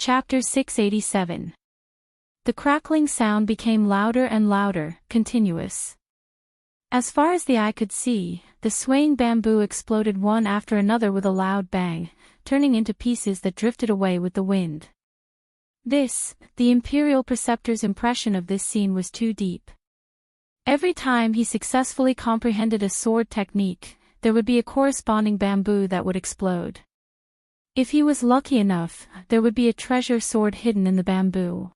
Chapter 687. The crackling sound became louder and louder, continuous. As far as the eye could see, the swaying bamboo exploded one after another with a loud bang, turning into pieces that drifted away with the wind. The Imperial Preceptor's impression of this scene was too deep. Every time he successfully comprehended a sword technique, there would be a corresponding bamboo that would explode. If he was lucky enough, there would be a treasure sword hidden in the bamboo.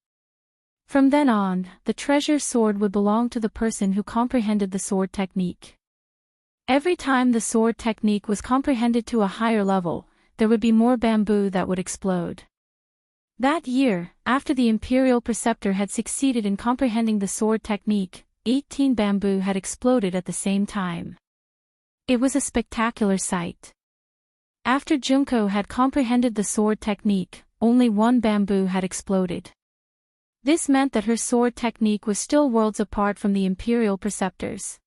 From then on, the treasure sword would belong to the person who comprehended the sword technique. Every time the sword technique was comprehended to a higher level, there would be more bamboo that would explode. That year, after the Imperial Preceptor had succeeded in comprehending the sword technique, 18 bamboo had exploded at the same time. It was a spectacular sight. After Junko had comprehended the sword technique, only one bamboo had exploded. This meant that her sword technique was still worlds apart from the Imperial Preceptor's.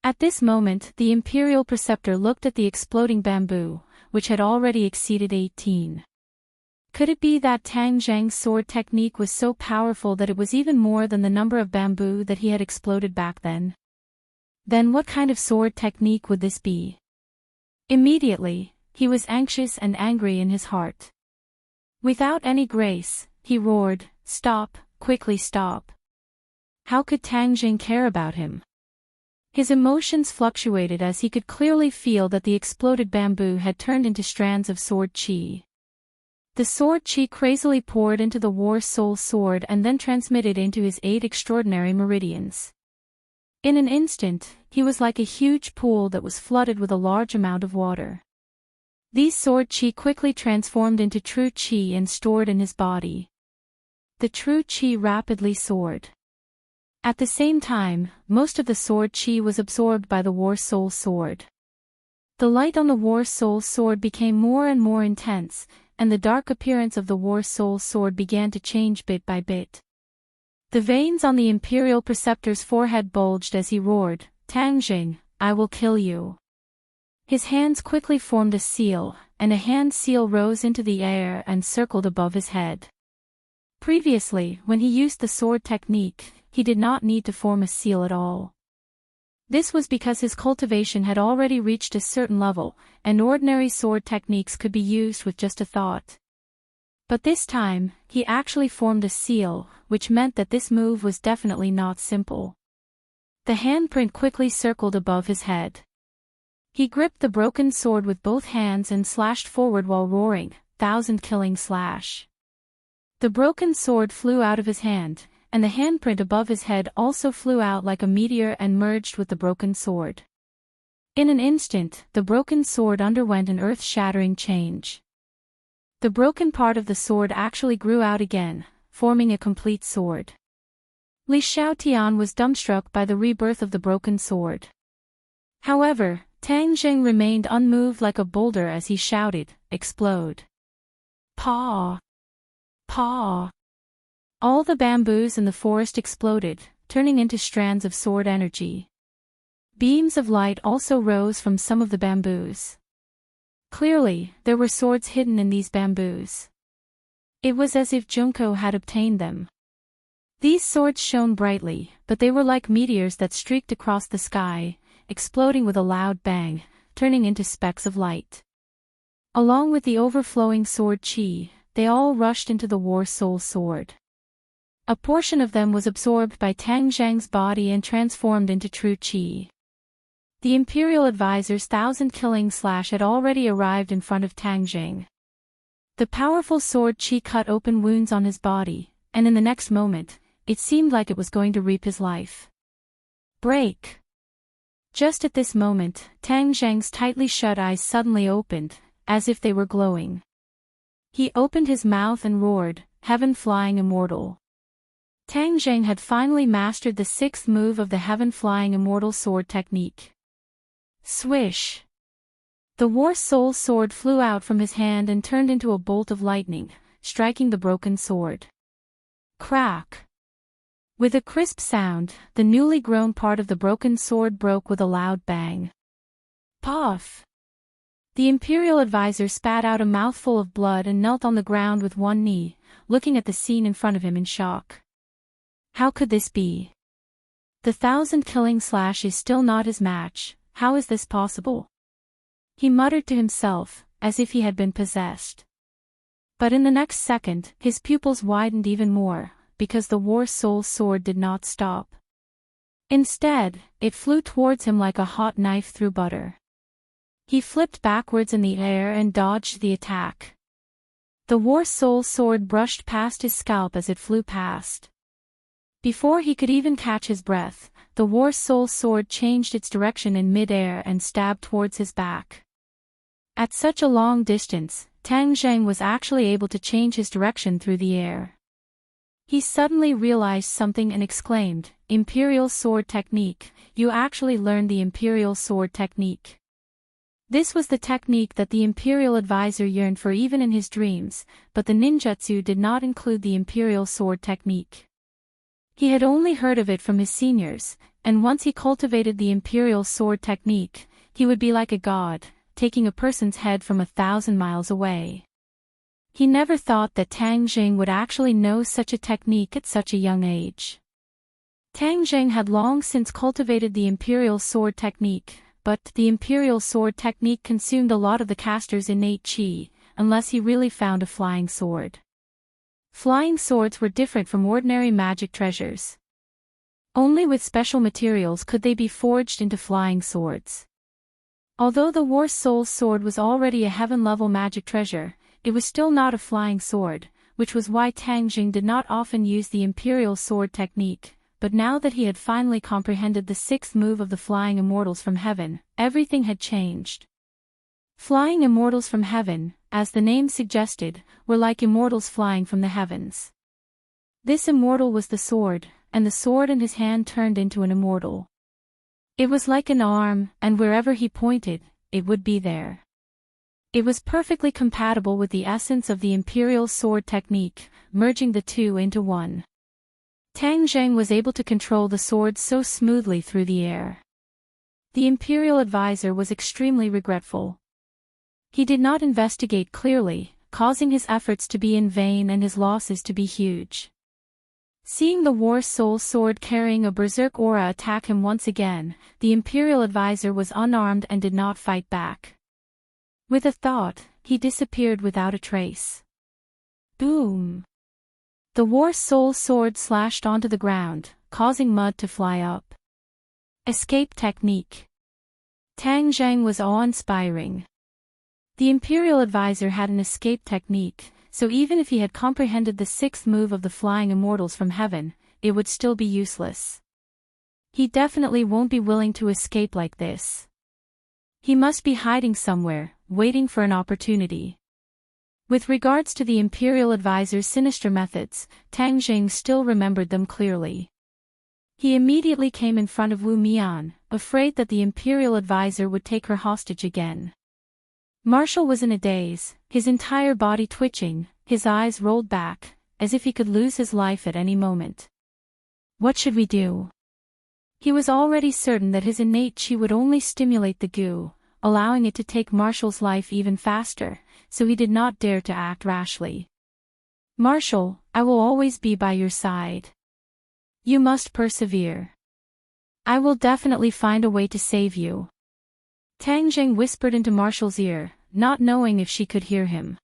At this moment, the Imperial Preceptor looked at the exploding bamboo, which had already exceeded 18. Could it be that Tang Zheng's sword technique was so powerful that it was even more than the number of bamboo that he had exploded back then? Then what kind of sword technique would this be? Immediately, he was anxious and angry in his heart. Without any grace, he roared, "Stop, quickly stop." How could Tang Zheng care about him? His emotions fluctuated as he could clearly feel that the exploded bamboo had turned into strands of sword qi. The sword qi crazily poured into the war soul sword and then transmitted into his 8 extraordinary meridians. In an instant, he was like a huge pool that was flooded with a large amount of water. These sword qi quickly transformed into true qi and stored in his body. The true qi rapidly soared. At the same time, most of the sword qi was absorbed by the war soul sword. The light on the war soul sword became more and more intense, and the dark appearance of the war soul sword began to change bit by bit. The veins on the Imperial Preceptor's forehead bulged as he roared, "Tang Zheng, I will kill you." His hands quickly formed a seal, and a hand seal rose into the air and circled above his head. Previously, when he used the sword technique, he did not need to form a seal at all. This was because his cultivation had already reached a certain level, and ordinary sword techniques could be used with just a thought. But this time, he actually formed a seal, which meant that this move was definitely not simple. The handprint quickly circled above his head. He gripped the broken sword with both hands and slashed forward while roaring, "1,000-killing slash." The broken sword flew out of his hand, and the handprint above his head also flew out like a meteor and merged with the broken sword. In an instant, the broken sword underwent an earth-shattering change. The broken part of the sword actually grew out again, forming a complete sword. Li Xiaotian was dumbstruck by the rebirth of the broken sword. However, Tang Zheng remained unmoved like a boulder as he shouted, "Explode! Paw! Paw!" All the bamboos in the forest exploded, turning into strands of sword energy. Beams of light also rose from some of the bamboos. Clearly, there were swords hidden in these bamboos. It was as if Junko had obtained them. These swords shone brightly, but they were like meteors that streaked across the sky, exploding with a loud bang, turning into specks of light. Along with the overflowing sword qi, they all rushed into the war soul sword. A portion of them was absorbed by Tang Zheng's body and transformed into true qi. The Imperial Advisor's 1,000-killing slash had already arrived in front of Tang Zheng. The powerful sword qi cut open wounds on his body, and in the next moment, it seemed like it was going to reap his life. Break! Just at this moment, Tang Zheng's tightly shut eyes suddenly opened, as if they were glowing. He opened his mouth and roared, "Heaven-flying immortal." Tang Zheng had finally mastered the 6th move of the heaven-flying immortal sword technique. Swish! The war soul sword flew out from his hand and turned into a bolt of lightning, striking the broken sword. Crack! With a crisp sound, the newly grown part of the broken sword broke with a loud bang. Puff! The imperial advisor spat out a mouthful of blood and knelt on the ground with one knee, looking at the scene in front of him in shock. How could this be? The 1,000 killing slash is still not his match. How is this possible? He muttered to himself, as if he had been possessed. But in the next second, his pupils widened even more, because the war soul sword did not stop. Instead, it flew towards him like a hot knife through butter. He flipped backwards in the air and dodged the attack. The war soul sword brushed past his scalp as it flew past. Before he could even catch his breath, the war soul sword changed its direction in mid-air and stabbed towards his back. At such a long distance, Tang Zheng was actually able to change his direction through the air. He suddenly realized something and exclaimed, "Imperial sword technique, you actually learned the imperial sword technique." This was the technique that the imperial advisor yearned for even in his dreams, but the ninjutsu did not include the imperial sword technique. He had only heard of it from his seniors, and once he cultivated the imperial sword technique, he would be like a god, taking a person's head from 1,000 miles away. He never thought that Tang Zheng would actually know such a technique at such a young age. Tang Zheng had long since cultivated the imperial sword technique, but the imperial sword technique consumed a lot of the caster's innate chi, unless he really found a flying sword. Flying swords were different from ordinary magic treasures. Only with special materials could they be forged into flying swords. Although the war soul sword was already a heaven-level magic treasure, it was still not a flying sword, which was why Tang Zheng did not often use the imperial sword technique, but now that he had finally comprehended the 6th move of the flying immortals from heaven, everything had changed. Flying immortals from heaven, as the name suggested, were like immortals flying from the heavens. This immortal was the sword, and the sword in his hand turned into an immortal. It was like an arm, and wherever he pointed, it would be there. It was perfectly compatible with the essence of the imperial sword technique, merging the two into one. Tang Zheng was able to control the sword so smoothly through the air. The imperial advisor was extremely regretful. He did not investigate clearly, causing his efforts to be in vain and his losses to be huge. Seeing the war soul sword carrying a berserk aura attack him once again, the imperial advisor was unarmed and did not fight back. With a thought, he disappeared without a trace. Boom! The war soul sword slashed onto the ground, causing mud to fly up. Escape technique. Tang Zheng was awe-inspiring. The imperial advisor had an escape technique, so even if he had comprehended the 6th move of the flying immortals from heaven, it would still be useless. He definitely won't be willing to escape like this. He must be hiding somewhere, waiting for an opportunity. With regards to the imperial advisor's sinister methods, Tang Zheng still remembered them clearly. He immediately came in front of Wu Mian, afraid that the imperial advisor would take her hostage again. Marshall was in a daze, his entire body twitching, his eyes rolled back, as if he could lose his life at any moment. What should we do? He was already certain that his innate chi would only stimulate the goo, allowing it to take Marshall's life even faster, so he did not dare to act rashly. Marshall, I will always be by your side. You must persevere. I will definitely find a way to save you. Tang Zheng whispered into Marshall's ear, not knowing if she could hear him.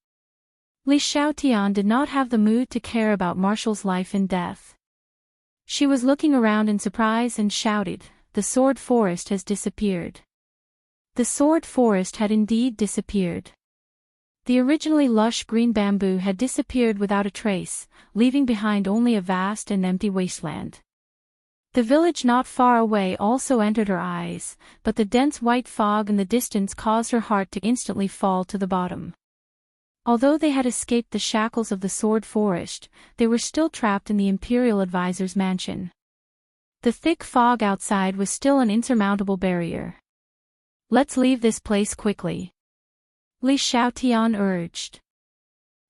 Li Xiaotian did not have the mood to care about Marshall's life and death. She was looking around in surprise and shouted, "The sword forest has disappeared." The sword forest had indeed disappeared. The originally lush green bamboo had disappeared without a trace, leaving behind only a vast and empty wasteland. The village not far away also entered her eyes, but the dense white fog in the distance caused her heart to instantly fall to the bottom. Although they had escaped the shackles of the sword forest, they were still trapped in the imperial advisor's mansion. The thick fog outside was still an insurmountable barrier. Let's leave this place quickly, Li Xiaotian urged.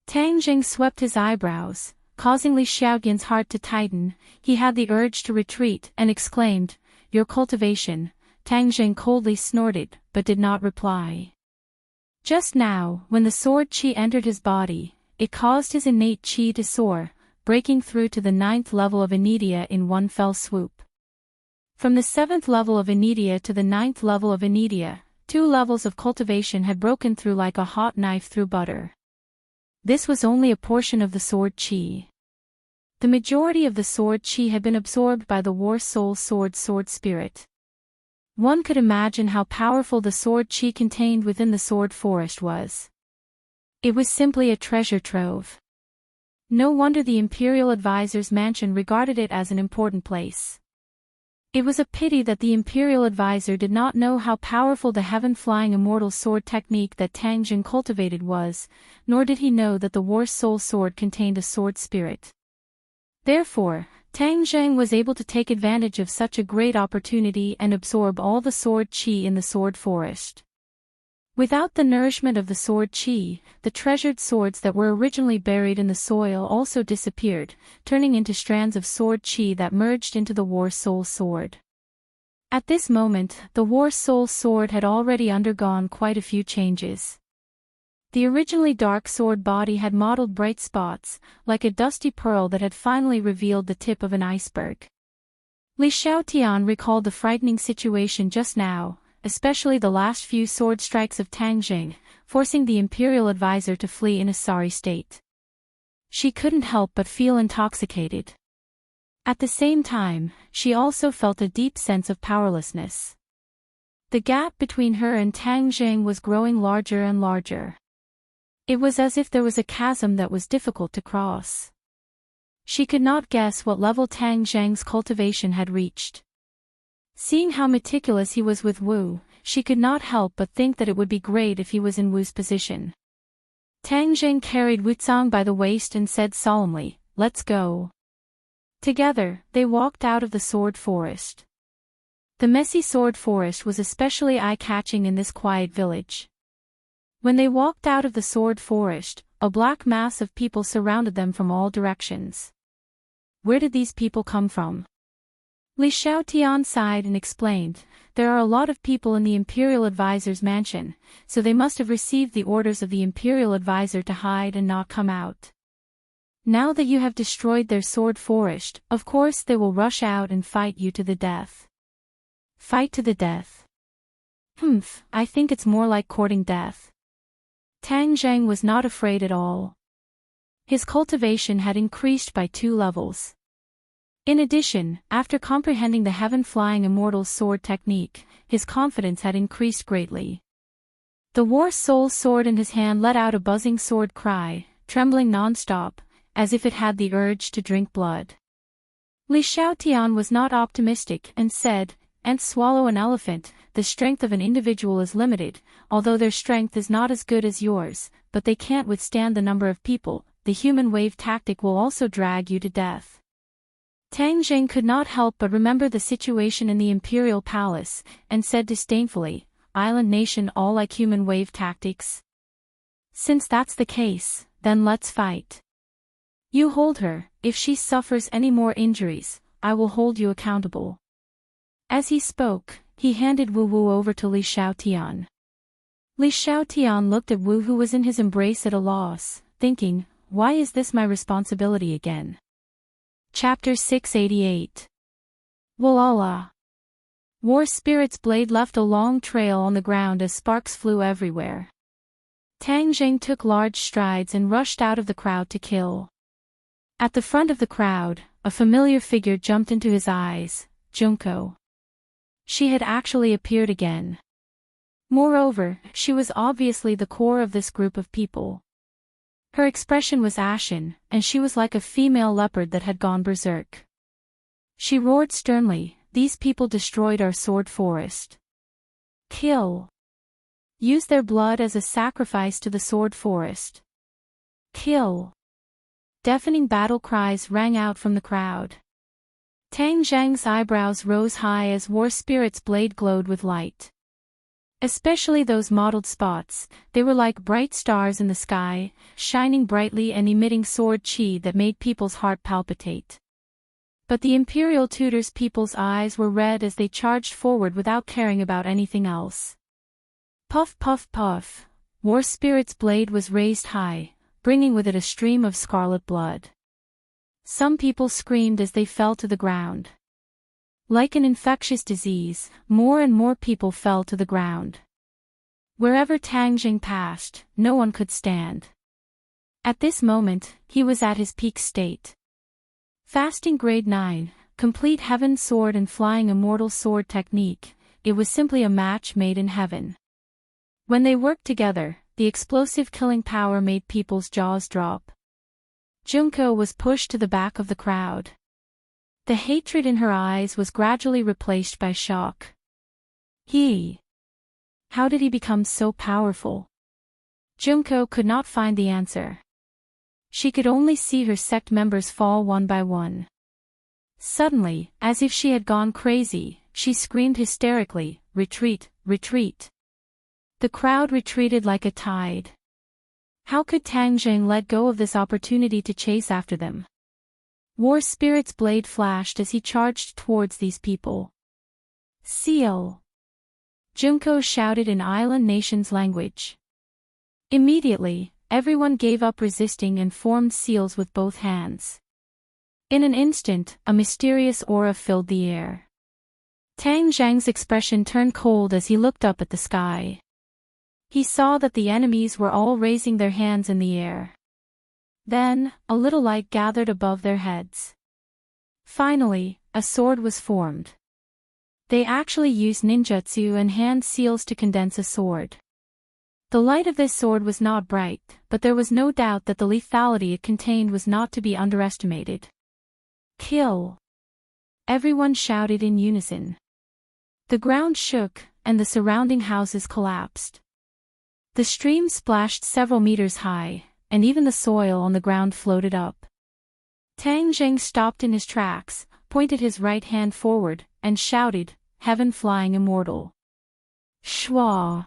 Tang Zheng swept his eyebrows, causing Li Xiaotian's heart to tighten. He had the urge to retreat and exclaimed, "Your cultivation." Tang Zheng coldly snorted, but did not reply. Just now, when the sword chi entered his body, it caused his innate chi to soar, breaking through to the 9th level of Anidia in one fell swoop. From the 7th level of Anidia to the 9th level of Anidia, 2 levels of cultivation had broken through like a hot knife through butter. This was only a portion of the sword chi. The majority of the sword chi had been absorbed by the war soul sword spirit. One could imagine how powerful the sword chi contained within the sword forest was. It was simply a treasure trove. No wonder the imperial advisor's mansion regarded it as an important place. It was a pity that the imperial advisor did not know how powerful the heaven-flying immortal sword technique that Tang Jing cultivated was, nor did he know that the war soul sword contained a sword spirit. Therefore, Tang Jing was able to take advantage of such a great opportunity and absorb all the sword chi in the sword forest. Without the nourishment of the sword chi, the treasured swords that were originally buried in the soil also disappeared, turning into strands of sword chi that merged into the war soul sword. At this moment, the war soul sword had already undergone quite a few changes. The originally dark sword body had mottled bright spots, like a dusty pearl that had finally revealed the tip of an iceberg. Li Xiaotian recalled the frightening situation just now, especially the last few sword strikes of Tang Jing, forcing the imperial advisor to flee in a sorry state. She couldn't help but feel intoxicated. At the same time, she also felt a deep sense of powerlessness. The gap between her and Tang Jing was growing larger and larger. It was as if there was a chasm that was difficult to cross. She could not guess what level Tang Jing's cultivation had reached. Seeing how meticulous he was with Wu, she could not help but think that it would be great if he was in Wu's position. Tang Jing carried Wu Zhang by the waist and said solemnly, "Let's go." Together, they walked out of the sword forest. The messy sword forest was especially eye-catching in this quiet village. When they walked out of the sword forest, a black mass of people surrounded them from all directions. Where did these people come from? Li Xiaotian sighed and explained, "There are a lot of people in the imperial advisor's mansion, so they must have received the orders of the imperial advisor to hide and not come out. Now that you have destroyed their sword forest, of course they will rush out and fight you to the death." Fight to the death. I think it's more like courting death. Tang Jing was not afraid at all. His cultivation had increased by 2 levels. In addition, after comprehending the heaven-flying immortal sword technique, his confidence had increased greatly. The war soul sword in his hand let out a buzzing sword cry, trembling non-stop, as if it had the urge to drink blood. Li Xiaotian was not optimistic and said, "Ants swallow an elephant, the strength of an individual is limited, although their strength is not as good as yours, but they can't withstand the number of people, the human wave tactic will also drag you to death." Tang Jing could not help but remember the situation in the imperial palace, and said disdainfully, "Island nation all like human wave tactics? Since that's the case, then let's fight. You hold her, if she suffers any more injuries, I will hold you accountable." As he spoke, he handed Wu Wu over to Li Xiaotian. Li Xiaotian looked at Wu, who was in his embrace at a loss, thinking, "Why is this my responsibility again?" Chapter 688. Walala. War Spirit's blade left a long trail on the ground as sparks flew everywhere. Tang Jing took large strides and rushed out of the crowd to kill. At the front of the crowd, a familiar figure jumped into his eyes, Junko. She had actually appeared again. Moreover, she was obviously the core of this group of people. Her expression was ashen, and she was like a female leopard that had gone berserk. She roared sternly, "These people destroyed our sword forest. Kill. Use their blood as a sacrifice to the sword forest. Kill." Deafening battle cries rang out from the crowd. Tang Zhang's eyebrows rose high as War Spirit's blade glowed with light. Especially those mottled spots, they were like bright stars in the sky, shining brightly and emitting sword chi that made people's heart palpitate. But the imperial tutor's people's eyes were red as they charged forward without caring about anything else. Puff puff puff, War Spirit's blade was raised high, bringing with it a stream of scarlet blood. Some people screamed as they fell to the ground. Like an infectious disease, more and more people fell to the ground. Wherever Tang Jing passed, no one could stand. At this moment, he was at his peak state. Fasting grade 9, complete heaven sword and flying immortal sword technique, it was simply a match made in heaven. When they worked together, the explosive killing power made people's jaws drop. Junko was pushed to the back of the crowd. The hatred in her eyes was gradually replaced by shock. How did he become so powerful? Junko could not find the answer. She could only see her sect members fall one by one. Suddenly, as if she had gone crazy, she screamed hysterically, "Retreat, retreat!" The crowd retreated like a tide. How could Tang Jing let go of this opportunity to chase after them? War Spirit's blade flashed as he charged towards these people. "Seal!" Junko shouted in Island Nation's language. Immediately, everyone gave up resisting and formed seals with both hands. In an instant, a mysterious aura filled the air. Tang Zhang's expression turned cold as he looked up at the sky. He saw that the enemies were all raising their hands in the air. Then, a little light gathered above their heads. Finally, a sword was formed. They actually used ninjutsu and hand seals to condense a sword. The light of this sword was not bright, but there was no doubt that the lethality it contained was not to be underestimated. "Kill!" Everyone shouted in unison. The ground shook, and the surrounding houses collapsed. The stream splashed several meters high, and even the soil on the ground floated up. Tang Jing stopped in his tracks, pointed his right hand forward, and shouted, "Heaven flying immortal!" Shwa!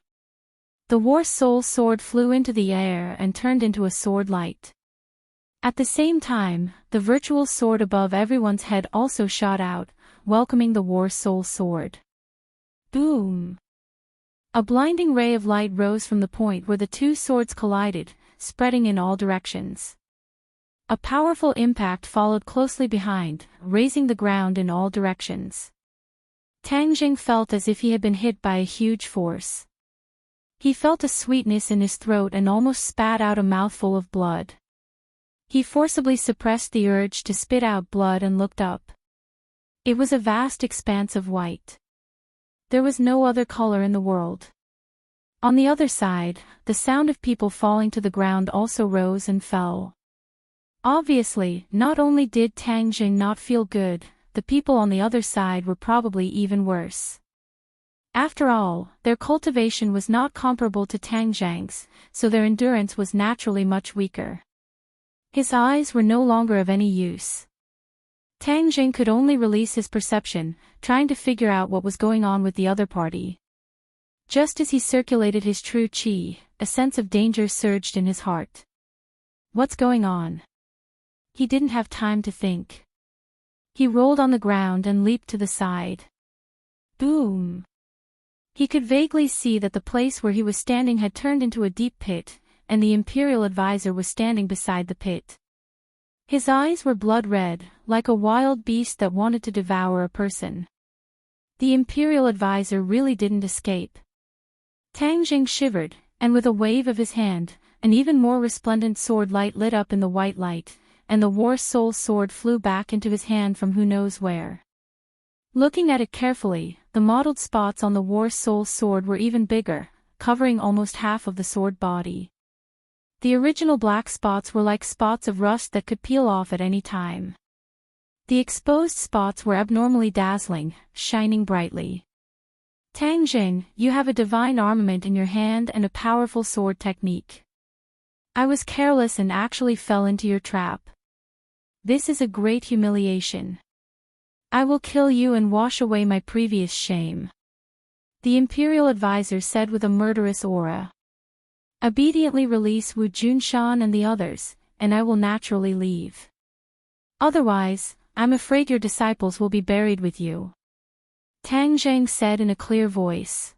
The war soul sword flew into the air and turned into a sword light. At the same time, the virtual sword above everyone's head also shot out, welcoming the war soul sword. Boom! A blinding ray of light rose from the point where the two swords collided, spreading in all directions. A powerful impact followed closely behind, raising the ground in all directions. Tang Jing felt as if he had been hit by a huge force. He felt a sweetness in his throat and almost spat out a mouthful of blood. He forcibly suppressed the urge to spit out blood and looked up. It was a vast expanse of white. There was no other color in the world. On the other side, the sound of people falling to the ground also rose and fell. Obviously, not only did Tang Jing not feel good, the people on the other side were probably even worse. After all, their cultivation was not comparable to Tang Zhang's, so their endurance was naturally much weaker. His eyes were no longer of any use. Tang Jing could only release his perception, trying to figure out what was going on with the other party. Just as he circulated his true qi, a sense of danger surged in his heart. What's going on? He didn't have time to think. He rolled on the ground and leaped to the side. Boom! He could vaguely see that the place where he was standing had turned into a deep pit, and the Imperial Advisor was standing beside the pit. His eyes were blood red, like a wild beast that wanted to devour a person. The Imperial Advisor really didn't escape. Tang Jing shivered, and with a wave of his hand, an even more resplendent sword light lit up in the white light, and the war soul sword flew back into his hand from who knows where. Looking at it carefully, the mottled spots on the war soul sword were even bigger, covering almost half of the sword body. The original black spots were like spots of rust that could peel off at any time. The exposed spots were abnormally dazzling, shining brightly. Tang Jing, you have a divine armament in your hand and a powerful sword technique. I was careless and actually fell into your trap. This is a great humiliation. I will kill you and wash away my previous shame. The Imperial Advisor said with a murderous aura. Obediently release Wu Junshan and the others, and I will naturally leave. Otherwise, I'm afraid your disciples will be buried with you. Tang Jing said in a clear voice.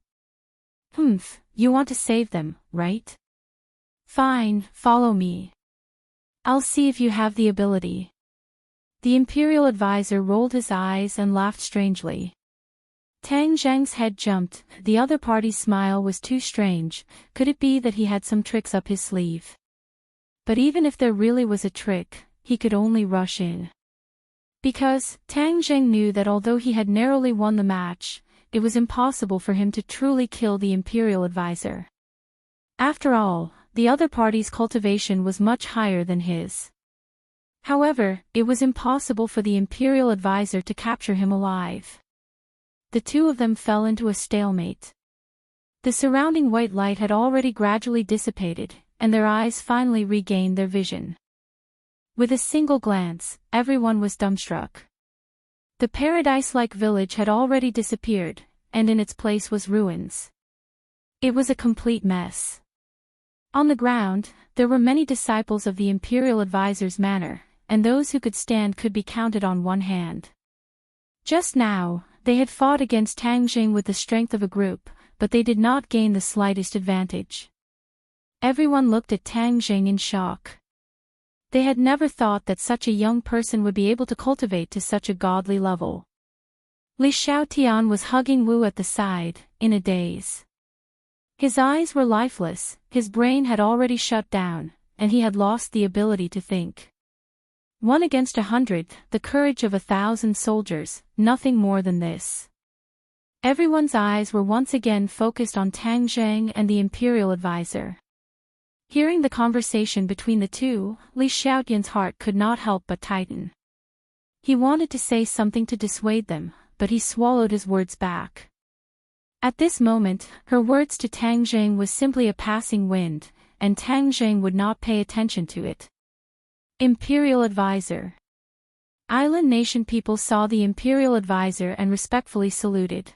You want to save them, right? Fine, follow me. I'll see if you have the ability. The imperial advisor rolled his eyes and laughed strangely. Tang Zheng's head jumped. The other party's smile was too strange. Could it be that he had some tricks up his sleeve? But even if there really was a trick, he could only rush in. Because Tang Zheng knew that although he had narrowly won the match, it was impossible for him to truly kill the imperial advisor. After all, the other party's cultivation was much higher than his. However, it was impossible for the imperial advisor to capture him alive. The two of them fell into a stalemate. The surrounding white light had already gradually dissipated, and their eyes finally regained their vision. With a single glance, everyone was dumbstruck. The paradise-like village had already disappeared, and in its place was ruins. It was a complete mess. On the ground, there were many disciples of the imperial advisor's manner, and those who could stand could be counted on one hand. Just now, they had fought against Tang Jing with the strength of a group, but they did not gain the slightest advantage. Everyone looked at Tang Jing in shock. They had never thought that such a young person would be able to cultivate to such a godly level. Li Xiaotian was hugging Wu at the side, in a daze. His eyes were lifeless, his brain had already shut down, and he had lost the ability to think. 1 against 100, the courage of 1,000 soldiers, nothing more than this. Everyone's eyes were once again focused on Tang Zheng and the imperial advisor. Hearing the conversation between the two, Li Xiaotian's heart could not help but tighten. He wanted to say something to dissuade them, but he swallowed his words back. At this moment, her words to Tang Zheng was simply a passing wind, and Tang Zheng would not pay attention to it. Imperial Advisor. Island nation people saw the imperial advisor and respectfully saluted.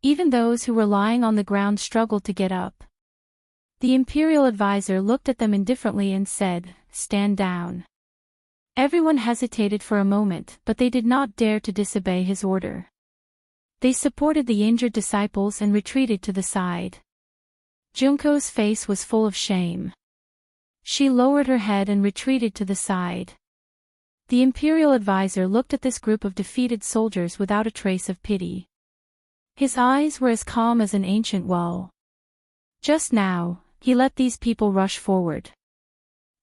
Even those who were lying on the ground struggled to get up. The imperial advisor looked at them indifferently and said, "Stand down." Everyone hesitated for a moment, but they did not dare to disobey his order. They supported the injured disciples and retreated to the side. Junko's face was full of shame. She lowered her head and retreated to the side. The imperial advisor looked at this group of defeated soldiers without a trace of pity. His eyes were as calm as an ancient well. Just now, he let these people rush forward.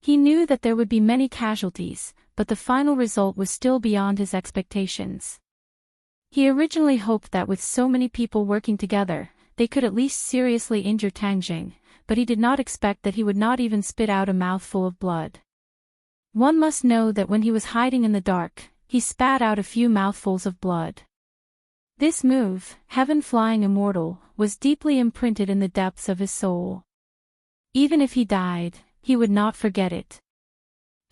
He knew that there would be many casualties, but the final result was still beyond his expectations. He originally hoped that with so many people working together, they could at least seriously injure Tang Jing, but he did not expect that he would not even spit out a mouthful of blood. One must know that when he was hiding in the dark, he spat out a few mouthfuls of blood. This move, Heaven Flying Immortal, was deeply imprinted in the depths of his soul. Even if he died, he would not forget it.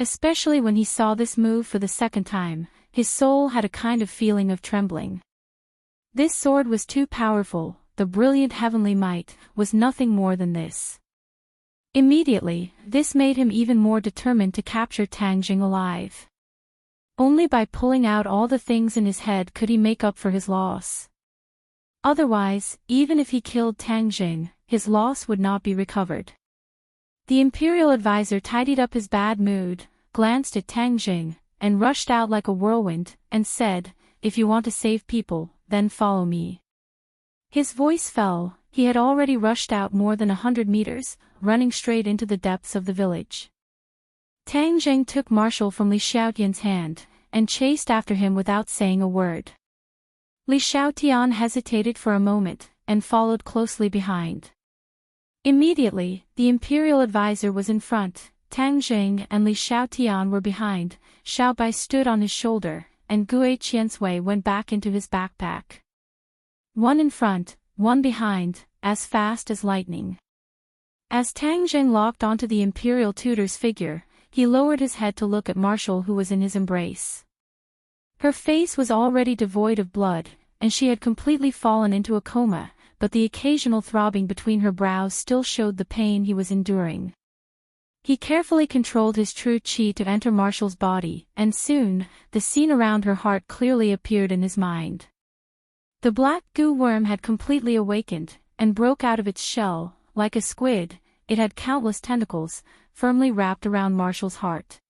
Especially when he saw this move for the second time, his soul had a kind of feeling of trembling. This sword was too powerful, the brilliant heavenly might was nothing more than this. Immediately, this made him even more determined to capture Tang Jing alive. Only by pulling out all the things in his head could he make up for his loss. Otherwise, even if he killed Tang Jing, his loss would not be recovered. The imperial advisor tidied up his bad mood, glanced at Tang Jing, and rushed out like a whirlwind, and said, "If you want to save people, then follow me." His voice fell. He had already rushed out more than 100 meters, running straight into the depths of the village. Tang Jing took Marshal from Li Xiaotian's hand, and chased after him without saying a word. Li Xiaotian hesitated for a moment, and followed closely behind. Immediately, the imperial advisor was in front, Tang Jing and Li Xiaotian were behind, Xiao Bai stood on his shoulder, and Gue Qiansui went back into his backpack. One in front, one behind, as fast as lightning. As Tang Jing locked onto the imperial tutor's figure, he lowered his head to look at Marshal, who was in his embrace. Her face was already devoid of blood, and she had completely fallen into a coma, but the occasional throbbing between her brows still showed the pain he was enduring. He carefully controlled his true qi to enter Marshal's body, and soon, the scene around her heart clearly appeared in his mind. The black goo worm had completely awakened, and broke out of its shell, like a squid, it had countless tentacles, firmly wrapped around Marshall's heart.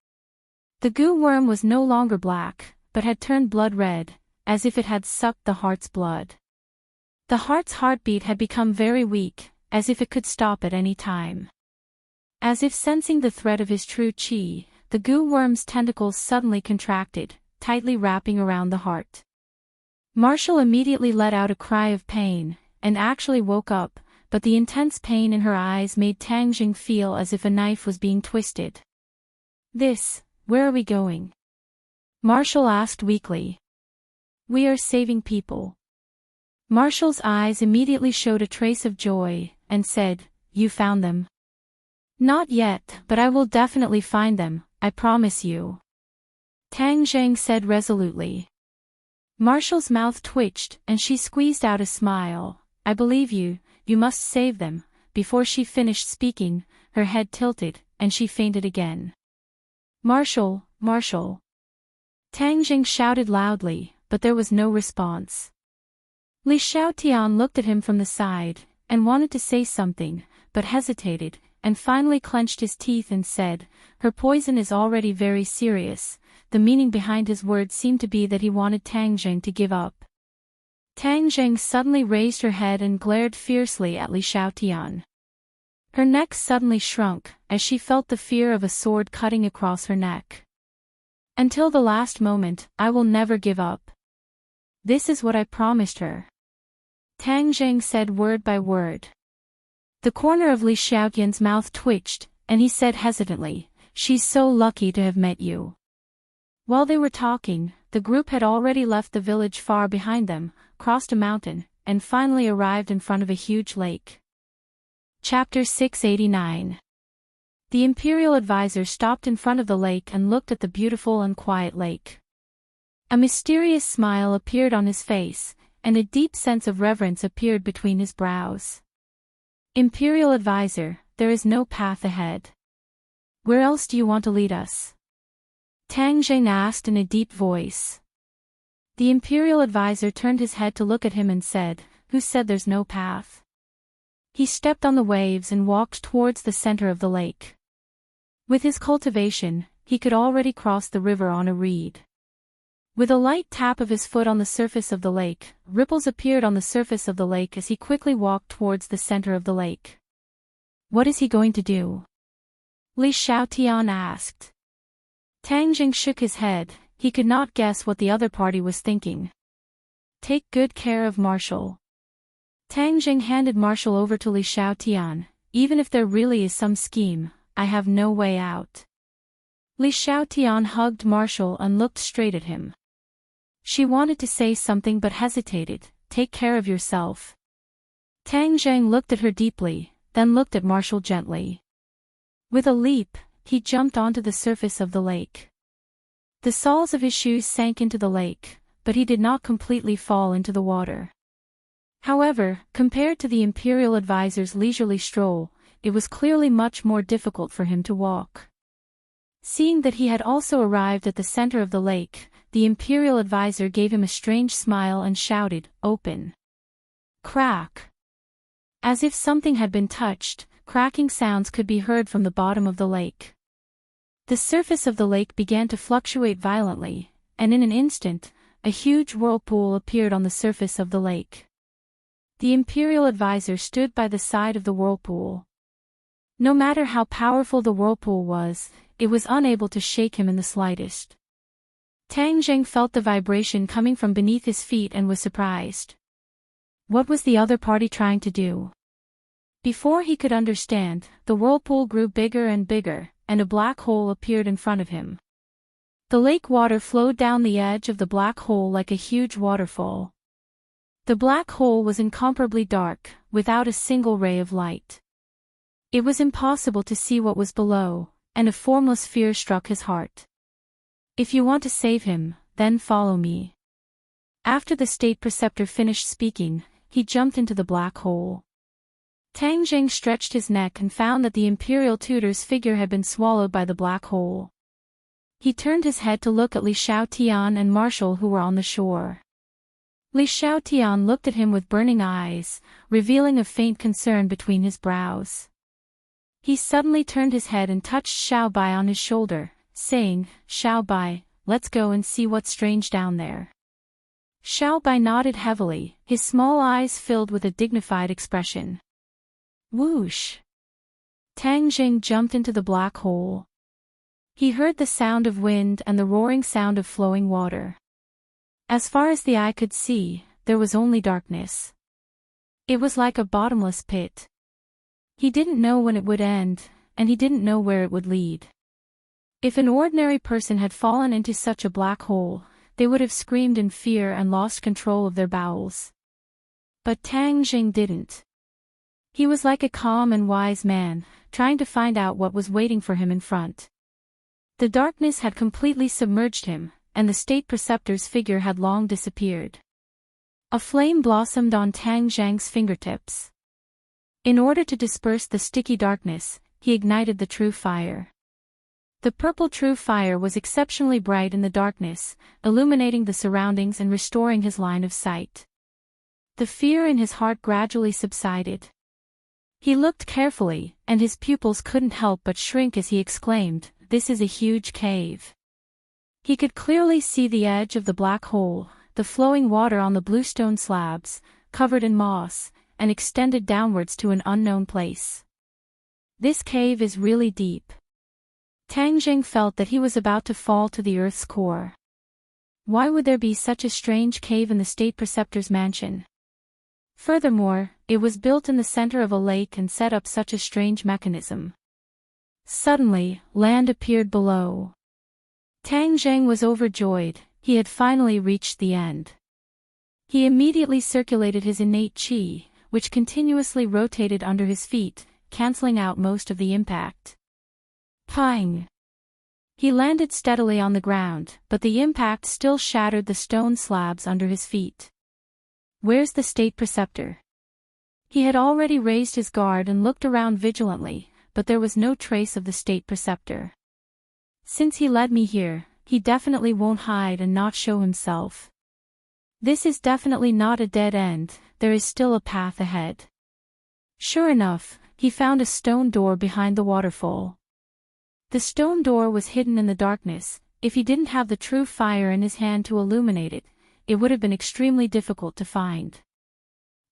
The goo worm was no longer black, but had turned blood red, as if it had sucked the heart's blood. The heart's heartbeat had become very weak, as if it could stop at any time. As if sensing the threat of his true chi, the goo worm's tentacles suddenly contracted, tightly wrapping around the heart. Marshall immediately let out a cry of pain, and actually woke up, but the intense pain in her eyes made Tang Jing feel as if a knife was being twisted. Where are we going? Marshall asked weakly. We are saving people. Marshall's eyes immediately showed a trace of joy, and said, You found them? Not yet, but I will definitely find them, I promise you. Tang Jing said resolutely. Marshall's mouth twitched, and she squeezed out a smile. I believe you, you must save them. Before she finished speaking, her head tilted, and she fainted again. Marshall, Marshall. Tang Jing shouted loudly, but there was no response. Li Xiaotian looked at him from the side, and wanted to say something, but hesitated, and finally clenched his teeth and said, Her poison is already very serious. The meaning behind his words seemed to be that he wanted Tang Jing to give up. Tang Jing suddenly raised her head and glared fiercely at Li Xiaotian. Her neck suddenly shrunk, as she felt the fear of a sword cutting across her neck. Until the last moment, I will never give up. This is what I promised her. Tang Jing said word by word. The corner of Li Xiaotian's mouth twitched, and he said hesitantly, She's so lucky to have met you. While they were talking, the group had already left the village far behind them, crossed a mountain, and finally arrived in front of a huge lake. Chapter 689. The Imperial Advisor stopped in front of the lake and looked at the beautiful and quiet lake. A mysterious smile appeared on his face, and a deep sense of reverence appeared between his brows. Imperial Advisor, there is no path ahead. Where else do you want to lead us? Tang Jing asked in a deep voice. The Imperial Advisor turned his head to look at him and said, Who said there's no path? He stepped on the waves and walked towards the center of the lake. With his cultivation, he could already cross the river on a reed. With a light tap of his foot on the surface of the lake, ripples appeared on the surface of the lake as he quickly walked towards the center of the lake. What is he going to do? Li Xiaotian asked. Tang Jing shook his head. He could not guess what the other party was thinking. Take good care of Marshall. Tang Jing handed Marshall over to Li Xiaotian. Even if there really is some scheme, I have no way out. Li Xiaotian hugged Marshall and looked straight at him. She wanted to say something but hesitated. Take care of yourself. Tang Jing looked at her deeply, then looked at Marshall gently. With a leap, he jumped onto the surface of the lake. The soles of his shoes sank into the lake, but he did not completely fall into the water. However, compared to the Imperial Advisor's leisurely stroll, it was clearly much more difficult for him to walk. Seeing that he had also arrived at the center of the lake, the Imperial Advisor gave him a strange smile and shouted, Open. Crack. As if something had been touched, cracking sounds could be heard from the bottom of the lake. The surface of the lake began to fluctuate violently, and in an instant, a huge whirlpool appeared on the surface of the lake. The Imperial Advisor stood by the side of the whirlpool. No matter how powerful the whirlpool was, it was unable to shake him in the slightest. Tang Jing felt the vibration coming from beneath his feet and was surprised. What was the other party trying to do? Before he could understand, the whirlpool grew bigger and bigger, and a black hole appeared in front of him. The lake water flowed down the edge of the black hole like a huge waterfall. The black hole was incomparably dark, without a single ray of light. It was impossible to see what was below, and a formless fear struck his heart. If you want to save him, then follow me. After the state preceptor finished speaking, he jumped into the black hole. Tang Jing stretched his neck and found that the imperial tutor's figure had been swallowed by the black hole. He turned his head to look at Li Xiaotian and Marshall who were on the shore. Li Xiaotian looked at him with burning eyes, revealing a faint concern between his brows. He suddenly turned his head and touched Xiao Bai on his shoulder, saying, "Xiao Bai, let's go and see what's strange down there." Xiao Bai nodded heavily, his small eyes filled with a dignified expression. Whoosh! Tang Jing jumped into the black hole. He heard the sound of wind and the roaring sound of flowing water. As far as the eye could see, there was only darkness. It was like a bottomless pit. He didn't know when it would end, and he didn't know where it would lead. If an ordinary person had fallen into such a black hole, they would have screamed in fear and lost control of their bowels. But Tang Jing didn't. He was like a calm and wise man, trying to find out what was waiting for him in front. The darkness had completely submerged him, and the state preceptor's figure had long disappeared. A flame blossomed on Tang Zhang's fingertips. In order to disperse the sticky darkness, he ignited the true fire. The purple true fire was exceptionally bright in the darkness, illuminating the surroundings and restoring his line of sight. The fear in his heart gradually subsided. He looked carefully, and his pupils couldn't help but shrink as he exclaimed, "This is a huge cave." He could clearly see the edge of the black hole, the flowing water on the bluestone slabs, covered in moss, and extended downwards to an unknown place. This cave is really deep. Tang Jing felt that he was about to fall to the earth's core. Why would there be such a strange cave in the state preceptor's mansion? Furthermore, it was built in the center of a lake and set up such a strange mechanism. Suddenly, land appeared below. Tang Jing was overjoyed, he had finally reached the end. He immediately circulated his innate qi, which continuously rotated under his feet, canceling out most of the impact. Pang! He landed steadily on the ground, but the impact still shattered the stone slabs under his feet. Where's the state preceptor? He had already raised his guard and looked around vigilantly, but there was no trace of the state preceptor. Since he led me here, he definitely won't hide and not show himself. This is definitely not a dead end, there is still a path ahead. Sure enough, he found a stone door behind the waterfall. The stone door was hidden in the darkness. If he didn't have the true fire in his hand to illuminate it, it would have been extremely difficult to find.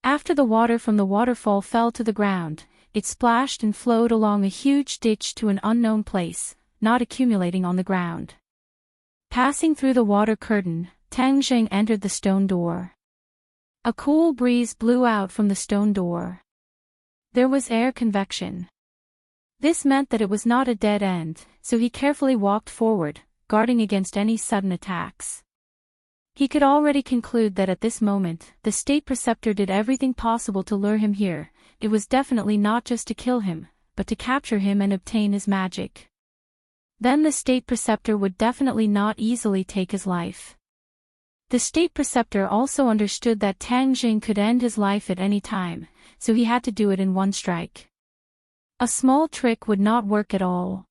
After the water from the waterfall fell to the ground, it splashed and flowed along a huge ditch to an unknown place, not accumulating on the ground. Passing through the water curtain, Tang Jing entered the stone door. A cool breeze blew out from the stone door. There was air convection. This meant that it was not a dead end, so he carefully walked forward, guarding against any sudden attacks. He could already conclude that at this moment, the state preceptor did everything possible to lure him here. It was definitely not just to kill him, but to capture him and obtain his magic. Then the state preceptor would definitely not easily take his life. The state preceptor also understood that Tang Jing could end his life at any time, so he had to do it in one strike. A small trick would not work at all.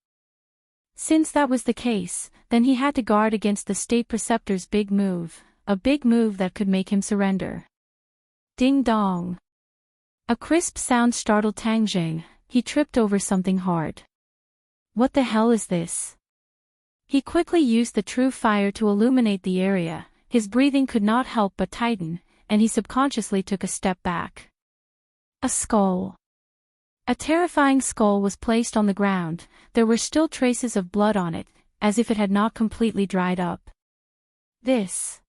Since that was the case, then he had to guard against the state preceptor's big move, a big move that could make him surrender. Ding dong! A crisp sound startled Tang Jing. He tripped over something hard. What the hell is this? He quickly used the true fire to illuminate the area. His breathing could not help but tighten, and he subconsciously took a step back. A skull. A terrifying skull was placed on the ground. There were still traces of blood on it, as if it had not completely dried up. This.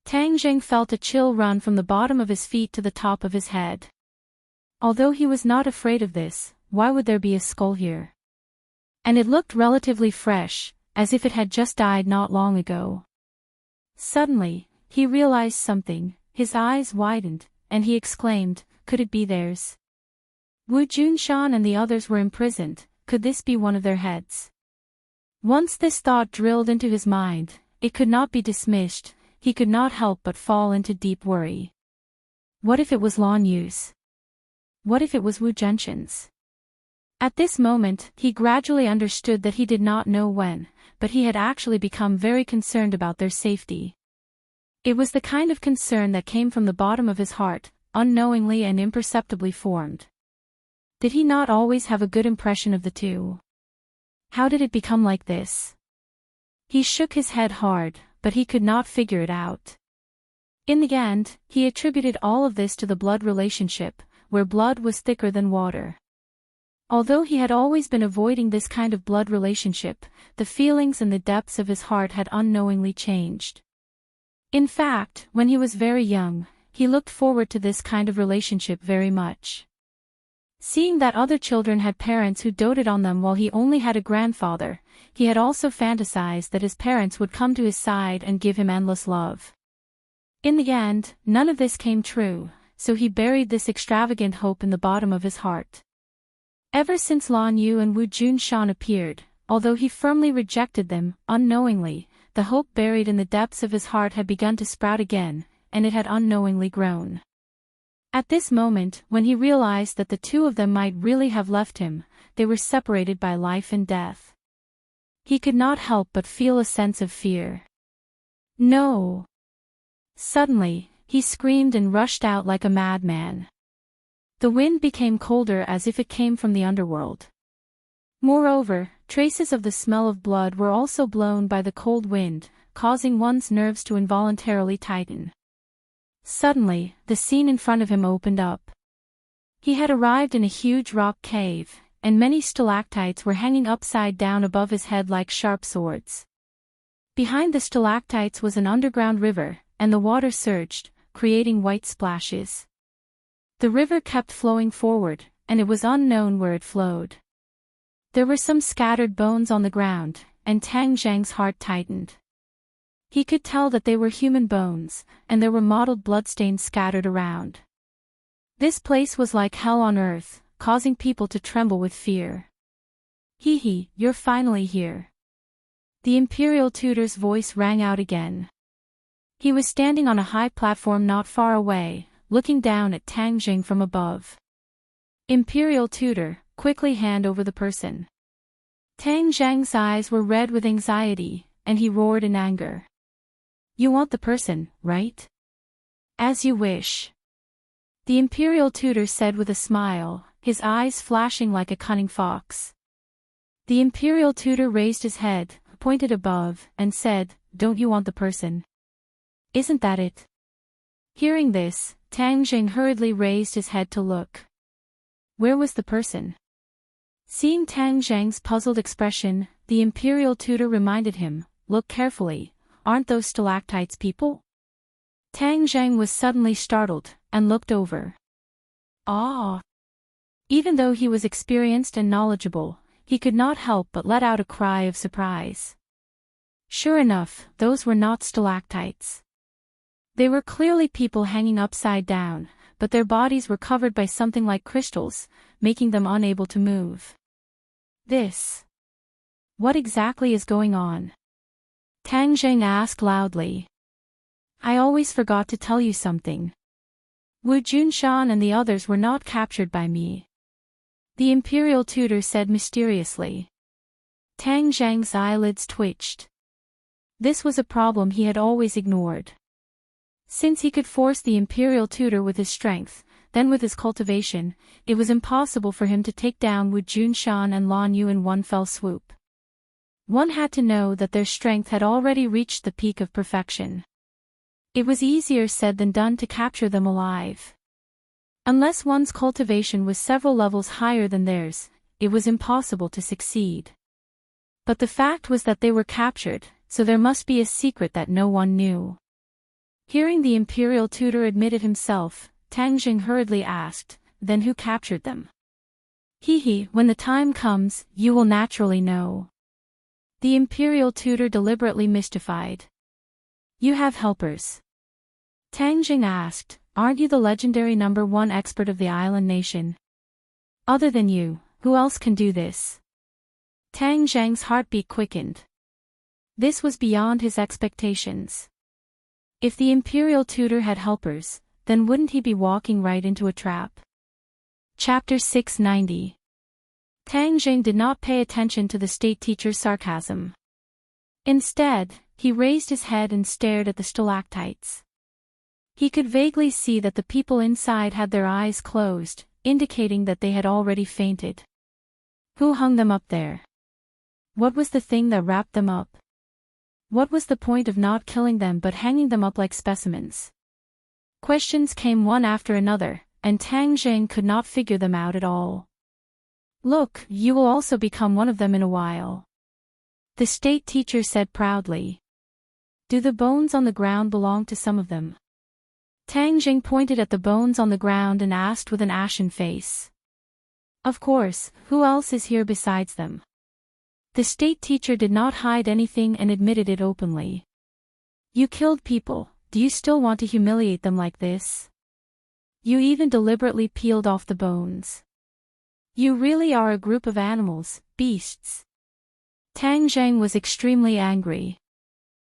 Tang Jing felt a chill run from the bottom of his feet to the top of his head. Although he was not afraid of this, why would there be a skull here? And it looked relatively fresh, as if it had just died not long ago. Suddenly, he realized something, his eyes widened, and he exclaimed, could it be theirs? Wu Junshan and the others were imprisoned, could this be one of their heads? Once this thought drilled into his mind, it could not be dismissed, he could not help but fall into deep worry. What if it was Lan Yu's? What if it was Wu Junshan's? At this moment, he gradually understood that he did not know when, but he had actually become very concerned about their safety. It was the kind of concern that came from the bottom of his heart, unknowingly and imperceptibly formed. Did he not always have a good impression of the two? How did it become like this? He shook his head hard, but he could not figure it out. In the end, he attributed all of this to the blood relationship, where blood was thicker than water. Although he had always been avoiding this kind of blood relationship, the feelings and the depths of his heart had unknowingly changed. In fact, when he was very young, he looked forward to this kind of relationship very much. Seeing that other children had parents who doted on them while he only had a grandfather, he had also fantasized that his parents would come to his side and give him endless love. In the end, none of this came true, so he buried this extravagant hope in the bottom of his heart. Ever since Lan Yu and Wu Junshan appeared, although he firmly rejected them, unknowingly, the hope buried in the depths of his heart had begun to sprout again, and it had unknowingly grown. At this moment, when he realized that the two of them might really have left him, they were separated by life and death. He could not help but feel a sense of fear. No! Suddenly, he screamed and rushed out like a madman. The wind became colder as if it came from the underworld. Moreover, traces of the smell of blood were also blown by the cold wind, causing one's nerves to involuntarily tighten. Suddenly, the scene in front of him opened up. He had arrived in a huge rock cave, and many stalactites were hanging upside down above his head like sharp swords. Behind the stalactites was an underground river, and the water surged, creating white splashes. The river kept flowing forward, and it was unknown where it flowed. There were some scattered bones on the ground, and Tang Zhang's heart tightened. He could tell that they were human bones, and there were mottled bloodstains scattered around. This place was like hell on earth, causing people to tremble with fear. Hee, you're finally here. The imperial tutor's voice rang out again. He was standing on a high platform not far away, looking down at Tang Jing from above. Imperial tutor, quickly hand over the person. Tang Zhang's eyes were red with anxiety, and he roared in anger. You want the person, right? As you wish. The imperial tutor said with a smile, his eyes flashing like a cunning fox. The imperial tutor raised his head, pointed above, and said, Don't you want the person? Isn't that it? Hearing this, Tang Jing hurriedly raised his head to look. Where was the person? Seeing Tang Zhang's puzzled expression, the imperial tutor reminded him, Look carefully, aren't those stalactites people? Tang Zhang was suddenly startled, and looked over. Ah! Even though he was experienced and knowledgeable, he could not help but let out a cry of surprise. Sure enough, those were not stalactites. They were clearly people hanging upside down, but their bodies were covered by something like crystals, making them unable to move. What exactly is going on? Tang Zheng asked loudly. I always forgot to tell you something. Wu Junshan and the others were not captured by me. The imperial tutor said mysteriously. Tang Zheng's eyelids twitched. This was a problem he had always ignored. Since he could force the imperial tutor with his strength, then with his cultivation, it was impossible for him to take down Wu Junshan and Lan Yu in one fell swoop. One had to know that their strength had already reached the peak of perfection. It was easier said than done to capture them alive. Unless one's cultivation was several levels higher than theirs, it was impossible to succeed. But the fact was that they were captured, so there must be a secret that no one knew. Hearing the imperial tutor admit it himself, Tang Jing hurriedly asked, Then who captured them? When the time comes, you will naturally know. The imperial tutor deliberately mystified. You have helpers. Tang Jing asked, Aren't you the legendary #1 expert of the island nation? Other than you, who else can do this? Tang Zhang's heartbeat quickened. This was beyond his expectations. If the imperial tutor had helpers, then wouldn't he be walking right into a trap? Chapter 690. Tang Jing did not pay attention to the state teacher's sarcasm. Instead, he raised his head and stared at the stalactites. He could vaguely see that the people inside had their eyes closed, indicating that they had already fainted. Who hung them up there? What was the thing that wrapped them up? What was the point of not killing them but hanging them up like specimens? Questions came one after another, and Tang Zheng could not figure them out at all. Look, you will also become one of them in a while. The state teacher said proudly. Do the bones on the ground belong to some of them? Tang Zheng pointed at the bones on the ground and asked with an ashen face. Of course, who else is here besides them? The state teacher did not hide anything and admitted it openly. You killed people, do you still want to humiliate them like this? You even deliberately peeled off the bones. You really are a group of animals, beasts. Tang Zheng was extremely angry.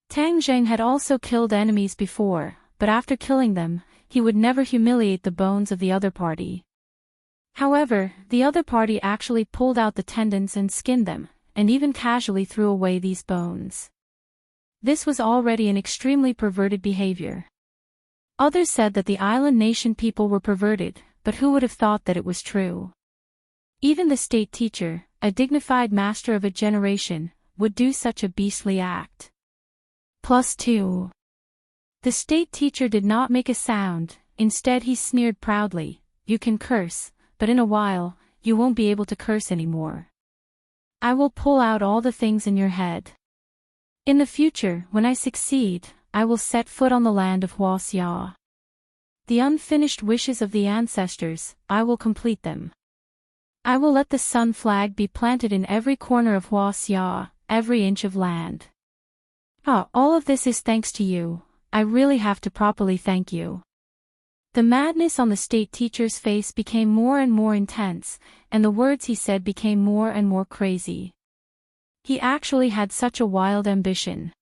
Tang Zheng had also killed enemies before, but after killing them, he would never humiliate the bones of the other party. However, the other party actually pulled out the tendons and skinned them, and even casually threw away these bones. This was already an extremely perverted behavior. Others said that the island nation people were perverted, but who would have thought that it was true? Even the state teacher, a dignified master of a generation, would do such a beastly act. +2. The state teacher did not make a sound, instead he sneered proudly, you can curse, but in a while, you won't be able to curse anymore. I will pull out all the things in your head. In the future, when I succeed, I will set foot on the land of Huaxia. The unfinished wishes of the ancestors, I will complete them. I will let the sun flag be planted in every corner of Huaxia, every inch of land. All of this is thanks to you, I really have to properly thank you. The madness on the state teacher's face became more and more intense, and the words he said became more and more crazy. He actually had such a wild ambition.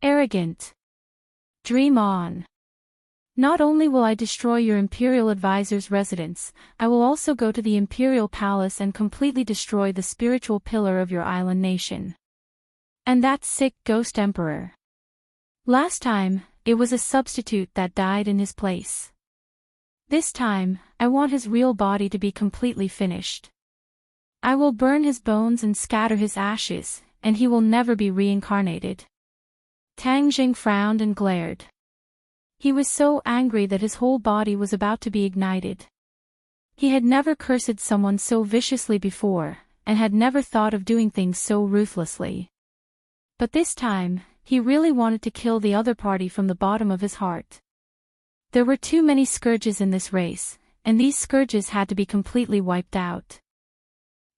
Arrogant. Dream on. Not only will I destroy your imperial advisor's residence, I will also go to the imperial palace and completely destroy the spiritual pillar of your island nation. And that sick ghost emperor. Last time, it was a substitute that died in his place. This time, I want his real body to be completely finished. I will burn his bones and scatter his ashes, and he will never be reincarnated. Tang Zheng frowned and glared. He was so angry that his whole body was about to be ignited. He had never cursed someone so viciously before, and had never thought of doing things so ruthlessly. But this time, he really wanted to kill the other party from the bottom of his heart. There were too many scourges in this race, and these scourges had to be completely wiped out.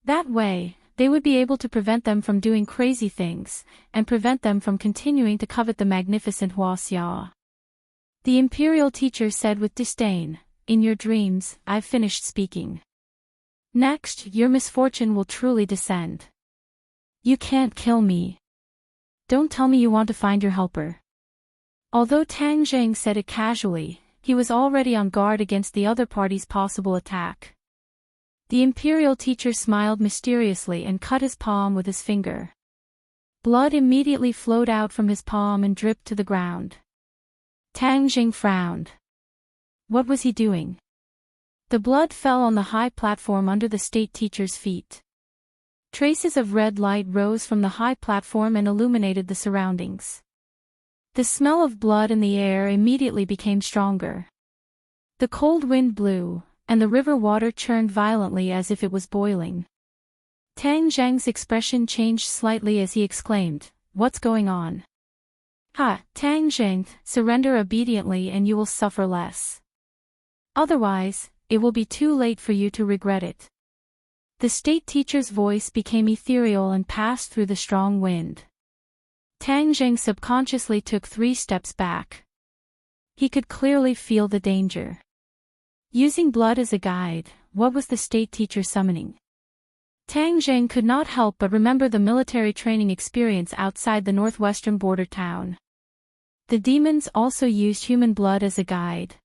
That way, they would be able to prevent them from doing crazy things, and prevent them from continuing to covet the magnificent Huaxia. The imperial teacher said with disdain, in your dreams, I've finished speaking. Next, your misfortune will truly descend. You can't kill me. Don't tell me you want to find your helper. Although Tang Zheng said it casually, he was already on guard against the other party's possible attack. The imperial teacher smiled mysteriously and cut his palm with his finger. Blood immediately flowed out from his palm and dripped to the ground. Tang Zheng frowned. What was he doing? The blood fell on the high platform under the state teacher's feet. Traces of red light rose from the high platform and illuminated the surroundings. The smell of blood in the air immediately became stronger. The cold wind blew, and the river water churned violently as if it was boiling. Tang Zheng's expression changed slightly as he exclaimed, "What's going on?" Tang Zheng, surrender obediently and you will suffer less. Otherwise, it will be too late for you to regret it. The state teacher's voice became ethereal and passed through the strong wind. Tang Zheng subconsciously took 3 steps back. He could clearly feel the danger. Using blood as a guide, what was the state teacher summoning? Tang Zheng could not help but remember the military training experience outside the northwestern border town. The demons also used human blood as a guide.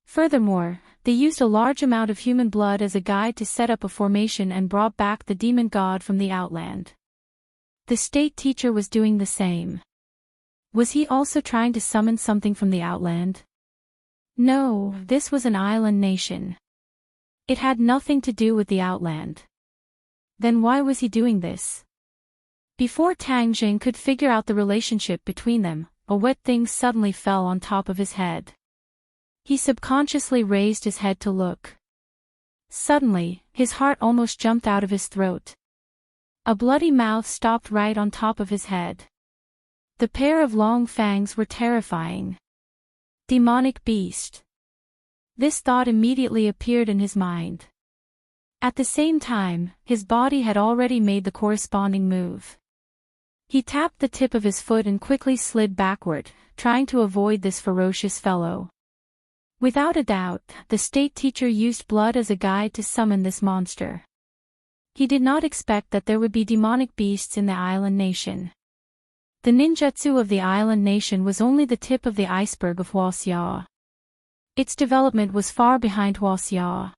Furthermore, they used a large amount of human blood as a guide to set up a formation and brought back the demon god from the outland. The state teacher was doing the same. Was he also trying to summon something from the outland? No, this was an island nation. It had nothing to do with the outland. Then why was he doing this? Before Tang Jing could figure out the relationship between them, a wet thing suddenly fell on top of his head. He subconsciously raised his head to look. Suddenly, his heart almost jumped out of his throat. A bloody mouth stopped right on top of his head. The pair of long fangs were terrifying. Demonic beast. This thought immediately appeared in his mind. At the same time, his body had already made the corresponding move. He tapped the tip of his foot and quickly slid backward, trying to avoid this ferocious fellow. Without a doubt, the state teacher used blood as a guide to summon this monster. He did not expect that there would be demonic beasts in the island nation. The ninjutsu of the island nation was only the tip of the iceberg of Huaxia. Its development was far behind Huaxia.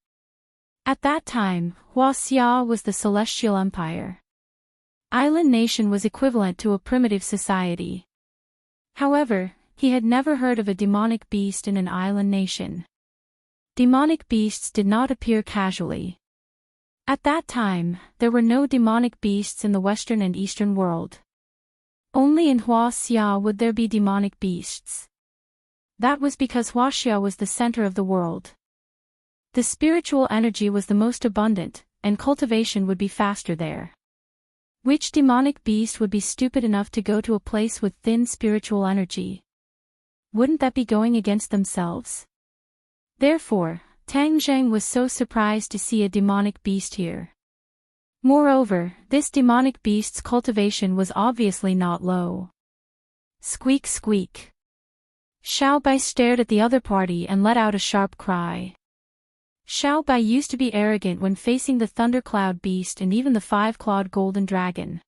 At that time, Huaxia was the celestial empire. Island nation was equivalent to a primitive society. However, he had never heard of a demonic beast in an island nation. Demonic beasts did not appear casually. At that time, there were no demonic beasts in the Western and Eastern world. Only in Huaxia would there be demonic beasts. That was because Huaxia was the center of the world. The spiritual energy was the most abundant, and cultivation would be faster there. Which demonic beast would be stupid enough to go to a place with thin spiritual energy? Wouldn't that be going against themselves? Therefore, Tang Zheng was so surprised to see a demonic beast here. Moreover, this demonic beast's cultivation was obviously not low. Squeak squeak. Xiao Bai stared at the other party and let out a sharp cry. Xiao Bai used to be arrogant when facing the thundercloud beast and even the five-clawed golden dragon.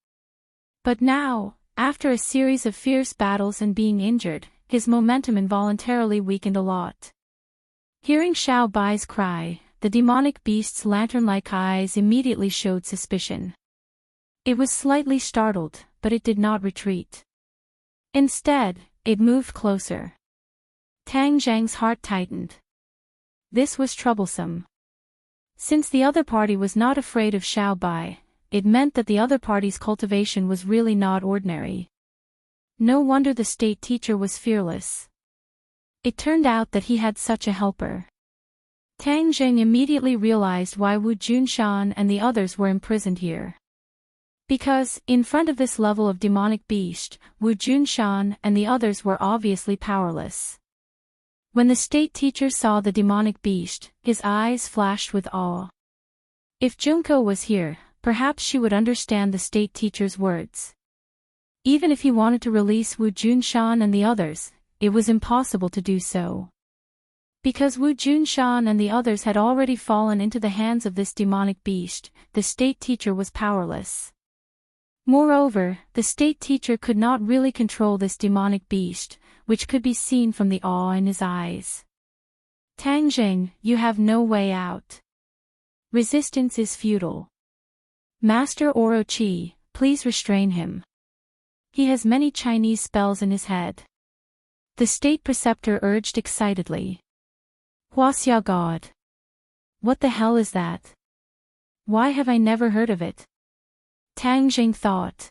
But now, after a series of fierce battles and being injured, his momentum involuntarily weakened a lot. Hearing Xiao Bai's cry, the demonic beast's lantern-like eyes immediately showed suspicion. It was slightly startled, but it did not retreat. Instead, it moved closer. Tang Zheng's heart tightened. This was troublesome. Since the other party was not afraid of Xiao Bai, it meant that the other party's cultivation was really not ordinary. No wonder the state teacher was fearless. It turned out that he had such a helper. Tang Zheng immediately realized why Wu Junshan and the others were imprisoned here. Because, in front of this level of demonic beast, Wu Junshan and the others were obviously powerless. When the state teacher saw the demonic beast, his eyes flashed with awe. If Junko was here, perhaps she would understand the state teacher's words. Even if he wanted to release Wu Junshan and the others, it was impossible to do so. Because Wu Junshan and the others had already fallen into the hands of this demonic beast, the state teacher was powerless. Moreover, the state teacher could not really control this demonic beast, which could be seen from the awe in his eyes. Tang Zheng, you have no way out. Resistance is futile. Master Orochi, please restrain him. He has many Chinese spells in his head. The state preceptor urged excitedly. Huaxia God. What the hell is that? Why have I never heard of it? Tang Zheng thought.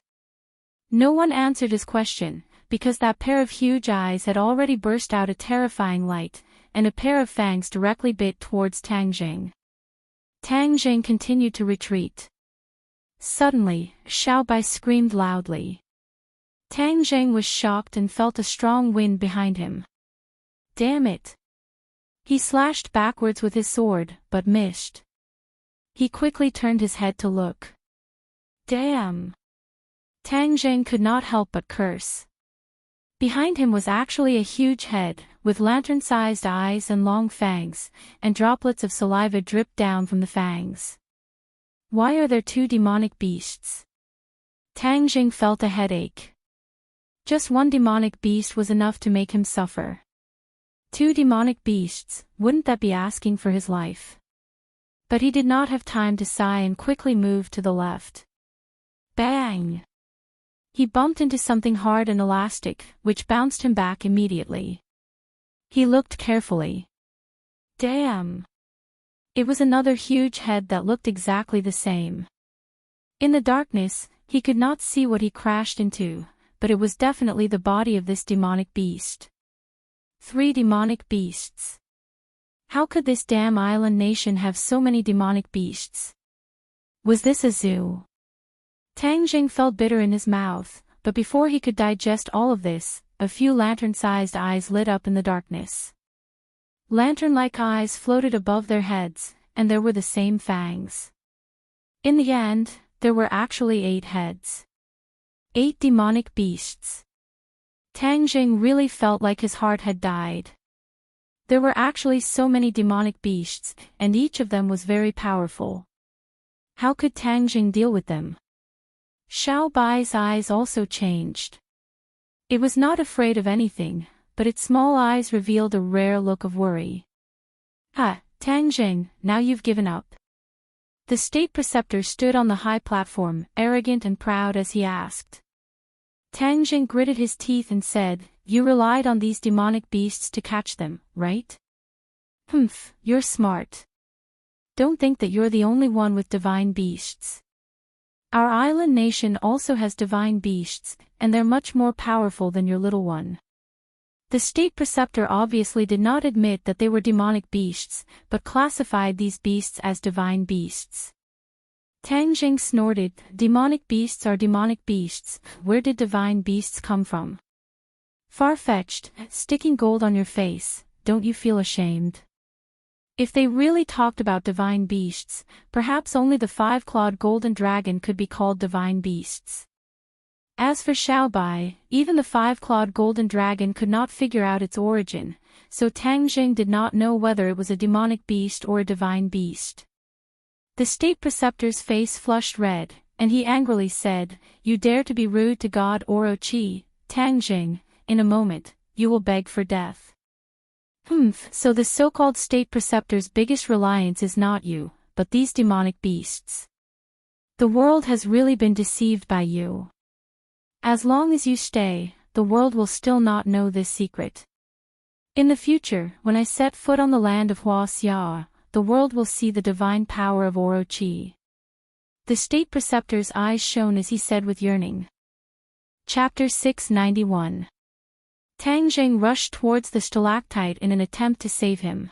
No one answered his question, because that pair of huge eyes had already burst out a terrifying light, and a pair of fangs directly bit towards Tang Zheng. Tang Zheng continued to retreat. Suddenly, Xiao Bai screamed loudly. Tang Zheng was shocked and felt a strong wind behind him. Damn it! He slashed backwards with his sword, but missed. He quickly turned his head to look. Damn! Tang Zheng could not help but curse. Behind him was actually a huge head, with lantern-sized eyes and long fangs, and droplets of saliva dripped down from the fangs. Why are there two demonic beasts? Tang Zheng felt a headache. Just one demonic beast was enough to make him suffer. Two demonic beasts, wouldn't that be asking for his life? But he did not have time to sigh and quickly moved to the left. Bang! He bumped into something hard and elastic, which bounced him back immediately. He looked carefully. Damn! It was another huge head that looked exactly the same. In the darkness, he could not see what he crashed into, but it was definitely the body of this demonic beast. 3 demonic beasts. How could this damn island nation have so many demonic beasts? Was this a zoo? Tang Jing felt bitter in his mouth, but before he could digest all of this, a few lantern-sized eyes lit up in the darkness. Lantern-like eyes floated above their heads, and there were the same fangs. In the end, there were actually 8 heads. 8 demonic beasts. Tang Jing really felt like his heart had died. There were actually so many demonic beasts, and each of them was very powerful. How could Tang Jing deal with them? Xiao Bai's eyes also changed. It was not afraid of anything, but its small eyes revealed a rare look of worry. Tang Jing, now you've given up. The state preceptor stood on the high platform, arrogant and proud as he asked. Tang Jing gritted his teeth and said, "You relied on these demonic beasts to catch them, right? Humph, you're smart. Don't think that you're the only one with divine beasts. Our island nation also has divine beasts, and they're much more powerful than your little one." The state preceptor obviously did not admit that they were demonic beasts, but classified these beasts as divine beasts. Tang Jing snorted, "Demonic beasts are demonic beasts, where did divine beasts come from? Far-fetched, sticking gold on your face, don't you feel ashamed?" If they really talked about divine beasts, perhaps only the 5-clawed golden dragon could be called divine beasts. As for Xiao Bai, even the 5-clawed golden dragon could not figure out its origin, so Tang Jing did not know whether it was a demonic beast or a divine beast. The state preceptor's face flushed red, and he angrily said, "You dare to be rude to God Orochi, Tang Jing, in a moment, you will beg for death." So the so-called state preceptor's biggest reliance is not you, but these demonic beasts. The world has really been deceived by you. As long as you stay, the world will still not know this secret. In the future, when I set foot on the land of Huaxia, the world will see the divine power of Orochi. The state preceptor's eyes shone as he said with yearning. Chapter 691. Tang Jing rushed towards the stalactite in an attempt to save him.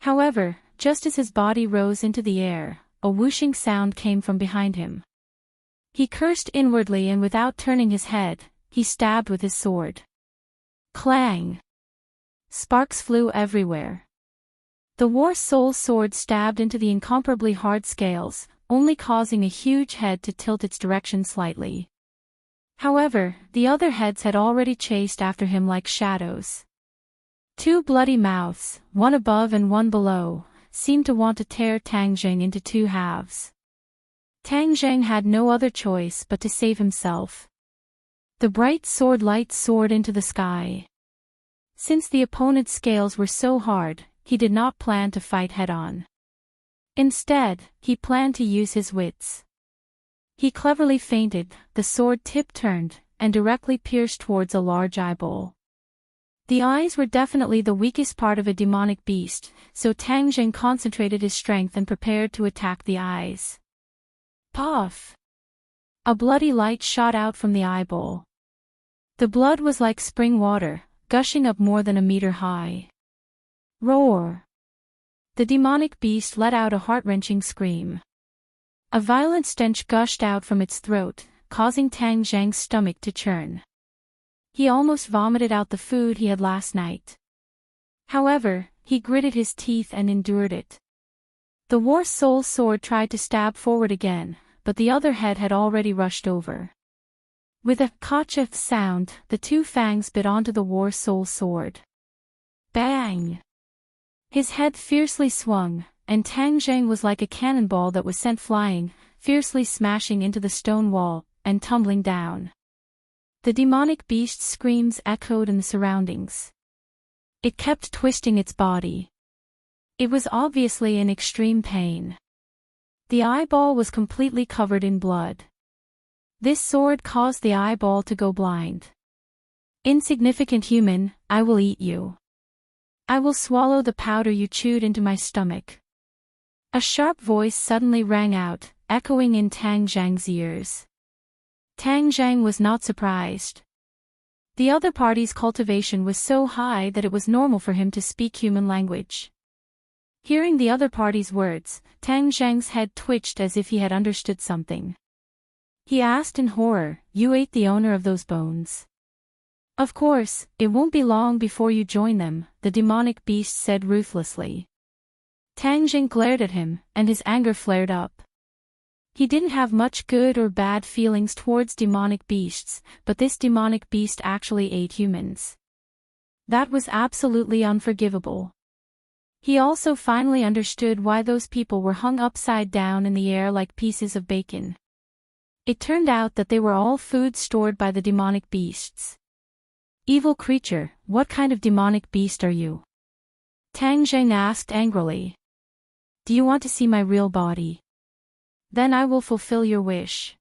However, just as his body rose into the air, a whooshing sound came from behind him. He cursed inwardly and without turning his head, he stabbed with his sword. Clang! Sparks flew everywhere. The war soul sword stabbed into the incomparably hard scales, only causing a huge head to tilt its direction slightly. However, the other heads had already chased after him like shadows. 2 bloody mouths, one above and one below, seemed to want to tear Tang Jing into 2 halves. Tang Jing had no other choice but to save himself. The bright sword light soared into the sky. Since the opponent's scales were so hard, he did not plan to fight head-on. Instead, he planned to use his wits. He cleverly feinted, the sword tip turned, and directly pierced towards a large eyeball. The eyes were definitely the weakest part of a demonic beast, so Tang Jing concentrated his strength and prepared to attack the eyes. Puff! A bloody light shot out from the eyeball. The blood was like spring water, gushing up more than a meter high. Roar! The demonic beast let out a heart-wrenching scream. A violent stench gushed out from its throat, causing Tang Jing's stomach to churn. He almost vomited out the food he had last night. However, he gritted his teeth and endured it. The war soul sword tried to stab forward again, but the other head had already rushed over. With a "kacha" sound, the 2 fangs bit onto the war soul sword. Bang! His head fiercely swung, and Tang Jing was like a cannonball that was sent flying, fiercely smashing into the stone wall, and tumbling down. The demonic beast's screams echoed in the surroundings. It kept twisting its body. It was obviously in extreme pain. The eyeball was completely covered in blood. This sword caused the eyeball to go blind. Insignificant human, I will eat you. I will swallow the powder you chewed into my stomach. A sharp voice suddenly rang out, echoing in Tang Zhang's ears. Tang Zhang was not surprised. The other party's cultivation was so high that it was normal for him to speak human language. Hearing the other party's words, Tang Zhang's head twitched as if he had understood something. He asked in horror, "You ate the owner of those bones?" "Of course, it won't be long before you join them," the demonic beast said ruthlessly. Tang Zhang glared at him, and his anger flared up. He didn't have much good or bad feelings towards demonic beasts, but this demonic beast actually ate humans. That was absolutely unforgivable. He also finally understood why those people were hung upside down in the air like pieces of bacon. It turned out that they were all food stored by the demonic beasts. "Evil creature, what kind of demonic beast are you?" Tang Zhang asked angrily. "Do you want to see my real body? Then I will fulfill your wish,"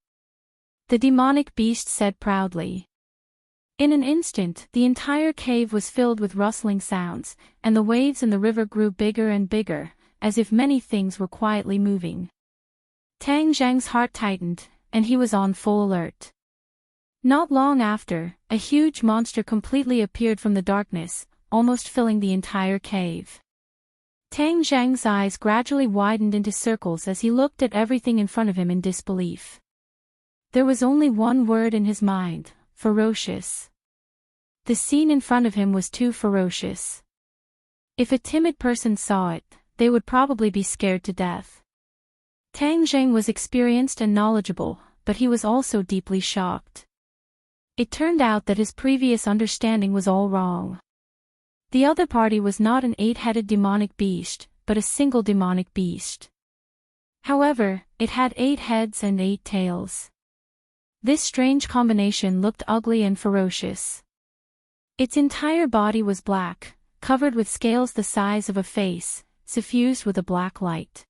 the demonic beast said proudly. In an instant, the entire cave was filled with rustling sounds, and the waves in the river grew bigger and bigger, as if many things were quietly moving. Tang Zhang's heart tightened, and he was on full alert. Not long after, a huge monster completely appeared from the darkness, almost filling the entire cave. Tang Zhang's eyes gradually widened into circles as he looked at everything in front of him in disbelief. There was only one word in his mind: ferocious. The scene in front of him was too ferocious. If a timid person saw it, they would probably be scared to death. Tang Zhang was experienced and knowledgeable, but he was also deeply shocked. It turned out that his previous understanding was all wrong. The other party was not an 8-headed demonic beast, but a single demonic beast. However, it had 8 heads and 8 tails. This strange combination looked ugly and ferocious. Its entire body was black, covered with scales the size of a face, suffused with a black light.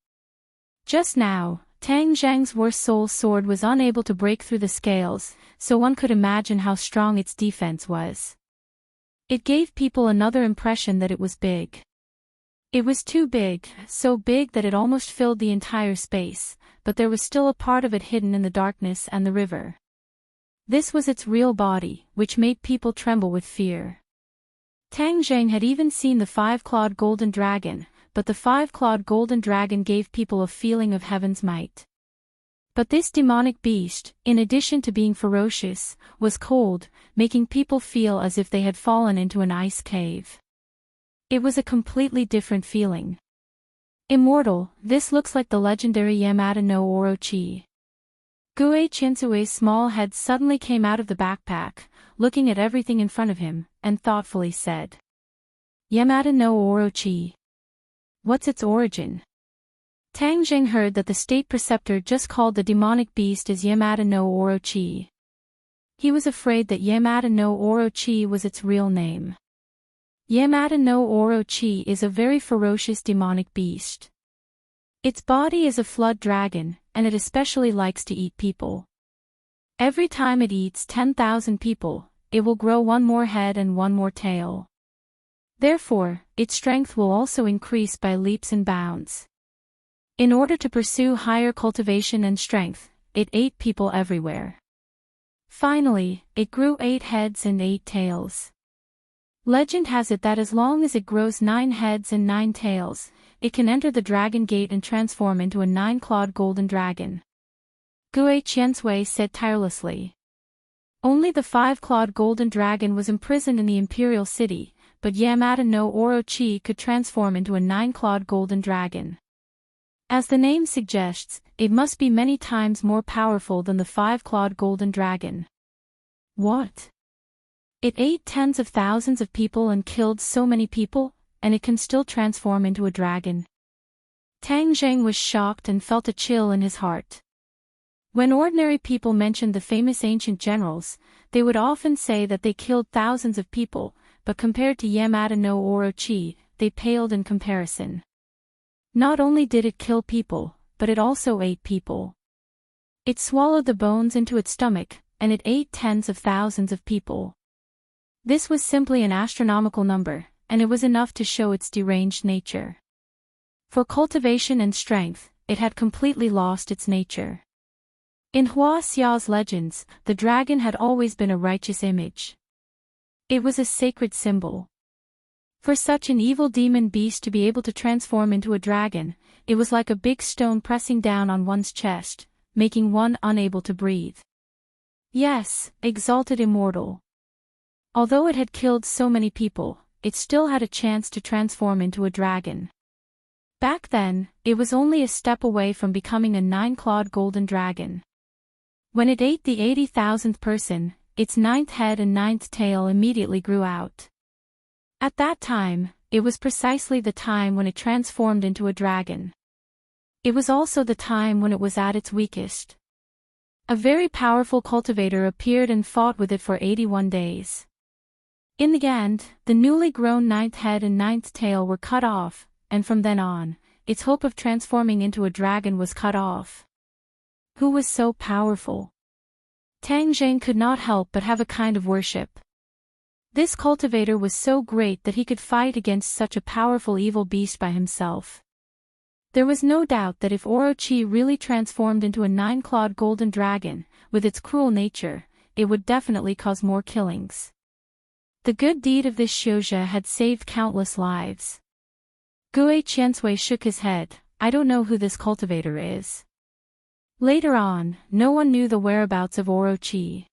Just now, Tang Zhang's worst soul sword was unable to break through the scales, so one could imagine how strong its defense was. It gave people another impression that it was big. It was too big, so big that it almost filled the entire space, but there was still a part of it hidden in the darkness and the river. This was its real body, which made people tremble with fear. Tang Zhang had even seen the 5-clawed golden dragon, but the 5-clawed golden dragon gave people a feeling of heaven's might. But this demonic beast, in addition to being ferocious, was cold, making people feel as if they had fallen into an ice cave. It was a completely different feeling. Immortal, this looks like the legendary Yamada no Orochi. Gue Chinsue's small head suddenly came out of the backpack, looking at everything in front of him, and thoughtfully said, "Yamada no Orochi. What's its origin?" Tang Zhang heard that the state preceptor just called the demonic beast as Yamada no Orochi. He was afraid that Yamada no Orochi was its real name. Yamada no Orochi is a very ferocious demonic beast. Its body is a flood dragon, and it especially likes to eat people. Every time it eats 10,000 people, it will grow one more head and one more tail. Therefore, its strength will also increase by leaps and bounds. In order to pursue higher cultivation and strength, it ate people everywhere. Finally, it grew 8 heads and 8 tails. Legend has it that as long as it grows 9 heads and 9 tails, it can enter the dragon gate and transform into a 9-clawed golden dragon. Gue Qiansui said tirelessly. Only the 5-clawed golden dragon was imprisoned in the imperial city, but Yamada no Orochi could transform into a 9-clawed golden dragon. As the name suggests, it must be many times more powerful than the 5-clawed golden dragon. What? It ate tens of thousands of people and killed so many people, and it can still transform into a dragon? Tang Zhang was shocked and felt a chill in his heart. When ordinary people mentioned the famous ancient generals, they would often say that they killed thousands of people, but compared to Yamada no Orochi, they paled in comparison. Not only did it kill people, but it also ate people. It swallowed the bones into its stomach, and it ate tens of thousands of people. This was simply an astronomical number, and it was enough to show its deranged nature. For cultivation and strength, it had completely lost its nature. In Hua Xiao's legends, the dragon had always been a righteous image. It was a sacred symbol. For such an evil demon beast to be able to transform into a dragon, it was like a big stone pressing down on one's chest, making one unable to breathe. Yes, exalted immortal. Although it had killed so many people, it still had a chance to transform into a dragon. Back then, it was only a step away from becoming a 9-clawed golden dragon. When it ate the 80,000th person, its 9th head and 9th tail immediately grew out. At that time, it was precisely the time when it transformed into a dragon. It was also the time when it was at its weakest. A very powerful cultivator appeared and fought with it for 81 days. In the end, the newly grown 9th head and 9th tail were cut off, and from then on, its hope of transforming into a dragon was cut off. Who was so powerful? Tang Zheng could not help but have a kind of worship. This cultivator was so great that he could fight against such a powerful evil beast by himself. There was no doubt that if Orochi really transformed into a 9-clawed golden dragon, with its cruel nature, it would definitely cause more killings. The good deed of this Xiuzhe had saved countless lives. Gue Qiansui shook his head. I don't know who this cultivator is. Later on, no one knew the whereabouts of Orochi.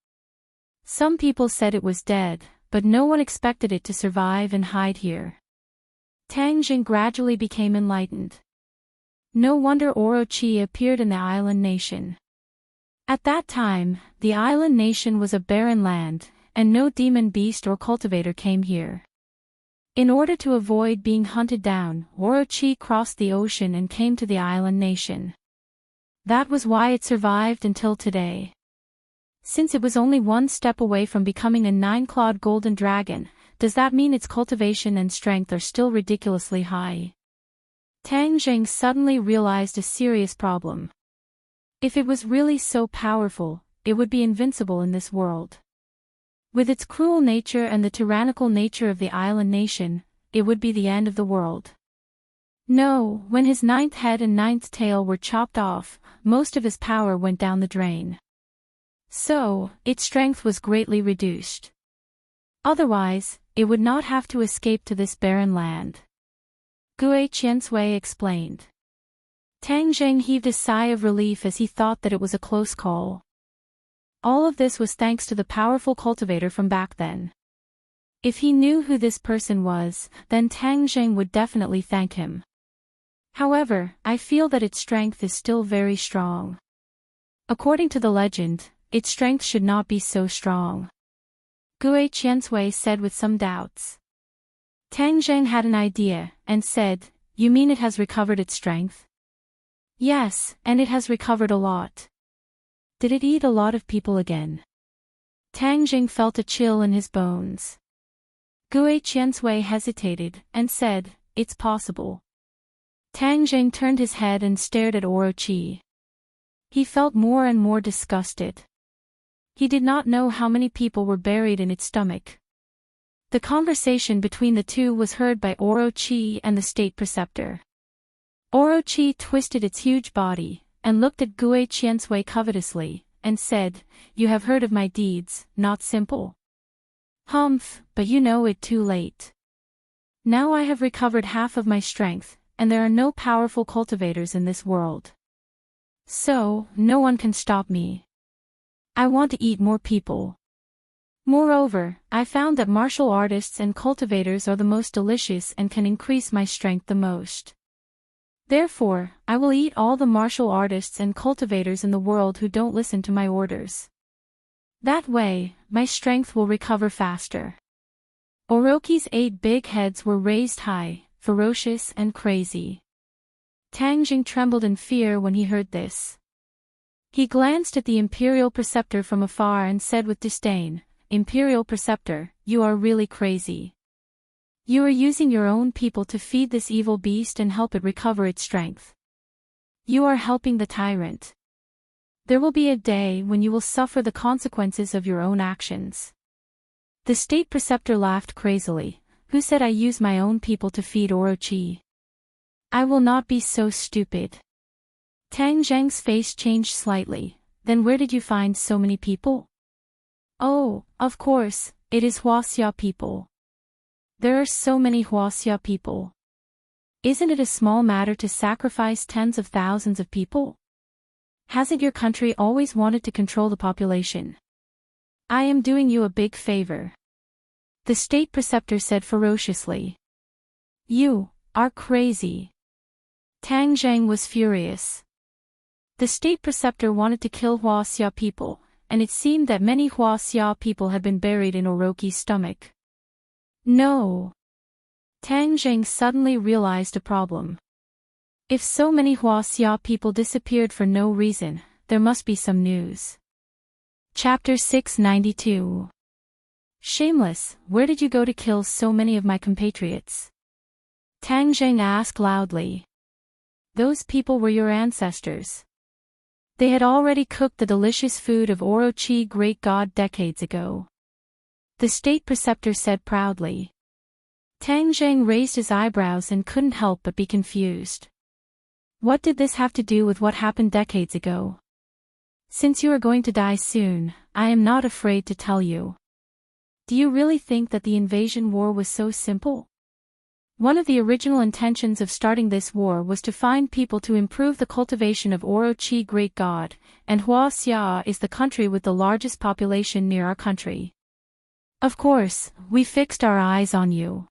Some people said it was dead, but no one expected it to survive and hide here. Tang Jing gradually became enlightened. No wonder Orochi appeared in the island nation. At that time, the island nation was a barren land, and no demon beast or cultivator came here. In order to avoid being hunted down, Orochi crossed the ocean and came to the island nation. That was why it survived until today. Since it was only one step away from becoming a 9-clawed golden dragon, does that mean its cultivation and strength are still ridiculously high? Tang Zheng suddenly realized a serious problem. If it was really so powerful, it would be invincible in this world. With its cruel nature and the tyrannical nature of the island nation, it would be the end of the world. No, when his 9th head and 9th tail were chopped off, most of his power went down the drain. So, its strength was greatly reduced. Otherwise, it would not have to escape to this barren land. Gue Qiansui explained. Tang Zheng heaved a sigh of relief as he thought that it was a close call. All of this was thanks to the powerful cultivator from back then. If he knew who this person was, then Tang Zheng would definitely thank him. However, I feel that its strength is still very strong. According to the legend, its strength should not be so strong. Gue Qiansui said with some doubts. Tang Zheng had an idea, and said, "You mean it has recovered its strength?" "Yes, and it has recovered a lot." "Did it eat a lot of people again?" Tang Zheng felt a chill in his bones. Gue Qiansui hesitated, and said, "It's possible." Tang Zheng turned his head and stared at Orochi. He felt more and more disgusted. He did not know how many people were buried in its stomach. The conversation between the two was heard by Orochi and the state preceptor. Orochi twisted its huge body, and looked at Gue Qiansui covetously, and said, "You have heard of my deeds, not simple?" "Humph, but you know it too late. Now I have recovered half of my strength, and there are no powerful cultivators in this world. So, no one can stop me. I want to eat more people. Moreover, I found that martial artists and cultivators are the most delicious and can increase my strength the most. Therefore, I will eat all the martial artists and cultivators in the world who don't listen to my orders. That way, my strength will recover faster." Orochi's 8 big heads were raised high, ferocious and crazy. Tang Jing trembled in fear when he heard this. He glanced at the Imperial Preceptor from afar and said with disdain, "Imperial Preceptor, you are really crazy. You are using your own people to feed this evil beast and help it recover its strength. You are helping the tyrant. There will be a day when you will suffer the consequences of your own actions." The state preceptor laughed crazily. "Who said I use my own people to feed Orochi? I will not be so stupid. Tang Zheng's face changed slightly. Then where did you find so many people? Oh, of course, it is Huaxia people. There are so many Huaxia people. Isn't it a small matter to sacrifice tens of thousands of people? Hasn't your country always wanted to control the population? I am doing you a big favor. The state preceptor said ferociously. You are crazy. Tang Zheng was furious. The state preceptor wanted to kill Huaxia people, and it seemed that many Huaxia people had been buried in Orochi's stomach. No. Tang Zheng suddenly realized a problem. If so many Huaxia people disappeared for no reason, there must be some news. Chapter 692. Shameless, where did you go to kill so many of my compatriots? Tang Zheng asked loudly. Those people were your ancestors. They had already cooked the delicious food of Orochi great god decades ago. The state preceptor said proudly. Tang Zheng raised his eyebrows and couldn't help but be confused. What did this have to do with what happened decades ago? Since you are going to die soon, I am not afraid to tell you. Do you really think that the invasion war was so simple? One of the original intentions of starting this war was to find people to improve the cultivation of Orochi great god, and Huaxia is the country with the largest population near our country. Of course, we fixed our eyes on you.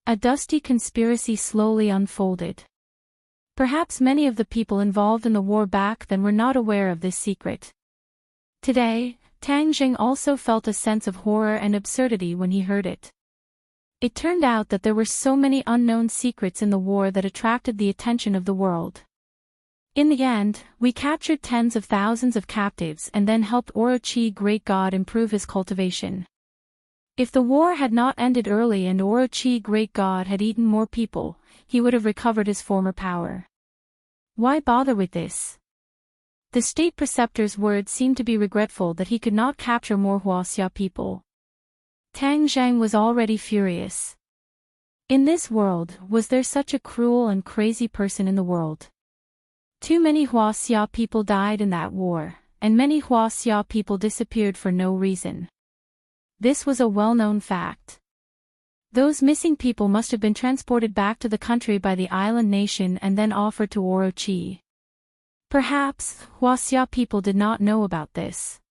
A dusty conspiracy slowly unfolded. Perhaps many of the people involved in the war back then were not aware of this secret. Today, Tang Zheng also felt a sense of horror and absurdity when he heard it. It turned out that there were so many unknown secrets in the war that attracted the attention of the world. In the end, we captured tens of thousands of captives and then helped Orochi great god improve his cultivation. If the war had not ended early and Orochi great god had eaten more people, he would have recovered his former power. Why bother with this? The state preceptor's words seemed to be regretful that he could not capture more Huaxia people. Tang Zheng was already furious. In this world, was there such a cruel and crazy person in the world? Too many Huaxia people died in that war, and many Huaxia people disappeared for no reason. This was a well-known fact. Those missing people must have been transported back to the country by the island nation and then offered to Orochi. Perhaps, Huaxia people did not know about this.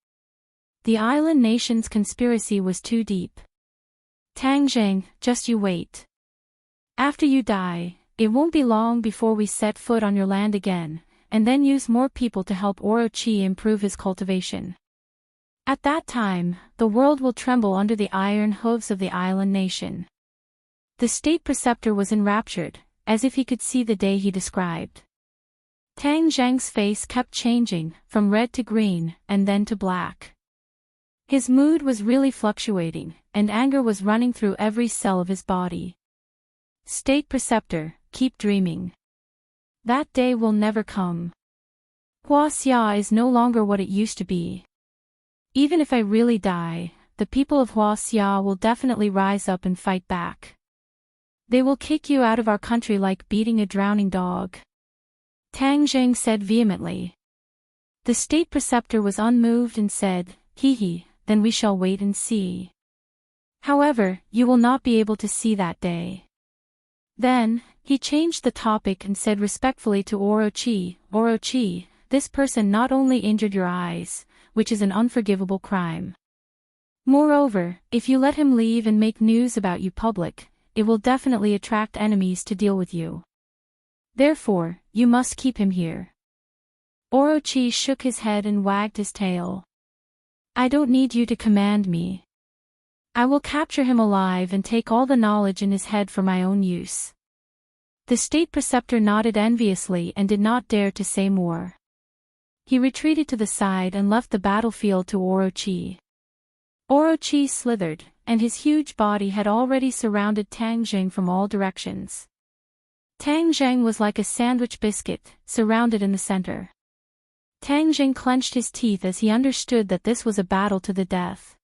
The island nation's conspiracy was too deep. Tang Zheng, just you wait. After you die, it won't be long before we set foot on your land again, and then use more people to help Orochi improve his cultivation. At that time, the world will tremble under the iron hooves of the island nation. The state preceptor was enraptured, as if he could see the day he described. Tang Zheng's face kept changing, from red to green, and then to black. His mood was really fluctuating, and anger was running through every cell of his body. State preceptor, keep dreaming. That day will never come. Huaxia is no longer what it used to be. Even if I really die, the people of Huaxia will definitely rise up and fight back. They will kick you out of our country like beating a drowning dog. Tang Zheng said vehemently. The state preceptor was unmoved and said, Hee, then we shall wait and see. However, you will not be able to see that day. Then, he changed the topic and said respectfully to Orochi, Orochi, this person not only injured your eyes, which is an unforgivable crime. Moreover, if you let him leave and make news about you public, it will definitely attract enemies to deal with you. Therefore, you must keep him here. Orochi shook his head and wagged his tail. I don't need you to command me. I will capture him alive and take all the knowledge in his head for my own use. The state preceptor nodded enviously and did not dare to say more. He retreated to the side and left the battlefield to Orochi. Orochi slithered, and his huge body had already surrounded Tang Zheng from all directions. Tang Zheng was like a sandwich biscuit, surrounded in the center. Tang Zheng clenched his teeth as he understood that this was a battle to the death.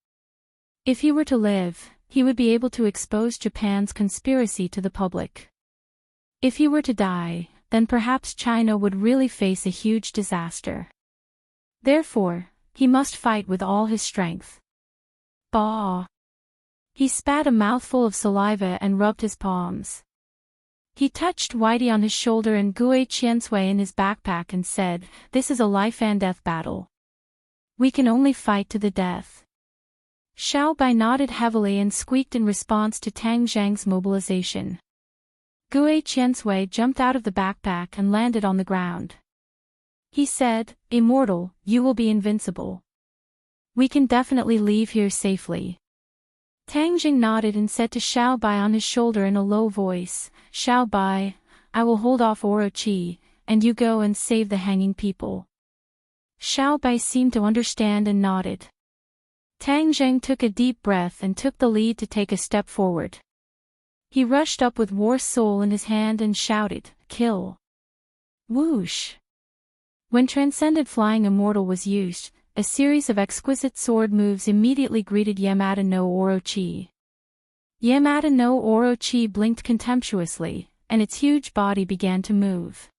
If he were to live, he would be able to expose Japan's conspiracy to the public. If he were to die, then perhaps China would really face a huge disaster. Therefore, he must fight with all his strength. Bah! He spat a mouthful of saliva and rubbed his palms. He touched Whitey on his shoulder and Gue Qiansui in his backpack and said, "This is a life and death battle. We can only fight to the death." Xiao Bai nodded heavily and squeaked in response to Tang Zhang's mobilization. Gue Qiansui jumped out of the backpack and landed on the ground. He said, "Immortal, you will be invincible. We can definitely leave here safely." Tang Jing nodded and said to Xiao Bai on his shoulder in a low voice, "Xiao Bai, I will hold off Orochi, and you go and save the hanging people." Xiao Bai seemed to understand and nodded. Tang Jing took a deep breath and took the lead to take a step forward. He rushed up with War Soul in his hand and shouted, "Kill!" Whoosh! When Transcendent Flying Immortal was used, a series of exquisite sword moves immediately greeted Yamada no Orochi. Yamada no Orochi blinked contemptuously, and its huge body began to move.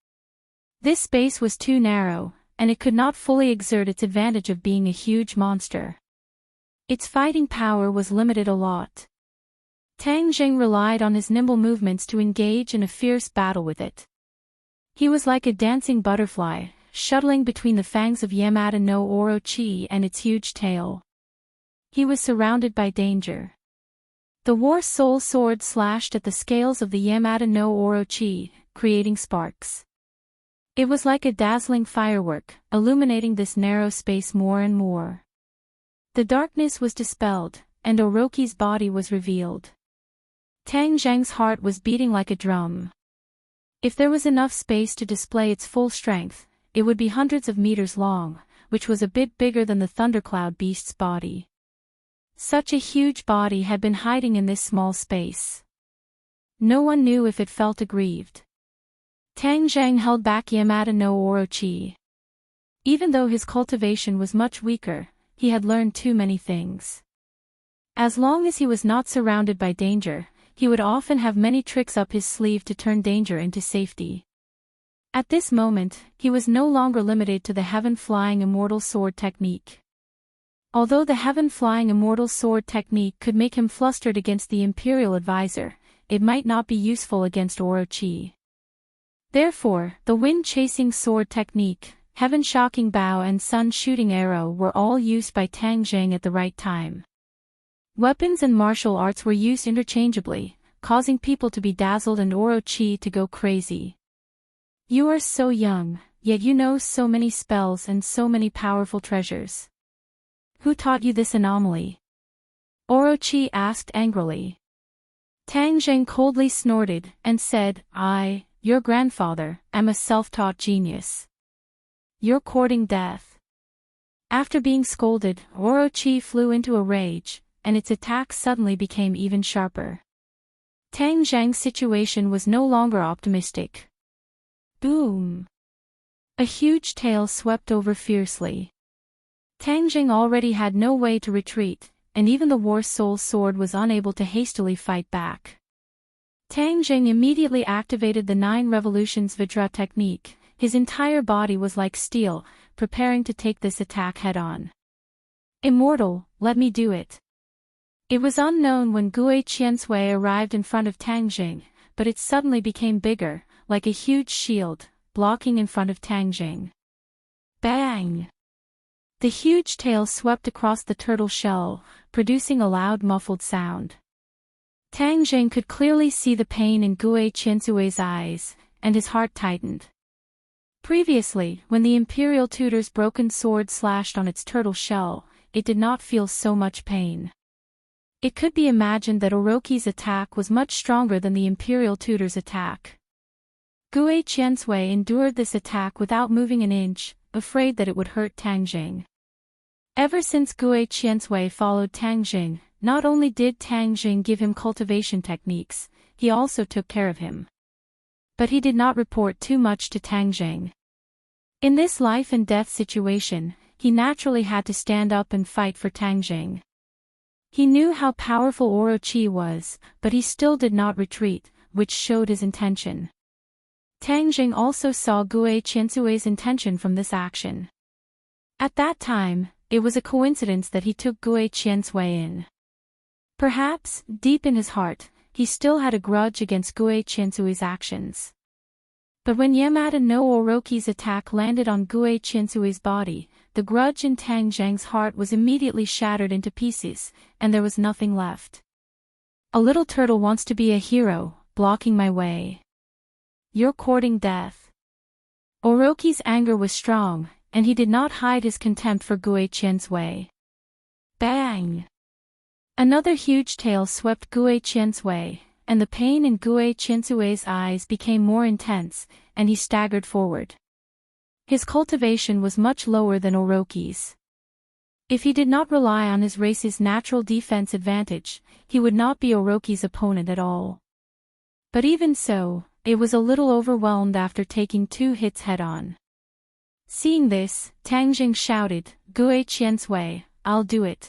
This space was too narrow, and it could not fully exert its advantage of being a huge monster. Its fighting power was limited a lot. Tang Jing relied on his nimble movements to engage in a fierce battle with it. He was like a dancing butterfly, shuttling between the fangs of Yamada no Orochi and its huge tail. He was surrounded by danger. The War Soul sword slashed at the scales of the Yamada no Orochi, creating sparks. It was like a dazzling firework, illuminating this narrow space more and more. The darkness was dispelled, and Orochi's body was revealed. Tang Zhang's heart was beating like a drum. If there was enough space to display its full strength, it would be hundreds of meters long, which was a bit bigger than the thundercloud beast's body. Such a huge body had been hiding in this small space. No one knew if it felt aggrieved. Tang Zhang held back Yamada no Orochi. Even though his cultivation was much weaker, he had learned too many things. As long as he was not surrounded by danger, he would often have many tricks up his sleeve to turn danger into safety. At this moment, he was no longer limited to the heaven-flying immortal sword technique. Although the heaven-flying immortal sword technique could make him flustered against the imperial advisor, it might not be useful against Orochi. Therefore, the wind-chasing sword technique, heaven-shocking bow and sun-shooting arrow were all used by Tang Jing at the right time. Weapons and martial arts were used interchangeably, causing people to be dazzled and Orochi to go crazy. "You are so young, yet you know so many spells and so many powerful treasures. Who taught you this anomaly?" Orochi asked angrily. Tang Jing coldly snorted and said, "I, your grandfather, am a self-taught genius. You're courting death." After being scolded, Orochi flew into a rage, and its attack suddenly became even sharper. Tang Zhang's situation was no longer optimistic. Boom! A huge tail swept over fiercely. Tang Jing already had no way to retreat, and even the War Soul sword was unable to hastily fight back. Tang Jing immediately activated the 9 Revolutions Vajra technique. His entire body was like steel, preparing to take this attack head-on. "Immortal, let me do it." It was unknown when Gue Qiansui arrived in front of Tang Jing, but it suddenly became bigger, like a huge shield, blocking in front of Tang Jing. Bang! The huge tail swept across the turtle shell, producing a loud muffled sound. Tang Jing could clearly see the pain in Gue Qiansui's eyes, and his heart tightened. Previously, when the Imperial Tutor's broken sword slashed on its turtle shell, it did not feel so much pain. It could be imagined that Orochi's attack was much stronger than the Imperial Tutor's attack. Gue Qiansui endured this attack without moving an inch, afraid that it would hurt Tang Jing. Ever since Gue Qiansui followed Tang Jing, not only did Tang Jing give him cultivation techniques, he also took care of him. But he did not report too much to Tang Jing. In this life and death situation, he naturally had to stand up and fight for Tang Jing. He knew how powerful Orochi was, but he still did not retreat, which showed his intention. Tang Jing also saw Gue Qiansui's intention from this action. At that time, it was a coincidence that he took Gue Qiansui in. Perhaps, deep in his heart, he still had a grudge against Gue Qiansui's actions. But when Yamada no Orochi's attack landed on Gue Qiansui's body, the grudge in Tang Zheng's heart was immediately shattered into pieces, and there was nothing left. A little turtle wants to be a hero, blocking my way. You're courting death. Orochi's anger was strong, and he did not hide his contempt for Gue Qiansui. Bang! Another huge tail swept Gue Qiansui, and the pain in Gue Qiansui's eyes became more intense, and he staggered forward. His cultivation was much lower than Orochi's. If he did not rely on his race's natural defense advantage, he would not be Orochi's opponent at all. But even so, it was a little overwhelmed after taking 2 hits head-on. Seeing this, Tang Jing shouted, Gue Qiansui, I'll do it.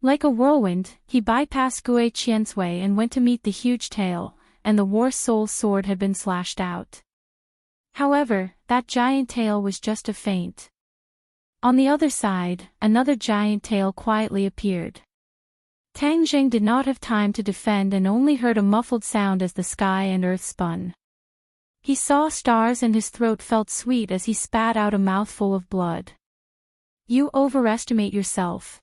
Like a whirlwind, he bypassed Gue Qiansui and went to meet the huge tail, and the War Soul sword had been slashed out. However, that giant tail was just a feint. On the other side, another giant tail quietly appeared. Tang Jing did not have time to defend and only heard a muffled sound as the sky and earth spun. He saw stars and his throat felt sweet as he spat out a mouthful of blood. You overestimate yourself,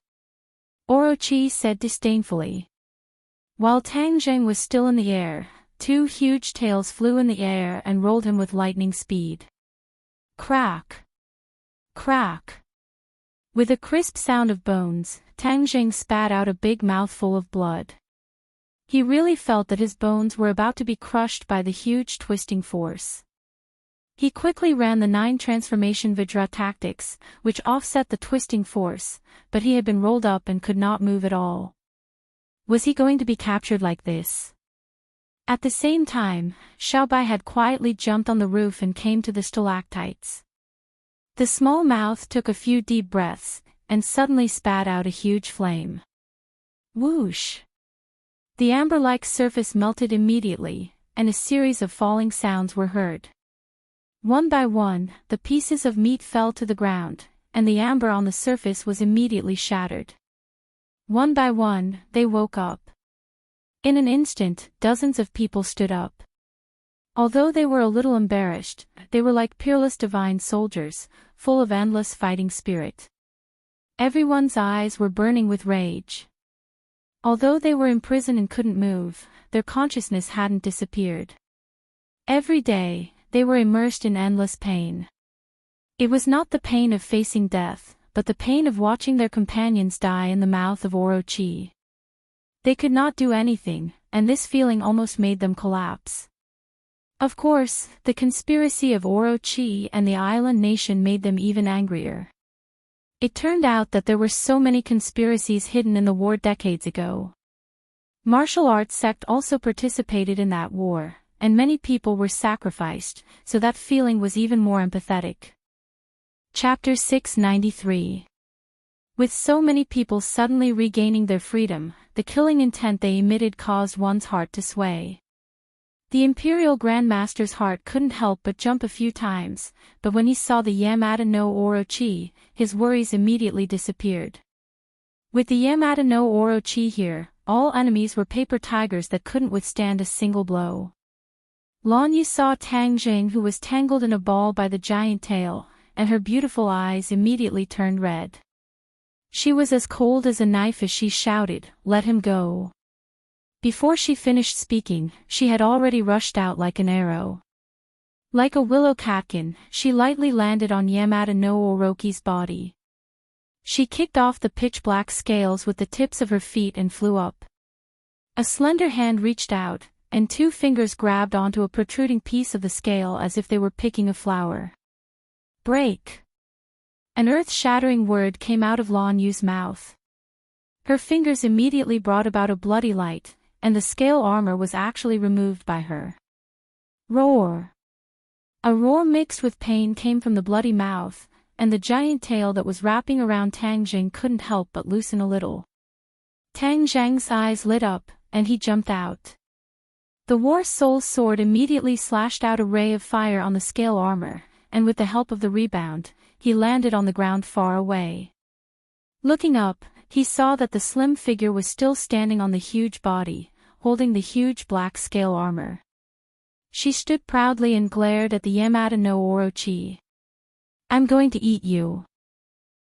Orochi said disdainfully. While Tang Jing was still in the air, 2 huge tails flew in the air and rolled him with lightning speed. Crack! Crack! With a crisp sound of bones, Tang Jing spat out a big mouthful of blood. He really felt that his bones were about to be crushed by the huge twisting force. He quickly ran the 9 transformation Vajra tactics, which offset the twisting force, but he had been rolled up and could not move at all. Was he going to be captured like this? At the same time, Xiaobai had quietly jumped on the roof and came to the stalactites. The small mouth took a few deep breaths, and suddenly spat out a huge flame. Whoosh! The amber-like surface melted immediately, and a series of falling sounds were heard. One by one, the pieces of meat fell to the ground, and the amber on the surface was immediately shattered. One by one, they woke up. In an instant, dozens of people stood up. Although they were a little embarrassed, they were like peerless divine soldiers, full of endless fighting spirit. Everyone's eyes were burning with rage. Although they were in prison and couldn't move, their consciousness hadn't disappeared. Every day, they were immersed in endless pain. It was not the pain of facing death, but the pain of watching their companions die in the mouth of Orochi. They could not do anything, and this feeling almost made them collapse. Of course, the conspiracy of Orochi and the island nation made them even angrier. It turned out that there were so many conspiracies hidden in the war decades ago. Martial arts sect also participated in that war, and many people were sacrificed, so that feeling was even more empathetic. Chapter 693. With so many people suddenly regaining their freedom, the killing intent they emitted caused one's heart to sway. The Imperial Grandmaster's heart couldn't help but jump a few times, but when he saw the Yamada no Orochi, his worries immediately disappeared. With the Yamada no Orochi here, all enemies were paper tigers that couldn't withstand a single blow. Lan Yu saw Tang Jing, who was tangled in a ball by the giant tail, and her beautiful eyes immediately turned red. She was as cold as a knife as she shouted, "Let him go." Before she finished speaking, she had already rushed out like an arrow. Like a willow catkin, she lightly landed on Yamada no Orochi's body. She kicked off the pitch-black scales with the tips of her feet and flew up. A slender hand reached out, and 2 fingers grabbed onto a protruding piece of the scale as if they were picking a flower. Break! An earth-shattering word came out of Lan Yu's mouth. Her fingers immediately brought about a bloody light, and the scale armor was actually removed by her. Roar! A roar mixed with pain came from the bloody mouth, and the giant tail that was wrapping around Tang Jing couldn't help but loosen a little. Tang Zhang's eyes lit up, and he jumped out. The war soul's sword immediately slashed out a ray of fire on the scale armor, and with the help of the rebound, he landed on the ground far away. Looking up, he saw that the slim figure was still standing on the huge body, holding the huge black scale armor. She stood proudly and glared at the Yamada no Orochi. "I'm going to eat you."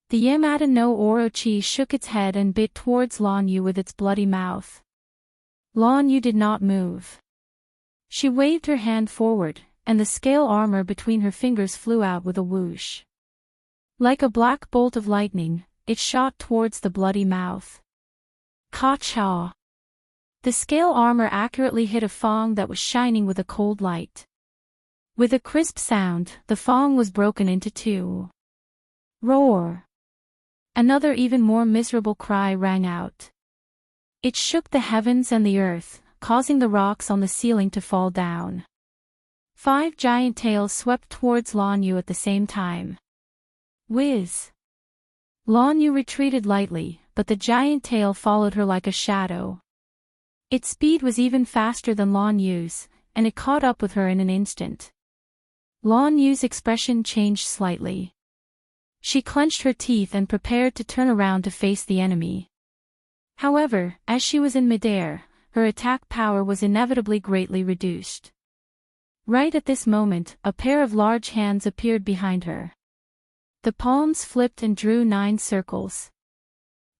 The Yamada no Orochi shook its head and bit towards Lan Yu with its bloody mouth. Lan Yu did not move. She waved her hand forward, and the scale armor between her fingers flew out with a whoosh. Like a black bolt of lightning, it shot towards the bloody mouth. Ka-cha! The scale armor accurately hit a fang that was shining with a cold light. With a crisp sound, the fang was broken into two. Roar! Another even more miserable cry rang out. It shook the heavens and the earth, causing the rocks on the ceiling to fall down. 5 giant tails swept towards Lan Yu at the same time. Whiz! Lan Yu retreated lightly, but the giant tail followed her like a shadow. Its speed was even faster than Lan Yu's, and it caught up with her in an instant. Lan Yu's expression changed slightly. She clenched her teeth and prepared to turn around to face the enemy. However, as she was in midair, her attack power was inevitably greatly reduced. Right at this moment, a pair of large hands appeared behind her. The palms flipped and drew 9 circles.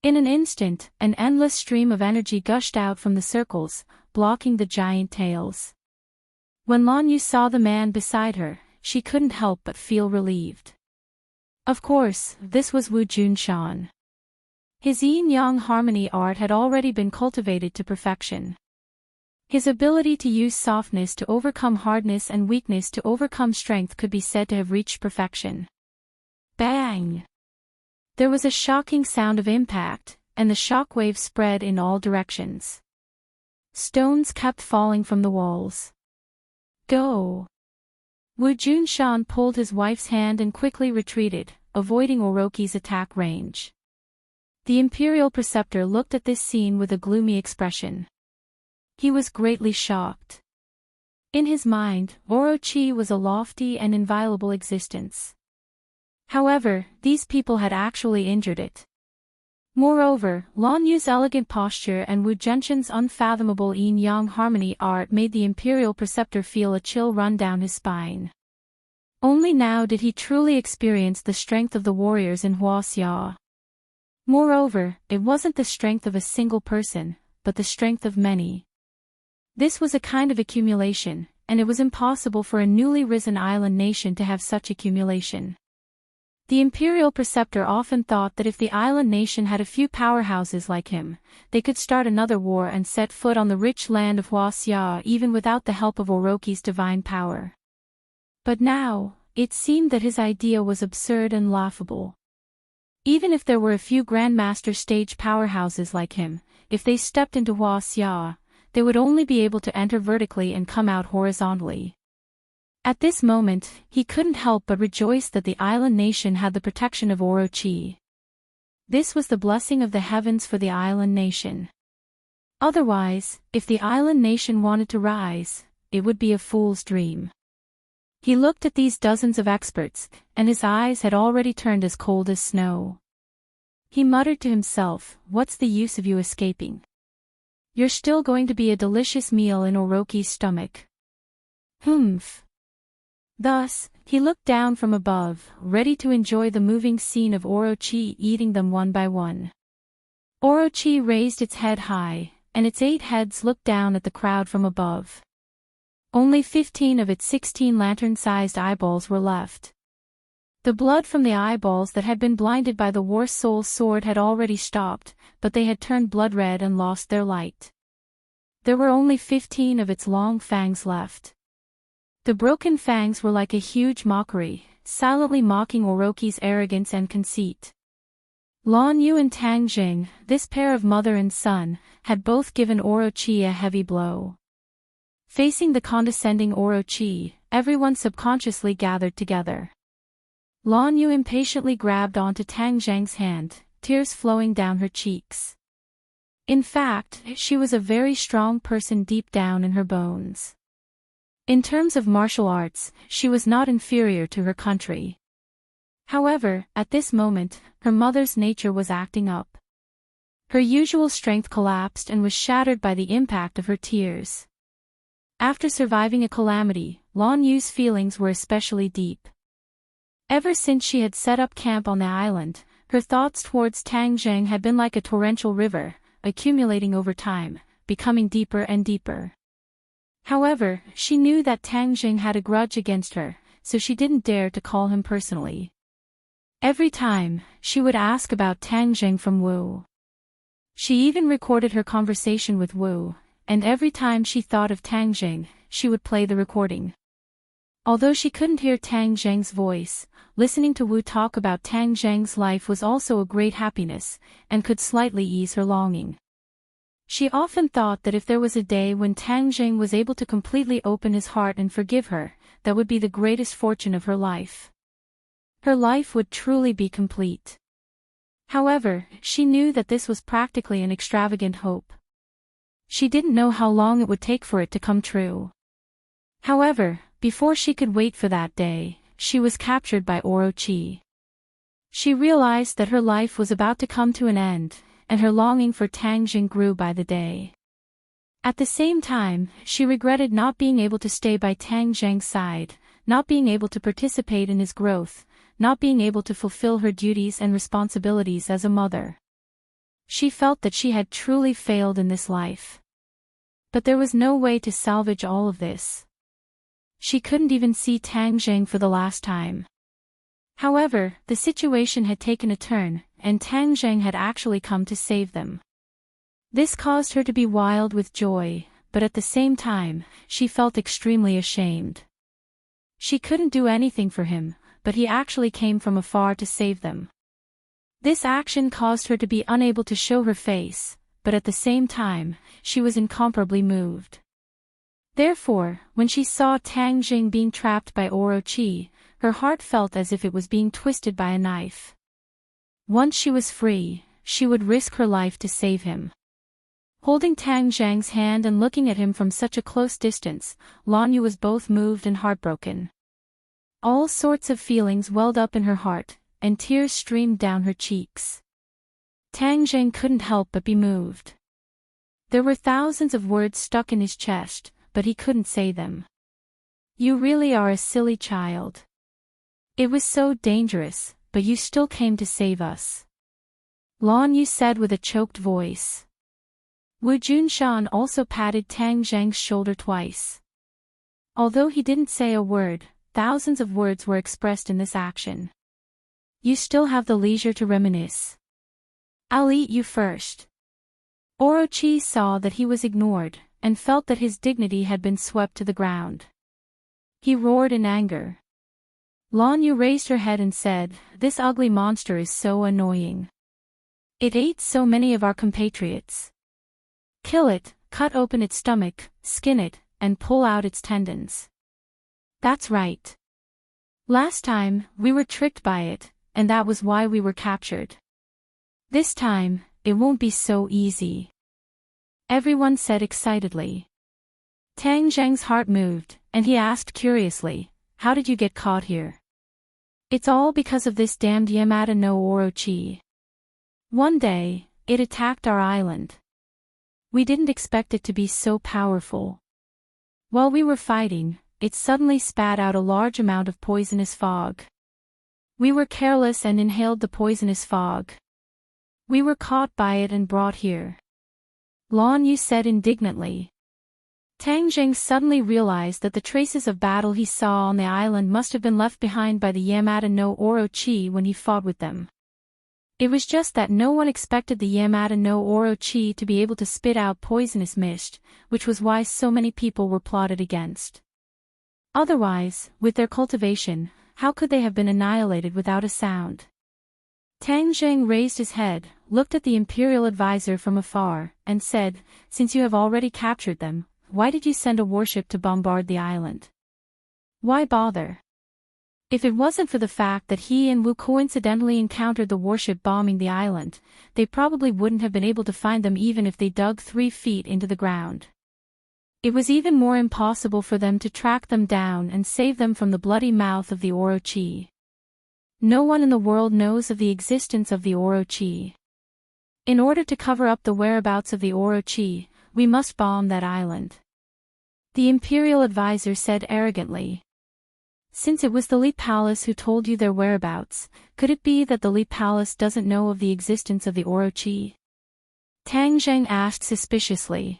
In an instant, an endless stream of energy gushed out from the circles, blocking the giant tails. When Lan Yu saw the man beside her, she couldn't help but feel relieved. Of course, this was Wu Junshan. His yin-yang harmony art had already been cultivated to perfection. His ability to use softness to overcome hardness and weakness to overcome strength could be said to have reached perfection. Bang! There was a shocking sound of impact, and the shockwave spread in all directions. Stones kept falling from the walls. Go! Wu Junshan pulled his wife's hand and quickly retreated, avoiding Orochi's attack range. The Imperial Preceptor looked at this scene with a gloomy expression. He was greatly shocked. In his mind, Orochi was a lofty and inviolable existence. However, these people had actually injured it. Moreover, Lan Yu's elegant posture and Wu Junshan's unfathomable yin-yang harmony art made the Imperial Preceptor feel a chill run down his spine. Only now did he truly experience the strength of the warriors in Huaxia. Moreover, it wasn't the strength of a single person, but the strength of many. This was a kind of accumulation, and it was impossible for a newly risen island nation to have such accumulation. The Imperial Preceptor often thought that if the island nation had a few powerhouses like him, they could start another war and set foot on the rich land of Huaxia even without the help of Orochi's divine power. But now, it seemed that his idea was absurd and laughable. Even if there were a few Grandmaster stage powerhouses like him, if they stepped into Huaxia, they would only be able to enter vertically and come out horizontally. At this moment, he couldn't help but rejoice that the island nation had the protection of Orochi. This was the blessing of the heavens for the island nation. Otherwise, if the island nation wanted to rise, it would be a fool's dream. He looked at these dozens of experts, and his eyes had already turned as cold as snow. He muttered to himself, "What's the use of you escaping? You're still going to be a delicious meal in Orochi's stomach." Humph. Thus, he looked down from above, ready to enjoy the moving scene of Orochi eating them one by one. Orochi raised its head high, and its 8 heads looked down at the crowd from above. Only 15 of its 16 lantern-sized eyeballs were left. The blood from the eyeballs that had been blinded by the war soul's sword had already stopped, but they had turned blood red and lost their light. There were only 15 of its long fangs left. The broken fangs were like a huge mockery, silently mocking Orochi's arrogance and conceit. Lan Yu and Tang Jing, this pair of mother and son, had both given Orochi a heavy blow. Facing the condescending Orochi, everyone subconsciously gathered together. Lan Yu impatiently grabbed onto Tang Zhang's hand, tears flowing down her cheeks. In fact, she was a very strong person deep down in her bones. In terms of martial arts, she was not inferior to her country. However, at this moment, her mother's nature was acting up. Her usual strength collapsed and was shattered by the impact of her tears. After surviving a calamity, Lan Yu's feelings were especially deep. Ever since she had set up camp on the island, her thoughts towards Tang Zheng had been like a torrential river, accumulating over time, becoming deeper and deeper. However, she knew that Tang Zheng had a grudge against her, so she didn't dare to call him personally. Every time, she would ask about Tang Zheng from Wu. She even recorded her conversation with Wu, and every time she thought of Tang Zheng, she would play the recording. Although she couldn't hear Tang Zheng's voice, listening to Wu talk about Tang Zheng's life was also a great happiness, and could slightly ease her longing. She often thought that if there was a day when Tang Zheng was able to completely open his heart and forgive her, that would be the greatest fortune of her life. Her life would truly be complete. However, she knew that this was practically an extravagant hope. She didn't know how long it would take for it to come true. However, before she could wait for that day, she was captured by Orochi. She realized that her life was about to come to an end, and her longing for Tang Zheng grew by the day. At the same time, she regretted not being able to stay by Tang Zheng's side, not being able to participate in his growth, not being able to fulfill her duties and responsibilities as a mother. She felt that she had truly failed in this life. But there was no way to salvage all of this. She couldn't even see Tang Zheng for the last time. However, the situation had taken a turn, and Tang Zheng had actually come to save them. This caused her to be wild with joy, but at the same time, she felt extremely ashamed. She couldn't do anything for him, but he actually came from afar to save them. This action caused her to be unable to show her face, but at the same time, she was incomparably moved. Therefore, when she saw Tang Zheng being trapped by Orochi, her heart felt as if it was being twisted by a knife. Once she was free, she would risk her life to save him. Holding Tang Zheng's hand and looking at him from such a close distance, Lan Yu was both moved and heartbroken. All sorts of feelings welled up in her heart, and tears streamed down her cheeks. Tang Zheng couldn't help but be moved. There were thousands of words stuck in his chest, but he couldn't say them. "You really are a silly child. It was so dangerous, but you still came to save us," Lan Yu said with a choked voice. Wu Junshan also patted Tang Zheng's shoulder twice. Although he didn't say a word, thousands of words were expressed in this action. "You still have the leisure to reminisce. I'll eat you first." Orochi saw that he was ignored, and felt that his dignity had been swept to the ground. He roared in anger. Lan Yu raised her head and said, "This ugly monster is so annoying. It ate so many of our compatriots. Kill it, cut open its stomach, skin it, and pull out its tendons." "That's right. Last time, we were tricked by it, and that was why we were captured. This time, it won't be so easy," everyone said excitedly. Tang Zheng's heart moved, and he asked curiously, "How did you get caught here?" "It's all because of this damned Yamada no Orochi. One day, it attacked our island. We didn't expect it to be so powerful. While we were fighting, it suddenly spat out a large amount of poisonous fog. We were careless and inhaled the poisonous fog. We were caught by it and brought here," Lan Yu said indignantly. Tang Zheng suddenly realized that the traces of battle he saw on the island must have been left behind by the Yamada no Orochi when he fought with them. It was just that no one expected the Yamada no Orochi to be able to spit out poisonous mist, which was why so many people were plotted against. Otherwise, with their cultivation, how could they have been annihilated without a sound? Tang Zheng raised his head, looked at the imperial advisor from afar, and said, "Since you have already captured them, why did you send a warship to bombard the island? Why bother? If it wasn't for the fact that he and Wu coincidentally encountered the warship bombing the island, they probably wouldn't have been able to find them even if they dug 3 feet into the ground. It was even more impossible for them to track them down and save them from the bloody mouth of the Orochi. No one in the world knows of the existence of the Orochi. In order to cover up the whereabouts of the Orochi, we must bomb that island. The Imperial advisor said arrogantly. Since it was the Li Palace who told you their whereabouts, could it be that the Li Palace doesn't know of the existence of the Orochi? Tang Zheng asked suspiciously.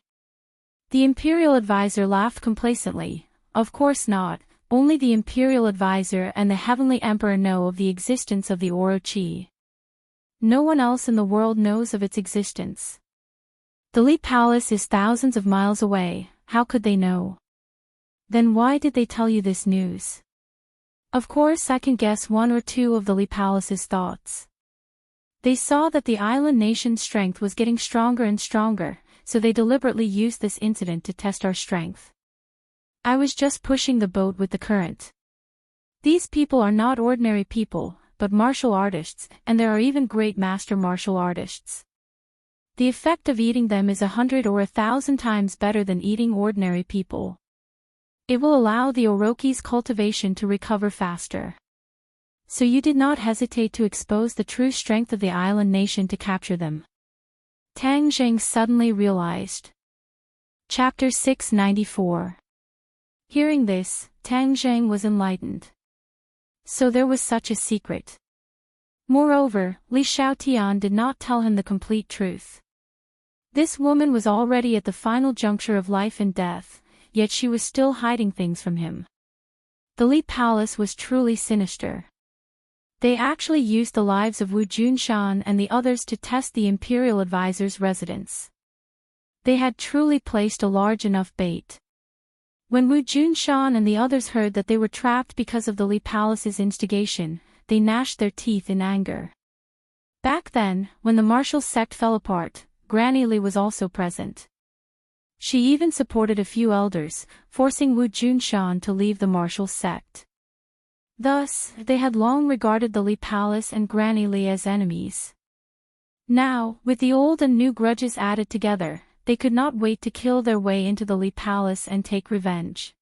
The Imperial advisor laughed complacently. Of course not, only the Imperial advisor and the Heavenly Emperor know of the existence of the Orochi. No one else in the world knows of its existence. The Li Palace is thousands of miles away, how could they know? Then why did they tell you this news? Of course I can guess 1 or 2 of the Li Palace's thoughts. They saw that the island nation's strength was getting stronger and stronger, so they deliberately used this incident to test our strength. I was just pushing the boat with the current. These people are not ordinary people, but martial artists, and there are even great master martial artists. The effect of eating them is 100 or 1,000 times better than eating ordinary people. It will allow the Orochi's cultivation to recover faster. So you did not hesitate to expose the true strength of the island nation to capture them. Tang Zheng suddenly realized. Chapter 694. Hearing this, Tang Zheng was enlightened. So there was such a secret. Moreover, Li Xiaotian did not tell him the complete truth. This woman was already at the final juncture of life and death, yet she was still hiding things from him. The Li Palace was truly sinister. They actually used the lives of Wu Junshan and the others to test the Imperial advisor's residence. They had truly placed a large enough bait. When Wu Junshan and the others heard that they were trapped because of the Li Palace's instigation, they gnashed their teeth in anger. Back then, when the martial sect fell apart, Granny Li was also present. She even supported a few elders, forcing Wu Junshan to leave the martial sect. Thus, they had long regarded the Li Palace and Granny Li as enemies. Now, with the old and new grudges added together, they could not wait to kill their way into the Li Palace and take revenge.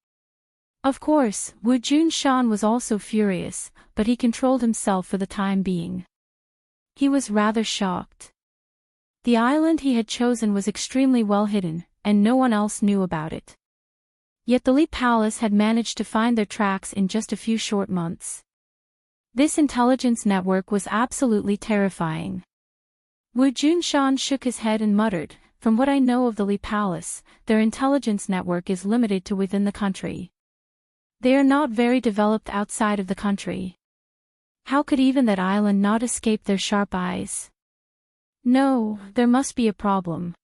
Of course, Wu Junshan was also furious, but he controlled himself for the time being. He was rather shocked. The island he had chosen was extremely well hidden, and no one else knew about it. Yet the Li Palace had managed to find their tracks in just a few short months. This intelligence network was absolutely terrifying. Wu Junshan shook his head and muttered, "From what I know of the Li Palace, their intelligence network is limited to within the country. They are not very developed outside of the country. How could even that island not escape their sharp eyes? No, there must be a problem."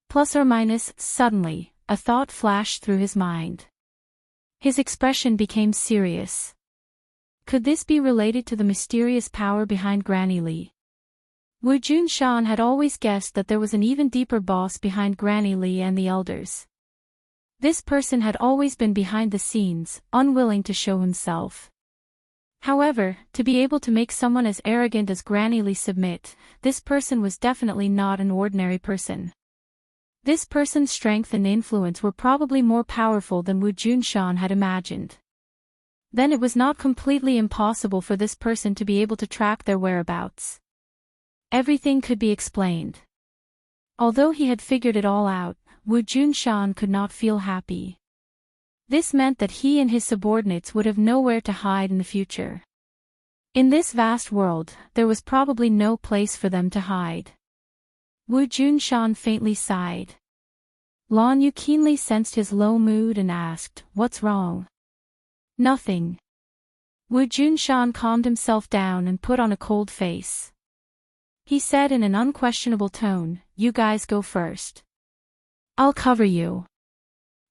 Plus or minus, suddenly, a thought flashed through his mind. His expression became serious. Could this be related to the mysterious power behind Granny Li? Wu Junshan had always guessed that there was an even deeper boss behind Granny Li and the elders. This person had always been behind the scenes, unwilling to show himself. However, to be able to make someone as arrogant as Granny Li submit, this person was definitely not an ordinary person. This person's strength and influence were probably more powerful than Wu Junshan had imagined. Then it was not completely impossible for this person to be able to track their whereabouts. Everything could be explained. Although he had figured it all out, Wu Junshan could not feel happy. This meant that he and his subordinates would have nowhere to hide in the future. In this vast world, there was probably no place for them to hide. Wu Junshan faintly sighed. Lan Yu keenly sensed his low mood and asked, "What's wrong?" "Nothing." Wu Junshan calmed himself down and put on a cold face. He said in an unquestionable tone, "You guys go first. I'll cover you.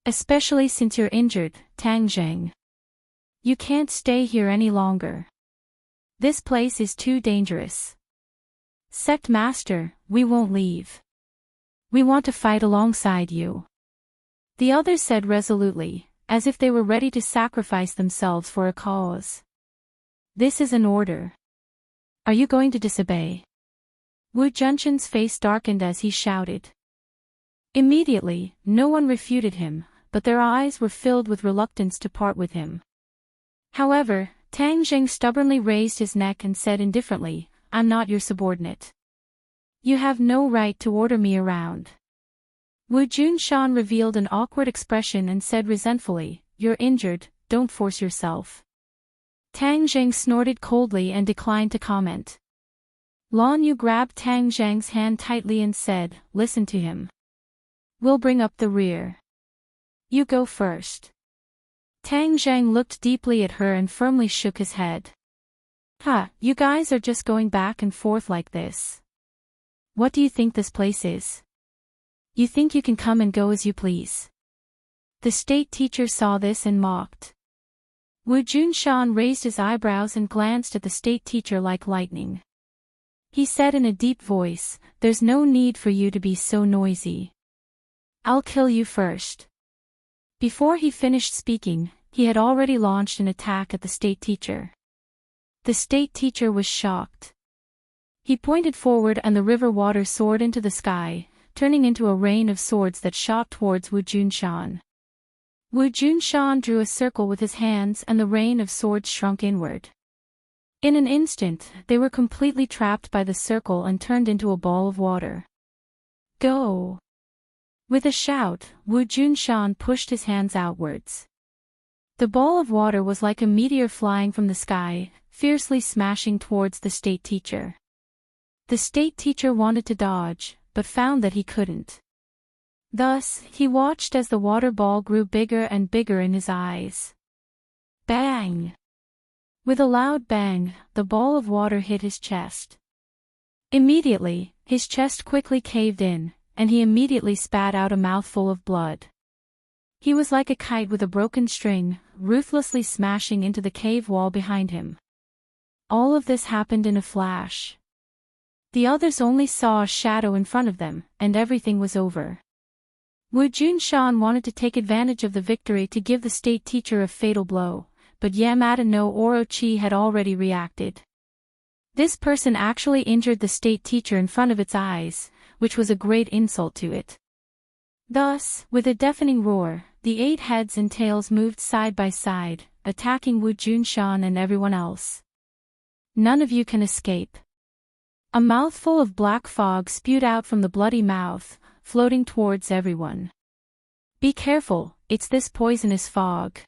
Especially since you're injured, Tang Zheng. You can't stay here any longer. This place is too dangerous. Sect Master, we won't leave. We want to fight alongside you." The others said resolutely, as if they were ready to sacrifice themselves for a cause. This is an order. Are you going to disobey? Wu Junshan's face darkened as he shouted. Immediately, no one refuted him, but their eyes were filled with reluctance to part with him. However, Tang Zheng stubbornly raised his neck and said indifferently, I'm not your subordinate. You have no right to order me around. Wu Junshan revealed an awkward expression and said resentfully, You're injured, don't force yourself. Tang Zheng snorted coldly and declined to comment. Lan Yu grabbed Tang Zheng's hand tightly and said, Listen to him. We'll bring up the rear. You go first. Tang Zheng looked deeply at her and firmly shook his head. You guys are just going back and forth like this. What do you think this place is? You think you can come and go as you please? The state teacher saw this and mocked. Wu Junshan raised his eyebrows and glanced at the state teacher like lightning. He said in a deep voice, There's no need for you to be so noisy. I'll kill you first. Before he finished speaking, he had already launched an attack at the state teacher. The state teacher was shocked. He pointed forward and the river water soared into the sky, turning into a rain of swords that shot towards Wu Junshan. Wu Junshan drew a circle with his hands and the rain of swords shrunk inward. In an instant, they were completely trapped by the circle and turned into a ball of water. Go! With a shout, Wu Junshan pushed his hands outwards. The ball of water was like a meteor flying from the sky, fiercely smashing towards the state teacher. The state teacher wanted to dodge, but found that he couldn't. Thus, he watched as the water ball grew bigger and bigger in his eyes. Bang! With a loud bang, the ball of water hit his chest. Immediately, his chest quickly caved in, and he immediately spat out a mouthful of blood. He was like a kite with a broken string, ruthlessly smashing into the cave wall behind him. All of this happened in a flash. The others only saw a shadow in front of them, and everything was over. Wu Junshan wanted to take advantage of the victory to give the state teacher a fatal blow, but Yamada no Orochi had already reacted. This person actually injured the state teacher in front of its eyes, which was a great insult to it. Thus, with a deafening roar, the 8 heads and tails moved side by side, attacking Wu Junshan and everyone else. None of you can escape. A mouthful of black fog spewed out from the bloody mouth, floating towards everyone. Be careful, it's this poisonous fog.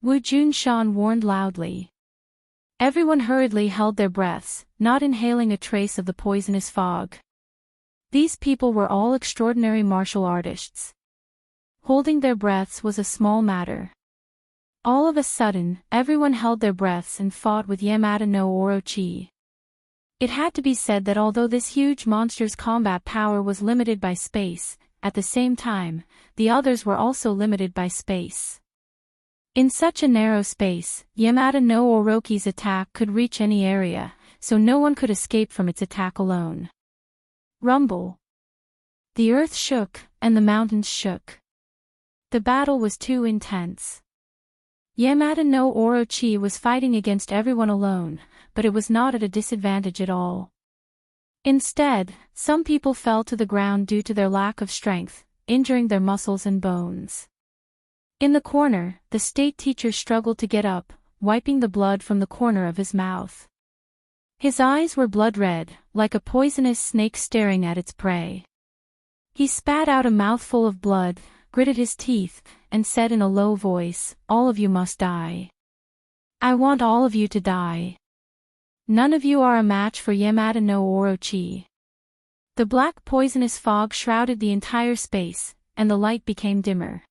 Wu Junshan warned loudly. Everyone hurriedly held their breaths, not inhaling a trace of the poisonous fog. These people were all extraordinary martial artists. Holding their breaths was a small matter. All of a sudden, everyone held their breaths and fought with Yamada no Orochi. It had to be said that although this huge monster's combat power was limited by space, at the same time, the others were also limited by space. In such a narrow space, Yamada no Orochi's attack could reach any area, so no one could escape from its attack alone. Rumble. The earth shook, and the mountains shook. The battle was too intense. Yamada no Orochi was fighting against everyone alone, but it was not at a disadvantage at all. Instead, some people fell to the ground due to their lack of strength, injuring their muscles and bones. In the corner, the state teacher struggled to get up, wiping the blood from the corner of his mouth. His eyes were blood red, like a poisonous snake staring at its prey. He spat out a mouthful of blood, gritted his teeth, and said in a low voice, All of you must die. I want all of you to die. None of you are a match for Yamada no Orochi. The black poisonous fog shrouded the entire space, and the light became dimmer.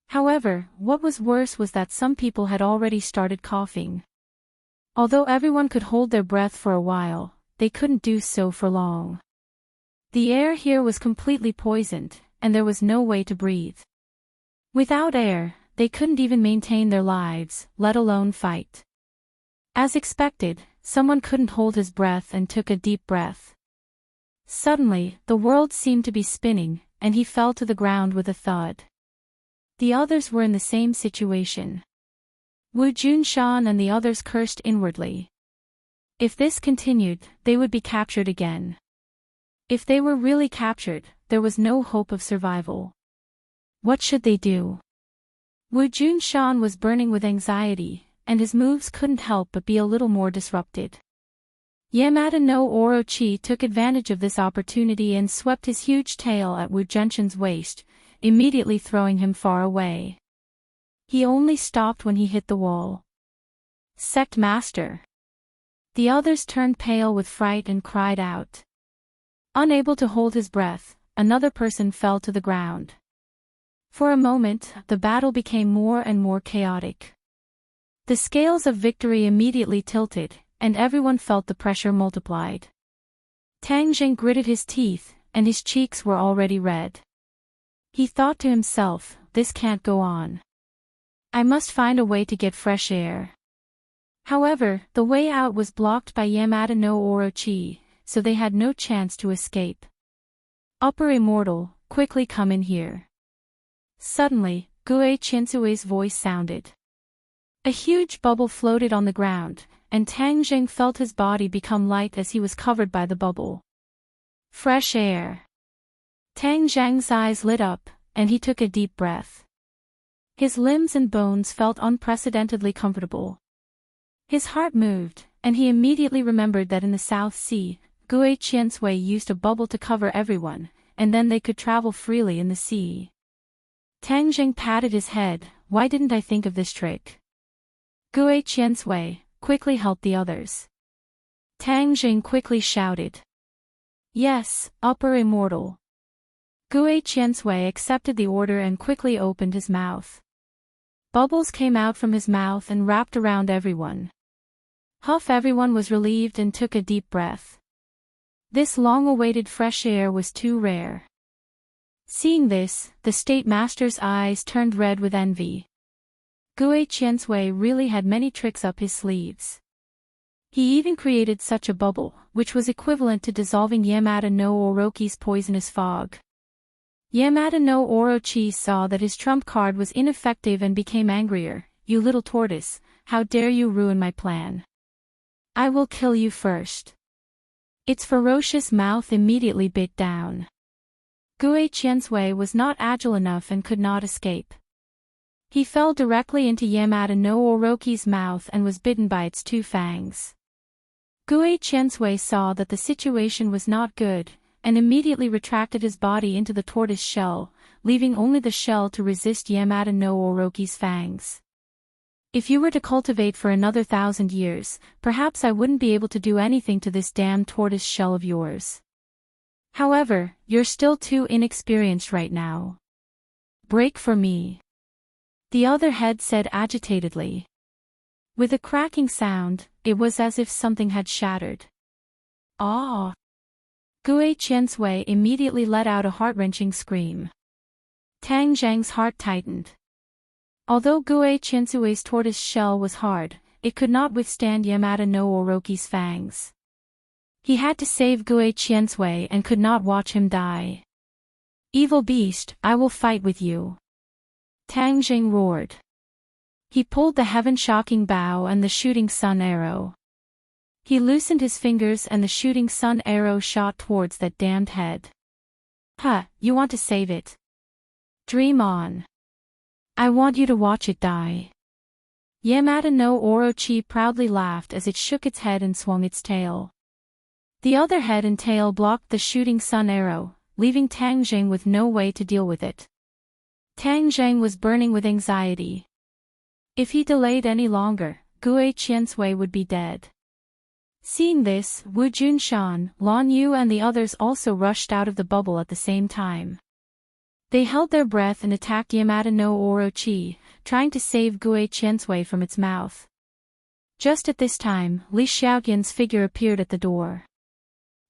However, what was worse was that some people had already started coughing. Although everyone could hold their breath for a while, they couldn't do so for long. The air here was completely poisoned, and there was no way to breathe. Without air, they couldn't even maintain their lives, let alone fight. As expected, someone couldn't hold his breath and took a deep breath. Suddenly, the world seemed to be spinning, and he fell to the ground with a thud. The others were in the same situation. Wu Junshan and the others cursed inwardly. If this continued, they would be captured again. If they were really captured, there was no hope of survival. What should they do? Wu Junshan was burning with anxiety, and his moves couldn't help but be a little more disrupted. Yamada no Orochi took advantage of this opportunity and swept his huge tail at Wu Junshan's waist, immediately throwing him far away. He only stopped when he hit the wall. Sect Master! The others turned pale with fright and cried out. Unable to hold his breath, another person fell to the ground. For a moment, the battle became more and more chaotic. The scales of victory immediately tilted, and everyone felt the pressure multiplied. Tang Jing gritted his teeth, and his cheeks were already red. He thought to himself, this can't go on. I must find a way to get fresh air. However, the way out was blocked by Yamada no Orochi, so they had no chance to escape. Upper Immortal, quickly come in here. Suddenly, Gue Chinsue's voice sounded. A huge bubble floated on the ground, and Tang Jing felt his body become light as he was covered by the bubble. Fresh air. Tang Zhang's eyes lit up, and he took a deep breath. His limbs and bones felt unprecedentedly comfortable. His heart moved, and he immediately remembered that in the South Sea, Gue Qiansui used a bubble to cover everyone, and then they could travel freely in the sea. Tang Jing patted his head, why didn't I think of this trick? Gue Qiansui, quickly help the others. Tang Jing quickly shouted. Yes, Upper Immortal. Gue Qiansui accepted the order and quickly opened his mouth. Bubbles came out from his mouth and wrapped around everyone. Huff, everyone was relieved and took a deep breath. This long-awaited fresh air was too rare. Seeing this, the State Master's eyes turned red with envy. Gue Qiansui really had many tricks up his sleeves. He even created such a bubble, which was equivalent to dissolving Yamada no Orochi's poisonous fog. Yamada no Orochi saw that his trump card was ineffective and became angrier. You little tortoise, how dare you ruin my plan? I will kill you first. Its ferocious mouth immediately bit down. Gue Qiansui was not agile enough and could not escape. He fell directly into Yamada no Orochi's mouth and was bitten by its two fangs. Gue Qiansui saw that the situation was not good, and immediately retracted his body into the tortoise shell, leaving only the shell to resist Yamada no Orochi's fangs. If you were to cultivate for another 1,000 years, perhaps I wouldn't be able to do anything to this damn tortoise shell of yours. However, you're still too inexperienced right now. Break for me. The other head said agitatedly. With a cracking sound, it was as if something had shattered. Ah! Gue Qiansui immediately let out a heart-wrenching scream. Tang Zhang's heart tightened. Although Gue Qiansui's tortoise shell was hard, it could not withstand Yamada no Orochi's fangs. He had to save Gue Qiansui and could not watch him die. Evil beast, I will fight with you. Tang Jing roared. He pulled the heaven-shocking bow and the shooting sun arrow. He loosened his fingers and the shooting sun arrow shot towards that damned head. Huh, you want to save it? Dream on. I want you to watch it die. Yamada no Orochi proudly laughed as it shook its head and swung its tail. The other head and tail blocked the shooting sun arrow, leaving Tang Jing with no way to deal with it. Tang Jing was burning with anxiety. If he delayed any longer, Gue Qiansui would be dead. Seeing this, Wu Junshan, Lan Yu and the others also rushed out of the bubble at the same time. They held their breath and attacked Yamada no Orochi, trying to save Gue Qiansui from its mouth. Just at this time, Li Xiaoqian's figure appeared at the door.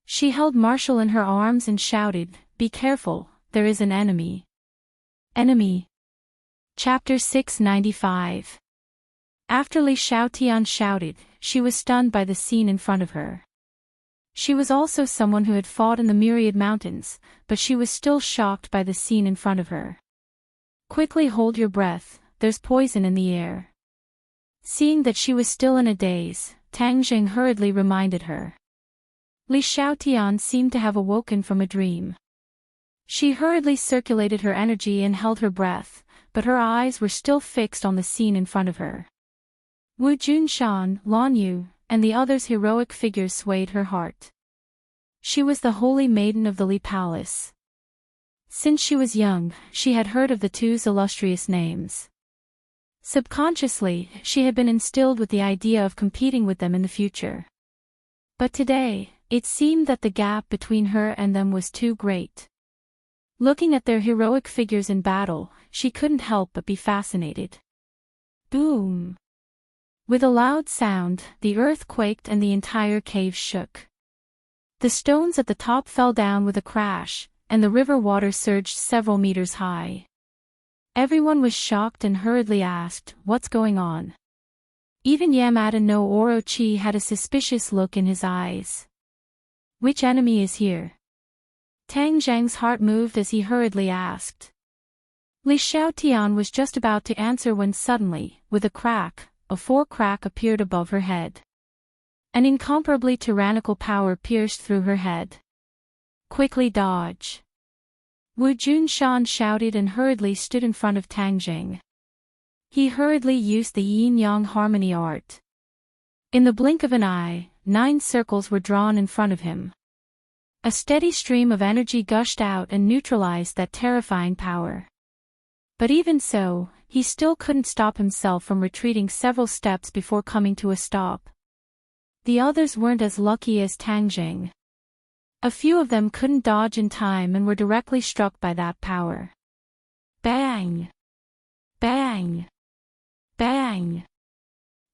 She held Marshall in her arms and shouted, "Be careful, there is an enemy." Enemy. Chapter 695. After Li Xiaotian shouted, she was stunned by the scene in front of her. She was also someone who had fought in the Myriad Mountains, but she was still shocked by the scene in front of her. Quickly hold your breath, there's poison in the air. Seeing that she was still in a daze, Tang Jing hurriedly reminded her. Li Xiaotian seemed to have awoken from a dream. She hurriedly circulated her energy and held her breath, but her eyes were still fixed on the scene in front of her. Wu Junshan, Lan Yu, and the others' heroic figures swayed her heart. She was the holy maiden of the Li Palace. Since she was young, she had heard of the two's illustrious names. Subconsciously, she had been instilled with the idea of competing with them in the future. But today, it seemed that the gap between her and them was too great. Looking at their heroic figures in battle, she couldn't help but be fascinated. Boom! With a loud sound, the earth quaked and the entire cave shook. The stones at the top fell down with a crash, and the river water surged several meters high. Everyone was shocked and hurriedly asked, "What's going on?" Even Yamada no Orochi had a suspicious look in his eyes. "Which enemy is here?" Tang Zhang's heart moved as he hurriedly asked. Li Xiaotian was just about to answer when suddenly, with a crack, a forecrack appeared above her head. An incomparably tyrannical power pierced through her head. "Quickly dodge!" Wu Junshan shouted and hurriedly stood in front of Tang Jing. He hurriedly used the yin-yang harmony art. In the blink of an eye, 9 circles were drawn in front of him. A steady stream of energy gushed out and neutralized that terrifying power. But even so, he still couldn't stop himself from retreating several steps before coming to a stop. The others weren't as lucky as Tang Jing. A few of them couldn't dodge in time and were directly struck by that power. Bang! Bang! Bang!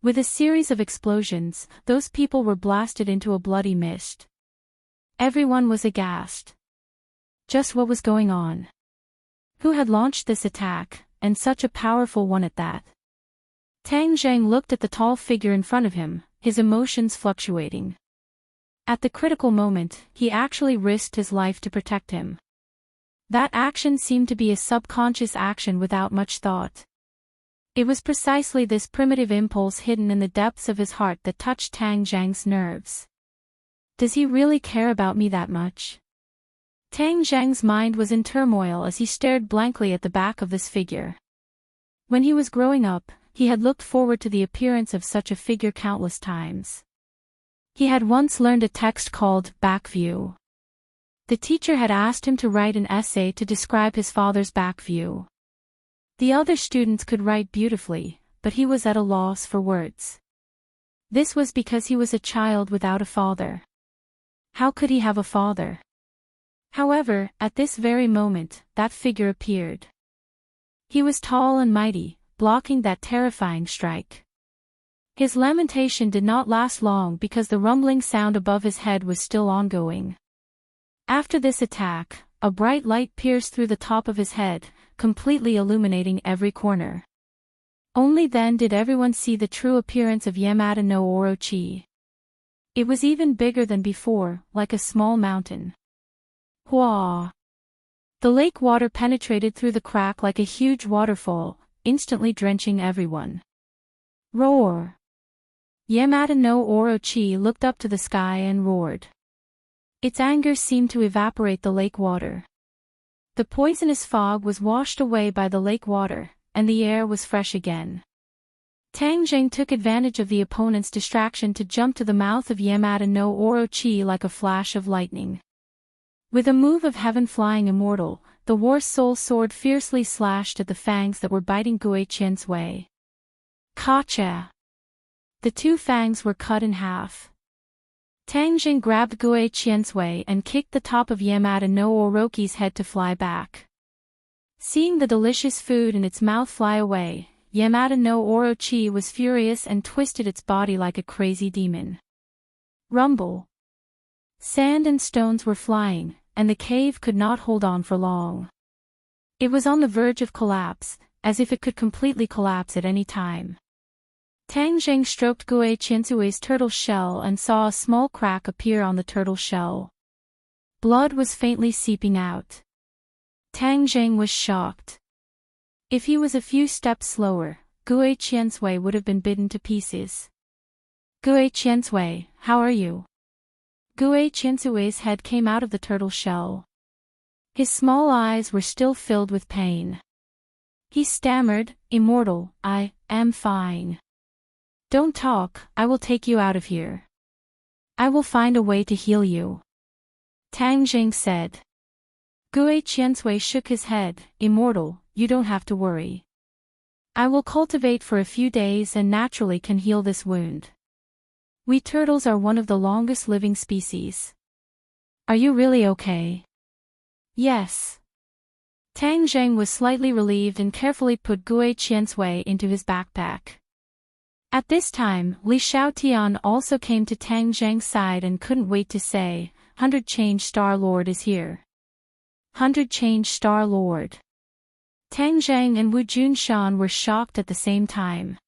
With a series of explosions, those people were blasted into a bloody mist. Everyone was aghast. Just what was going on? Who had launched this attack, and such a powerful one at that? Tang Zhang looked at the tall figure in front of him, his emotions fluctuating. At the critical moment, he actually risked his life to protect him. That action seemed to be a subconscious action without much thought. It was precisely this primitive impulse hidden in the depths of his heart that touched Tang Zhang's nerves. Does he really care about me that much? Tang Zhang's mind was in turmoil as he stared blankly at the back of this figure. When he was growing up, he had looked forward to the appearance of such a figure countless times. He had once learned a text called Back View. The teacher had asked him to write an essay to describe his father's back view. The other students could write beautifully, but he was at a loss for words. This was because he was a child without a father. How could he have a father? However, at this very moment, that figure appeared. He was tall and mighty, blocking that terrifying strike. His lamentation did not last long because the rumbling sound above his head was still ongoing. After this attack, a bright light pierced through the top of his head, completely illuminating every corner. Only then did everyone see the true appearance of Yamada no Orochi. It was even bigger than before, like a small mountain. Hua! The lake water penetrated through the crack like a huge waterfall, instantly drenching everyone. Roar! Yamada no Orochi looked up to the sky and roared. Its anger seemed to evaporate the lake water. The poisonous fog was washed away by the lake water, and the air was fresh again. Tang Jing took advantage of the opponent's distraction to jump to the mouth of Yamada no Orochi like a flash of lightning. With a move of heaven-flying immortal, the war soul sword fiercely slashed at the fangs that were biting Gue Qian's way. Kacha! The 2 fangs were cut in half. Tang Jing grabbed Gue Qian's way and kicked the top of Yamada no Orochi's head to fly back. Seeing the delicious food in its mouth fly away, Yamada no Orochi was furious and twisted its body like a crazy demon. Rumble! Sand and stones were flying, and the cave could not hold on for long. It was on the verge of collapse, as if it could completely collapse at any time. Tang Jing stroked Gue Qianzui's turtle shell and saw a small crack appear on the turtle shell. Blood was faintly seeping out. Tang Jing was shocked. If he was a few steps slower, Gue Qiansui would have been bitten to pieces. Gue Qiansui, how are you? Gue Qiansui's head came out of the turtle shell. His small eyes were still filled with pain. He stammered, "Immortal, I am fine. Don't talk, I will take you out of here. I will find a way to heal you." Tang Jing said. Gue Qiansui shook his head, "Immortal, you don't have to worry. I will cultivate for a few days and naturally can heal this wound. We turtles are one of the longest living species. Are you really okay?" "Yes." Tang Zheng was slightly relieved and carefully put Gue Qiansui into his backpack. At this time, Li Xiaotian also came to Tang Zheng's side and couldn't wait to say, "100 Change Star Lord is here. 100 Change Star Lord." Tang Zheng and Wu Junshan were shocked at the same time.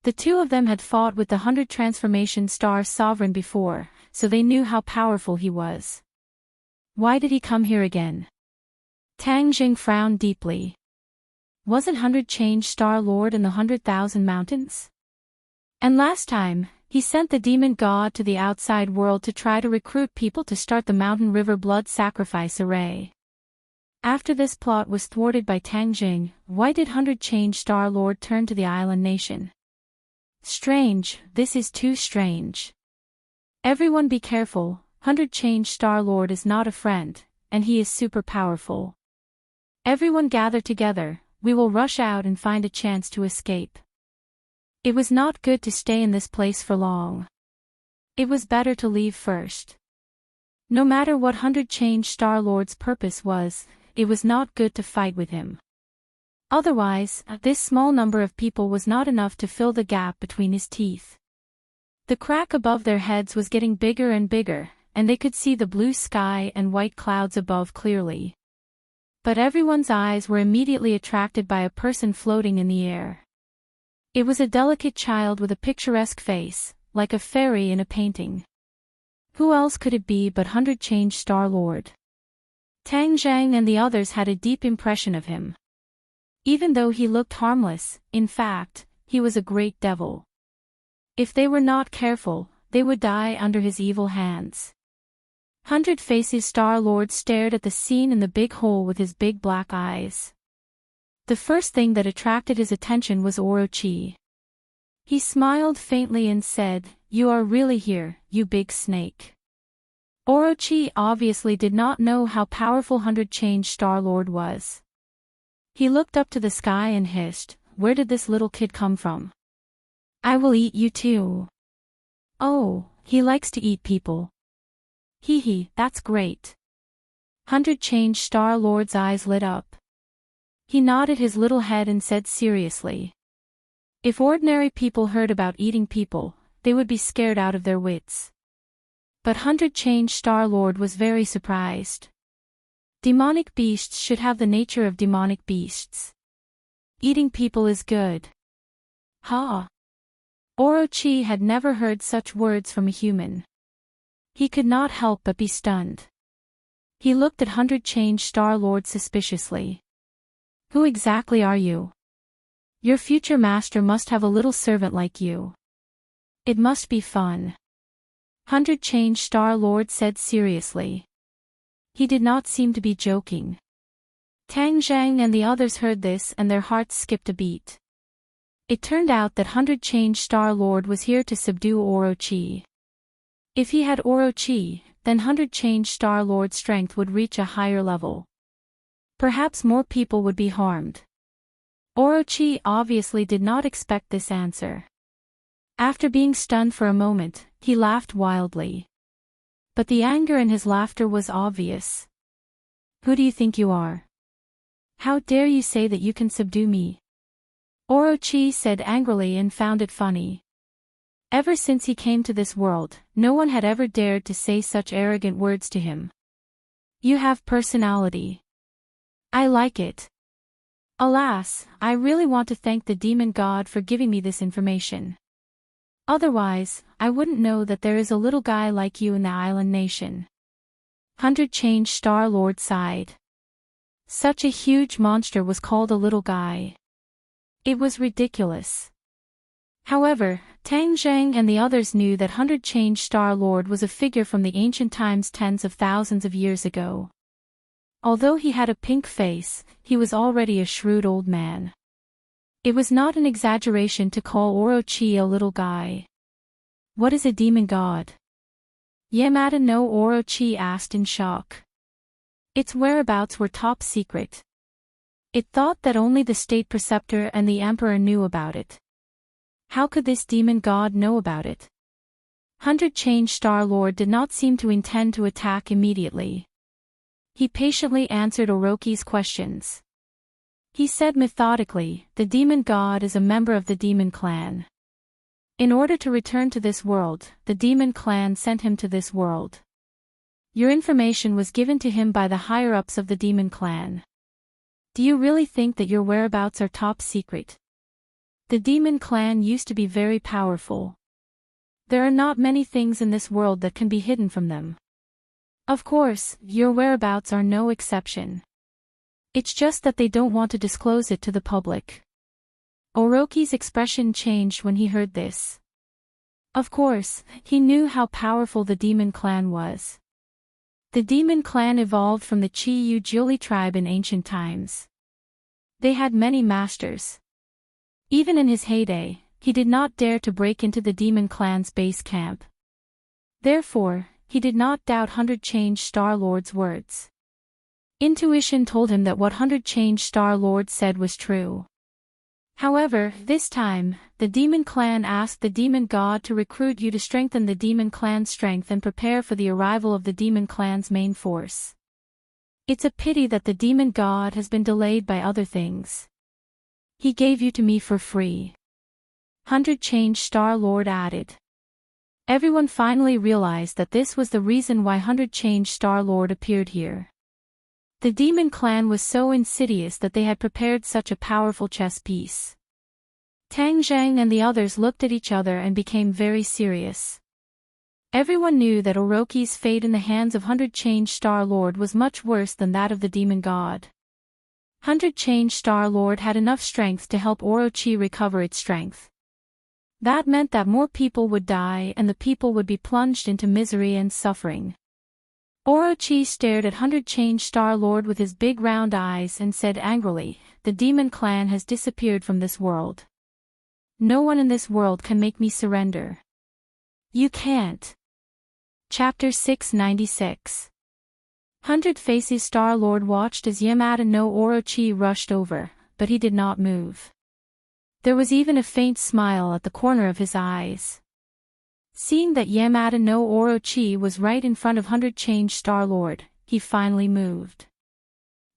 The two of them had fought with the 100 Transformation Star Sovereign before, so they knew how powerful he was. Why did he come here again? Tang Jing frowned deeply. Wasn't 100 Change Star Lord in the 100,000 mountains? And last time, he sent the demon god to the outside world to try to recruit people to start the Mountain River blood sacrifice array. After this plot was thwarted by Tang Jing, why did 100 Change Star Lord turn to the island nation? Strange, this is too strange. Everyone be careful, 100 Change Star Lord is not a friend, and he is super powerful. Everyone gather together, we will rush out and find a chance to escape. It was not good to stay in this place for long. It was better to leave first. No matter what 100 Change Star Lord's purpose was, it was not good to fight with him. Otherwise, this small number of people was not enough to fill the gap between his teeth. The crack above their heads was getting bigger and bigger, and they could see the blue sky and white clouds above clearly. But everyone's eyes were immediately attracted by a person floating in the air. It was a delicate child with a picturesque face, like a fairy in a painting. Who else could it be but 100 Change Star Lord? Tang Zhang and the others had a deep impression of him. Even though he looked harmless, in fact, he was a great devil. If they were not careful, they would die under his evil hands. 100 Faces Star Lord stared at the scene in the big hole with his big black eyes. The first thing that attracted his attention was Orochi. He smiled faintly and said, "You are really here, you big snake." Orochi obviously did not know how powerful 100 Change Star Lord was. He looked up to the sky and hissed, "Where did this little kid come from? I will eat you too." "Oh, he likes to eat people. Hee, that's great." 100 Change Star Lord's eyes lit up. He nodded his little head and said seriously, "If ordinary people heard about eating people, they would be scared out of their wits." But 100 Change Star Lord was very surprised. Demonic beasts should have the nature of demonic beasts. Eating people is good. Ha! Orochi had never heard such words from a human. He could not help but be stunned. He looked at 100 Change Star Lord suspiciously. "Who exactly are you? Your future master must have a little servant like you. It must be fun." 100 Change Star Lord said seriously. He did not seem to be joking. Tang Zhang and the others heard this and their hearts skipped a beat. It turned out that 100 Change Star Lord was here to subdue Orochi. If he had Orochi, then 100 Change Star Lord's strength would reach a higher level. Perhaps more people would be harmed. Orochi obviously did not expect this answer. After being stunned for a moment, he laughed wildly. But the anger in his laughter was obvious. "Who do you think you are? How dare you say that you can subdue me?" Orochi said angrily and found it funny. Ever since he came to this world, no one had ever dared to say such arrogant words to him. "You have personality. I like it. Alas, I really want to thank the demon god for giving me this information. Otherwise, I wouldn't know that there is a little guy like you in the island nation." 100 Change Star Lord sighed. Such a huge monster was called a little guy. It was ridiculous. However, Tang Zheng and the others knew that 100 Change Star Lord was a figure from the ancient times tens of thousands of years ago. Although he had a pink face, he was already a shrewd old man. It was not an exaggeration to call Orochi a little guy. What is a demon god? Yamada no Orochi asked in shock. Its whereabouts were top secret. It thought that only the state preceptor and the emperor knew about it. How could this demon god know about it? 100 Change Star Lord did not seem to intend to attack immediately. He patiently answered Orochi's questions. He said methodically, the demon god is a member of the demon clan. In order to return to this world, the demon clan sent him to this world. Your information was given to him by the higher-ups of the demon clan. Do you really think that your whereabouts are top secret? The demon clan used to be very powerful. There are not many things in this world that can be hidden from them. Of course, your whereabouts are no exception. It's just that they don't want to disclose it to the public. Orochi's expression changed when he heard this. Of course, he knew how powerful the demon clan was. The demon clan evolved from the Chi-Yu Jiuli tribe in ancient times. They had many masters. Even in his heyday, he did not dare to break into the demon clan's base camp. Therefore, he did not doubt 100 Change Star Lord's words. Intuition told him that what 100 Change Star Lord said was true. However, this time, the demon clan asked the demon god to recruit you to strengthen the demon clan's strength and prepare for the arrival of the demon clan's main force. It's a pity that the demon god has been delayed by other things. He gave you to me for free. 100 Change Star Lord added. Everyone finally realized that this was the reason why 100 Change Star Lord appeared here. The demon clan was so insidious that they had prepared such a powerful chess piece. Tang Zheng and the others looked at each other and became very serious. Everyone knew that Orochi's fate in the hands of 100 Change Star Lord was much worse than that of the demon god. 100 Change Star Lord had enough strength to help Orochi recover its strength. That meant that more people would die and the people would be plunged into misery and suffering. Orochi stared at 100 Change Star Lord with his big round eyes and said angrily, the demon clan has disappeared from this world. No one in this world can make me surrender. You can't. Chapter 696. 100 Faces Star Lord watched as Yamada no Orochi rushed over, but he did not move. There was even a faint smile at the corner of his eyes. Seeing that Yamada no Orochi was right in front of 100 Change Star Lord, he finally moved.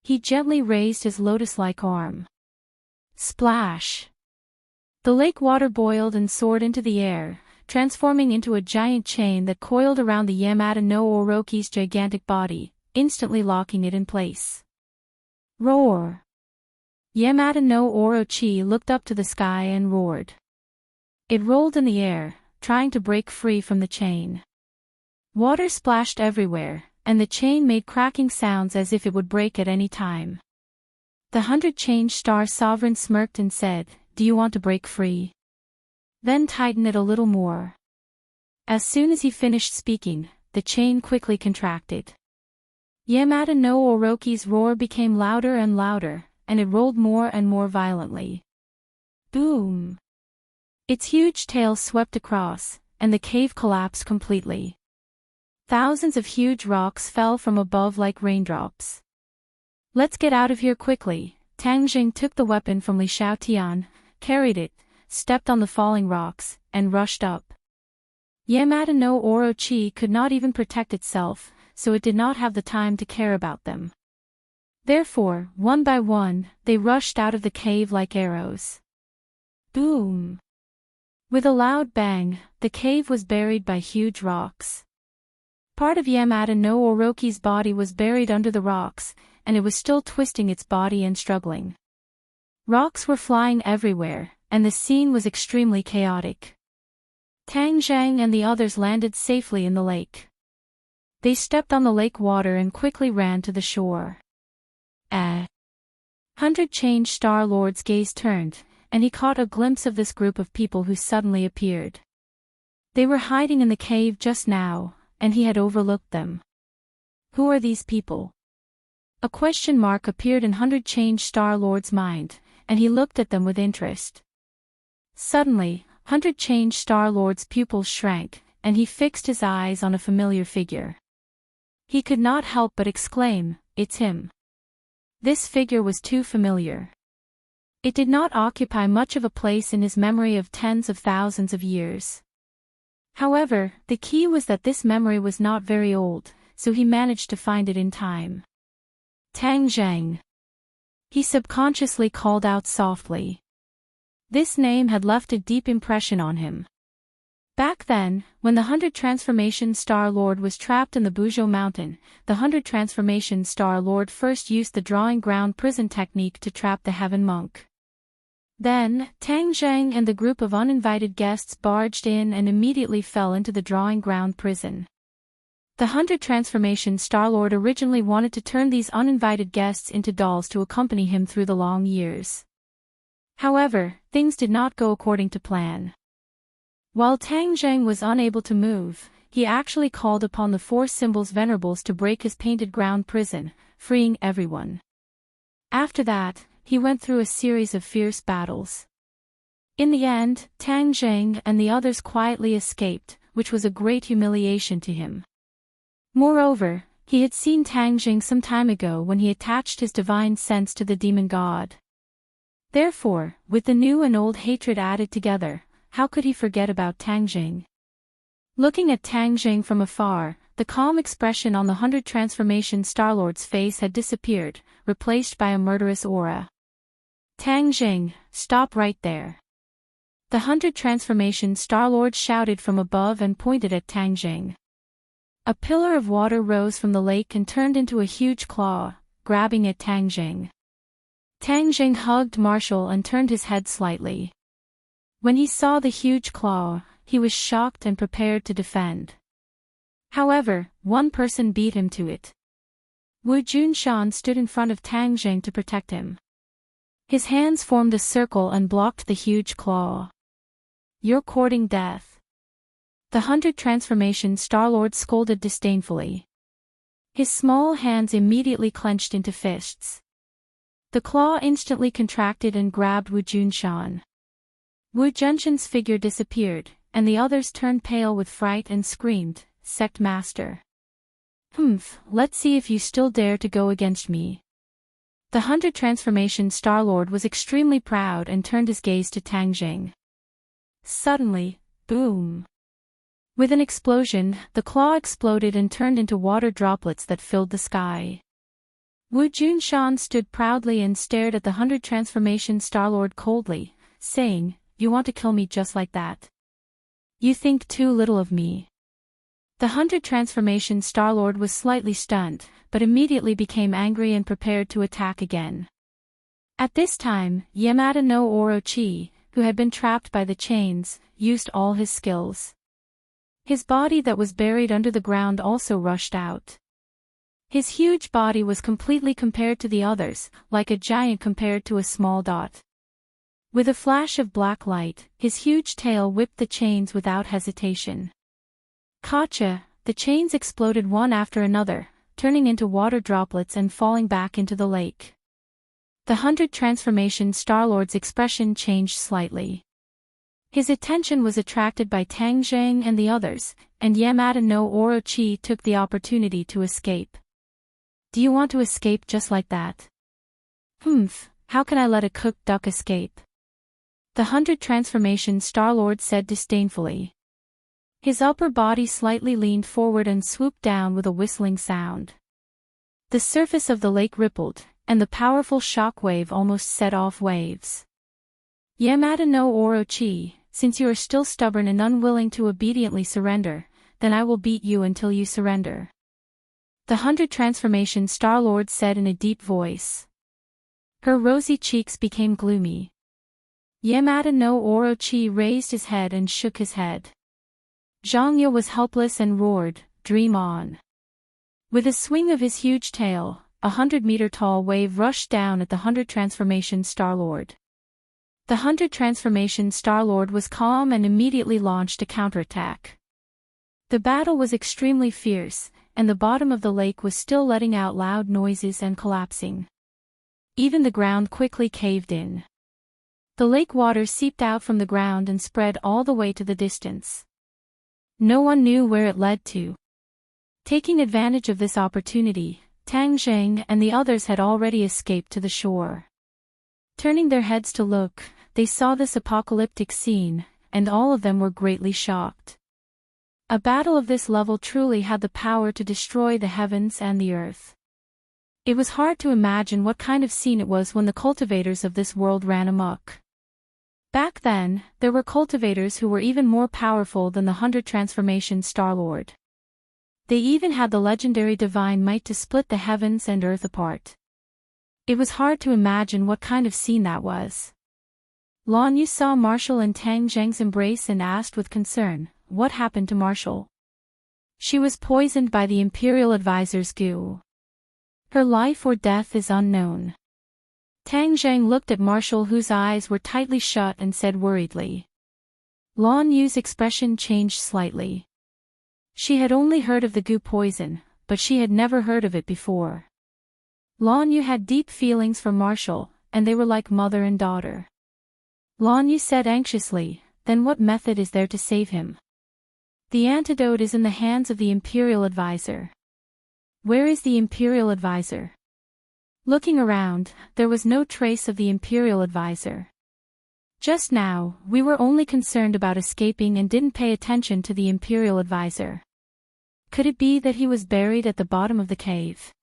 He gently raised his lotus-like arm. Splash! The lake water boiled and soared into the air, transforming into a giant chain that coiled around the Yamada no Orochi's gigantic body, instantly locking it in place. Roar! Yamada no Orochi looked up to the sky and roared. It rolled in the air, trying to break free from the chain. Water splashed everywhere, and the chain made cracking sounds as if it would break at any time. The 100 Change Star Sovereign smirked and said, do you want to break free? Then tighten it a little more. As soon as he finished speaking, the chain quickly contracted. Yamada no Orochi's roar became louder and louder, and it rolled more and more violently. Boom! Its huge tail swept across, and the cave collapsed completely. Thousands of huge rocks fell from above like raindrops. Let's get out of here quickly. Tang Jing took the weapon from Li Xiaotian, carried it, stepped on the falling rocks, and rushed up. Yamada no Orochi could not even protect itself, so it did not have the time to care about them. Therefore, one by one, they rushed out of the cave like arrows. Boom! With a loud bang, the cave was buried by huge rocks. Part of Yamada no Orochi's body was buried under the rocks, and it was still twisting its body and struggling. Rocks were flying everywhere, and the scene was extremely chaotic. Tang Zhang and the others landed safely in the lake. They stepped on the lake water and quickly ran to the shore. 100 Change Star Lord's gaze turned, and he caught a glimpse of this group of people who suddenly appeared. They were hiding in the cave just now, and he had overlooked them. Who are these people? A question mark appeared in 100 Change Star Lord's mind, and he looked at them with interest. Suddenly, 100 Change Star Lord's pupils shrank, and he fixed his eyes on a familiar figure. He could not help but exclaim, "It's him." This figure was too familiar. It did not occupy much of a place in his memory of tens of thousands of years. However, the key was that this memory was not very old, so he managed to find it in time. Tang Zheng. He subconsciously called out softly. This name had left a deep impression on him. Back then, when the 100 Transformation Star Lord was trapped in the Buzhou Mountain, the 100 Transformation Star Lord first used the drawing ground prison technique to trap the Heaven Monk. Then, Tang Zheng and the group of uninvited guests barged in and immediately fell into the drawing ground prison. The 100 Transformation Star Lord originally wanted to turn these uninvited guests into dolls to accompany him through the long years. However, things did not go according to plan. While Tang Zheng was unable to move, he actually called upon the 4 Symbols Venerables to break his painted ground prison, freeing everyone. After that, he went through a series of fierce battles. In the end, Tang Zheng and the others quietly escaped, which was a great humiliation to him. Moreover, he had seen Tang Zheng some time ago when he attached his divine sense to the demon god. Therefore, with the new and old hatred added together, how could he forget about Tang Zheng? Looking at Tang Zheng from afar, the calm expression on the 100 Transformation Star Lord's face had disappeared, replaced by a murderous aura. Tang Zheng, stop right there. The 100 Transformation Star Lord shouted from above and pointed at Tang Zheng. A pillar of water rose from the lake and turned into a huge claw, grabbing at Tang Zheng. Tang Zheng hugged Marshall and turned his head slightly. When he saw the huge claw, he was shocked and prepared to defend. However, one person beat him to it. Wu Junshan stood in front of Tang Zheng to protect him. His hands formed a circle and blocked the huge claw. "You're courting death." The 100 Transformation Star Lord scolded disdainfully. His small hands immediately clenched into fists. The claw instantly contracted and grabbed Wu Junshan. Wu Junshan's figure disappeared, and the others turned pale with fright and screamed, "Sect Master! Let's see if you still dare to go against me." The 100 Transformation Star Lord was extremely proud and turned his gaze to Tang Zheng. Suddenly, boom! With an explosion, the claw exploded and turned into water droplets that filled the sky. Wu Junshan stood proudly and stared at the 100 Transformation Star Lord coldly, saying, "You want to kill me just like that? You think too little of me." The 100 Transformation Star Lord was slightly stunned, but immediately became angry and prepared to attack again. At this time, Yamada no Orochi, who had been trapped by the chains, used all his skills. His body that was buried under the ground also rushed out. His huge body was completely compared to the others, like a giant compared to a small dot. With a flash of black light, his huge tail whipped the chains without hesitation. Gotcha! The chains exploded one after another, turning into water droplets and falling back into the lake. The 100 Transformation Star Lord's expression changed slightly. His attention was attracted by Tang Zheng and the others, and Yamada no Orochi took the opportunity to escape. "Do you want to escape just like that?" How can I let a cooked duck escape?" The 100 Transformation Star Lord said disdainfully. His upper body slightly leaned forward and swooped down with a whistling sound. The surface of the lake rippled, and the powerful shock wave almost set off waves. "Yamada no Orochi, since you are still stubborn and unwilling to obediently surrender, then I will beat you until you surrender." The 100 Transformation Star Lord said in a deep voice. Her rosy cheeks became gloomy. Yamada no Orochi raised his head and shook his head. Zhangya was helpless and roared, "Dream on." With a swing of his huge tail, a 100-meter-tall wave rushed down at the 100 Transformation Star Lord. The 100 Transformation Star-Lord was calm and immediately launched a counterattack. The battle was extremely fierce, and the bottom of the lake was still letting out loud noises and collapsing. Even the ground quickly caved in. The lake water seeped out from the ground and spread all the way to the distance. No one knew where it led to. Taking advantage of this opportunity, Tang Zheng and the others had already escaped to the shore. Turning their heads to look, they saw this apocalyptic scene, and all of them were greatly shocked. A battle of this level truly had the power to destroy the heavens and the earth. It was hard to imagine what kind of scene it was when the cultivators of this world ran amok. Back then, there were cultivators who were even more powerful than the 100 Transformation Star-Lord. They even had the legendary divine might to split the heavens and earth apart. It was hard to imagine what kind of scene that was. Lan Yu saw Marshall and Tang Zheng's embrace and asked with concern, "What happened to Marshall?" "She was poisoned by the Imperial Advisor's goo. Her life or death is unknown." Tang Zheng looked at Marshall, whose eyes were tightly shut, and said worriedly. Lan Yu's expression changed slightly. She had only heard of the goo poison, but she had never heard of it before. Lan Yu had deep feelings for Marshall, and they were like mother and daughter. Lan Yu said anxiously, "Then what method is there to save him?" "The antidote is in the hands of the Imperial Advisor." "Where is the Imperial Advisor?" Looking around, there was no trace of the Imperial Advisor. "Just now, we were only concerned about escaping and didn't pay attention to the Imperial Advisor. Could it be that he was buried at the bottom of the cave?"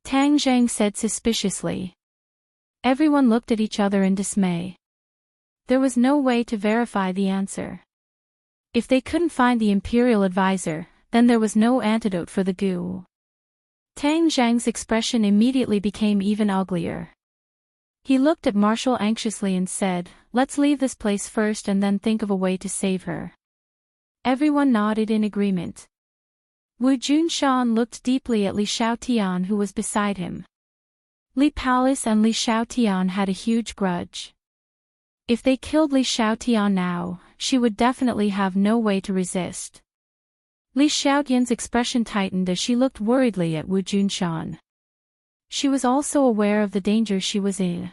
Tang Zheng said suspiciously. Everyone looked at each other in dismay. There was no way to verify the answer. If they couldn't find the Imperial Advisor, then there was no antidote for the goo. Tang Zheng's expression immediately became even uglier. He looked at Marshall anxiously and said, "Let's leave this place first and then think of a way to save her." Everyone nodded in agreement. Wu Junshan looked deeply at Li Xiaotian, who was beside him. Li Palace and Li Xiaotian had a huge grudge. If they killed Li Xiaotian now, she would definitely have no way to resist. Li Xiaotian's expression tightened as she looked worriedly at Wu Junshan. She was also aware of the danger she was in.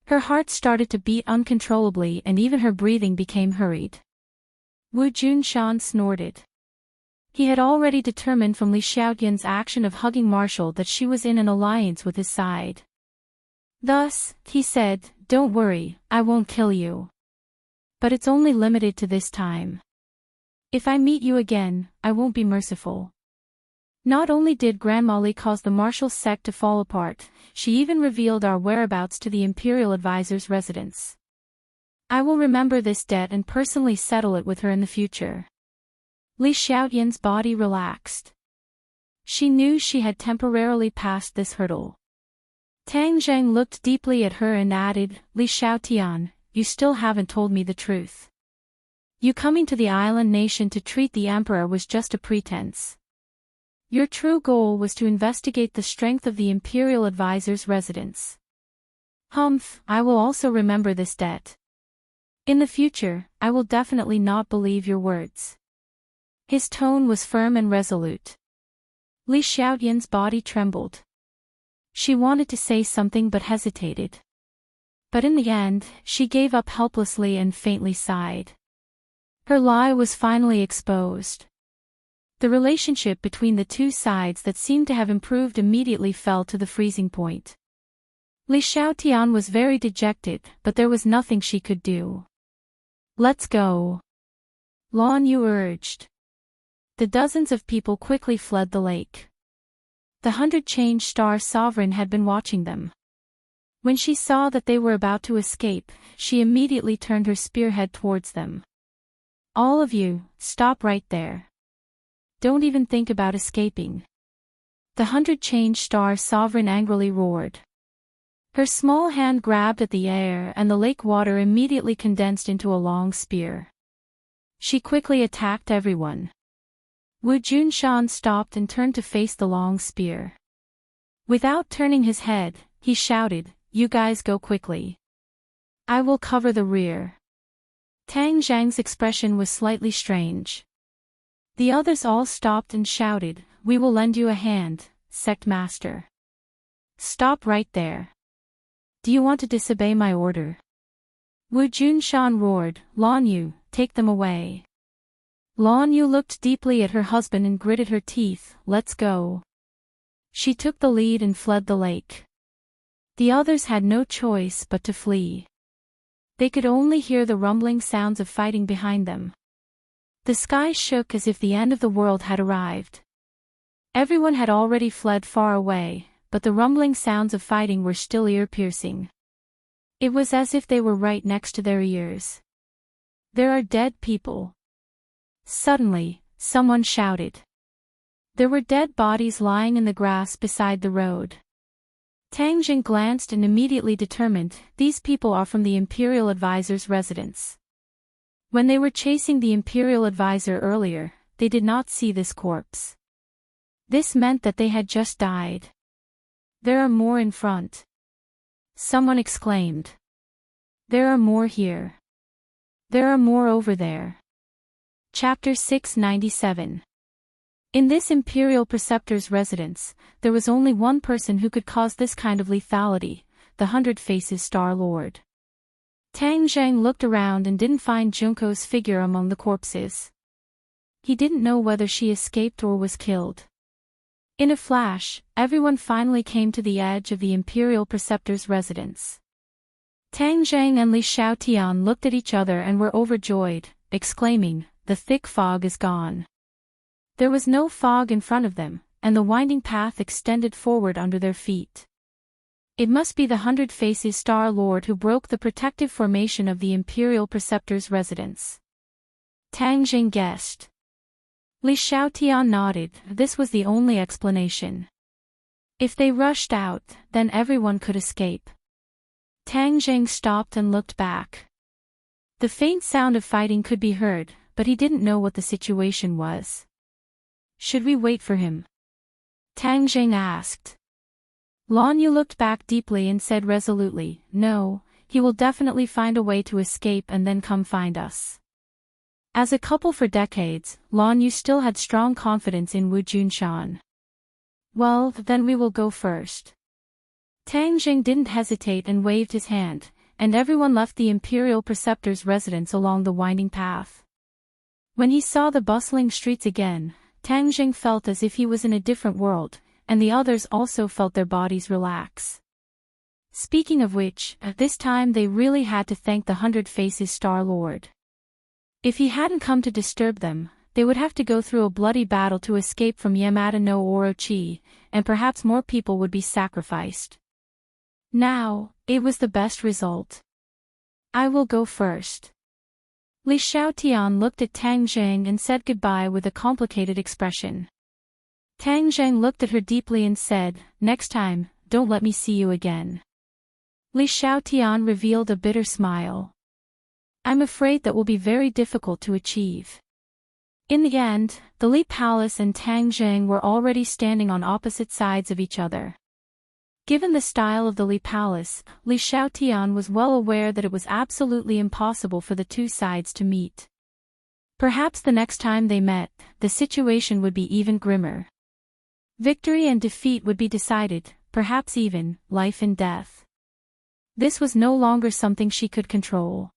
Her heart started to beat uncontrollably and even her breathing became hurried. Wu Junshan snorted. He had already determined from Li Xiaotian's action of hugging Marshall that she was in an alliance with his side. Thus, he said, "Don't worry, I won't kill you. But it's only limited to this time. If I meet you again, I won't be merciful." Not only did Grandma Li cause the Marshall sect to fall apart, she even revealed our whereabouts to the Imperial Advisor's residence. I will remember this debt and personally settle it with her in the future. Li Xiaotian's body relaxed. She knew she had temporarily passed this hurdle. Tang Zheng looked deeply at her and added, "Li Xiaotian, you still haven't told me the truth. You coming to the island nation to treat the emperor was just a pretense. Your true goal was to investigate the strength of the Imperial Advisor's residence." "Humph, I will also remember this debt. In the future, I will definitely not believe your words." His tone was firm and resolute. Li Xiaotian's body trembled. She wanted to say something but hesitated. But in the end, she gave up helplessly and faintly sighed. Her lie was finally exposed. The relationship between the two sides that seemed to have improved immediately fell to the freezing point. Li Xiaotian was very dejected, but there was nothing she could do. "Let's go," Lan Yu urged. The dozens of people quickly fled the lake. The 100 Change Star Sovereign had been watching them. When she saw that they were about to escape, she immediately turned her spearhead towards them. "All of you, stop right there. Don't even think about escaping." The 100 Change Star Sovereign angrily roared. Her small hand grabbed at the air and the lake water immediately condensed into a long spear. She quickly attacked everyone. Wu Junshan stopped and turned to face the long spear. Without turning his head, he shouted, "You guys go quickly. I will cover the rear. Tang Zhang's expression was slightly strange. The others all stopped and shouted, "We will lend you a hand, sect master." "Stop right there. Do you want to disobey my order?" Wu Junshan roared, "Lan Yu, take them away." Lan Yu looked deeply at her husband and gritted her teeth, "Let's go." She took the lead and fled the lake. The others had no choice but to flee. They could only hear the rumbling sounds of fighting behind them. The sky shook as if the end of the world had arrived. Everyone had already fled far away, but the rumbling sounds of fighting were still ear-piercing. It was as if they were right next to their ears. "There are dead people." Suddenly, someone shouted. There were dead bodies lying in the grass beside the road. Tang Jing glanced and immediately determined, these people are from the Imperial Advisor's residence. When they were chasing the Imperial Advisor earlier, they did not see this corpse. This meant that they had just died. "There are more in front," someone exclaimed. "There are more here. There are more over there." Chapter 697. In this Imperial Preceptor's residence, there was only one person who could cause this kind of lethality, the Hundred Faces Star Lord. Tang Zhang looked around and didn't find Junko's figure among the corpses. He didn't know whether she escaped or was killed. In a flash, everyone finally came to the edge of the Imperial Preceptor's residence. Tang Zhang and Li Xiaotian looked at each other and were overjoyed, exclaiming, "The thick fog is gone." There was no fog in front of them, and the winding path extended forward under their feet. It must be the Hundred Faces Star Lord who broke the protective formation of the Imperial Preceptor's residence. Tang Jing guessed. Li Xiaotian nodded, this was the only explanation. If they rushed out, then everyone could escape. Tang Jing stopped and looked back. The faint sound of fighting could be heard, but he didn't know what the situation was. "Should we wait for him?" Tang Jing asked. Lan Yu looked back deeply and said resolutely, "No, he will definitely find a way to escape and then come find us." As a couple for decades, Lan Yu still had strong confidence in Wu Junshan. "Well, then we will go first." Tang Jing didn't hesitate and waved his hand, and everyone left the Imperial Preceptor's residence along the winding path. When he saw the bustling streets again, Tang Jing felt as if he was in a different world, and the others also felt their bodies relax. Speaking of which, at this time they really had to thank the Hundred Faces Star Lord. If he hadn't come to disturb them, they would have to go through a bloody battle to escape from Yamata no Orochi, and perhaps more people would be sacrificed. Now, it was the best result. "I will go first." Li Xiaotian looked at Tang Zhang and said goodbye with a complicated expression. Tang Zhang looked at her deeply and said, "Next time, don't let me see you again." Li Xiaotian revealed a bitter smile. "I'm afraid that will be very difficult to achieve." In the end, the Li Palace and Tang Zhang were already standing on opposite sides of each other. Given the style of the Li Palace, Li Xiaotian was well aware that it was absolutely impossible for the two sides to meet. Perhaps the next time they met, the situation would be even grimmer. Victory and defeat would be decided, perhaps even, life and death. This was no longer something she could control.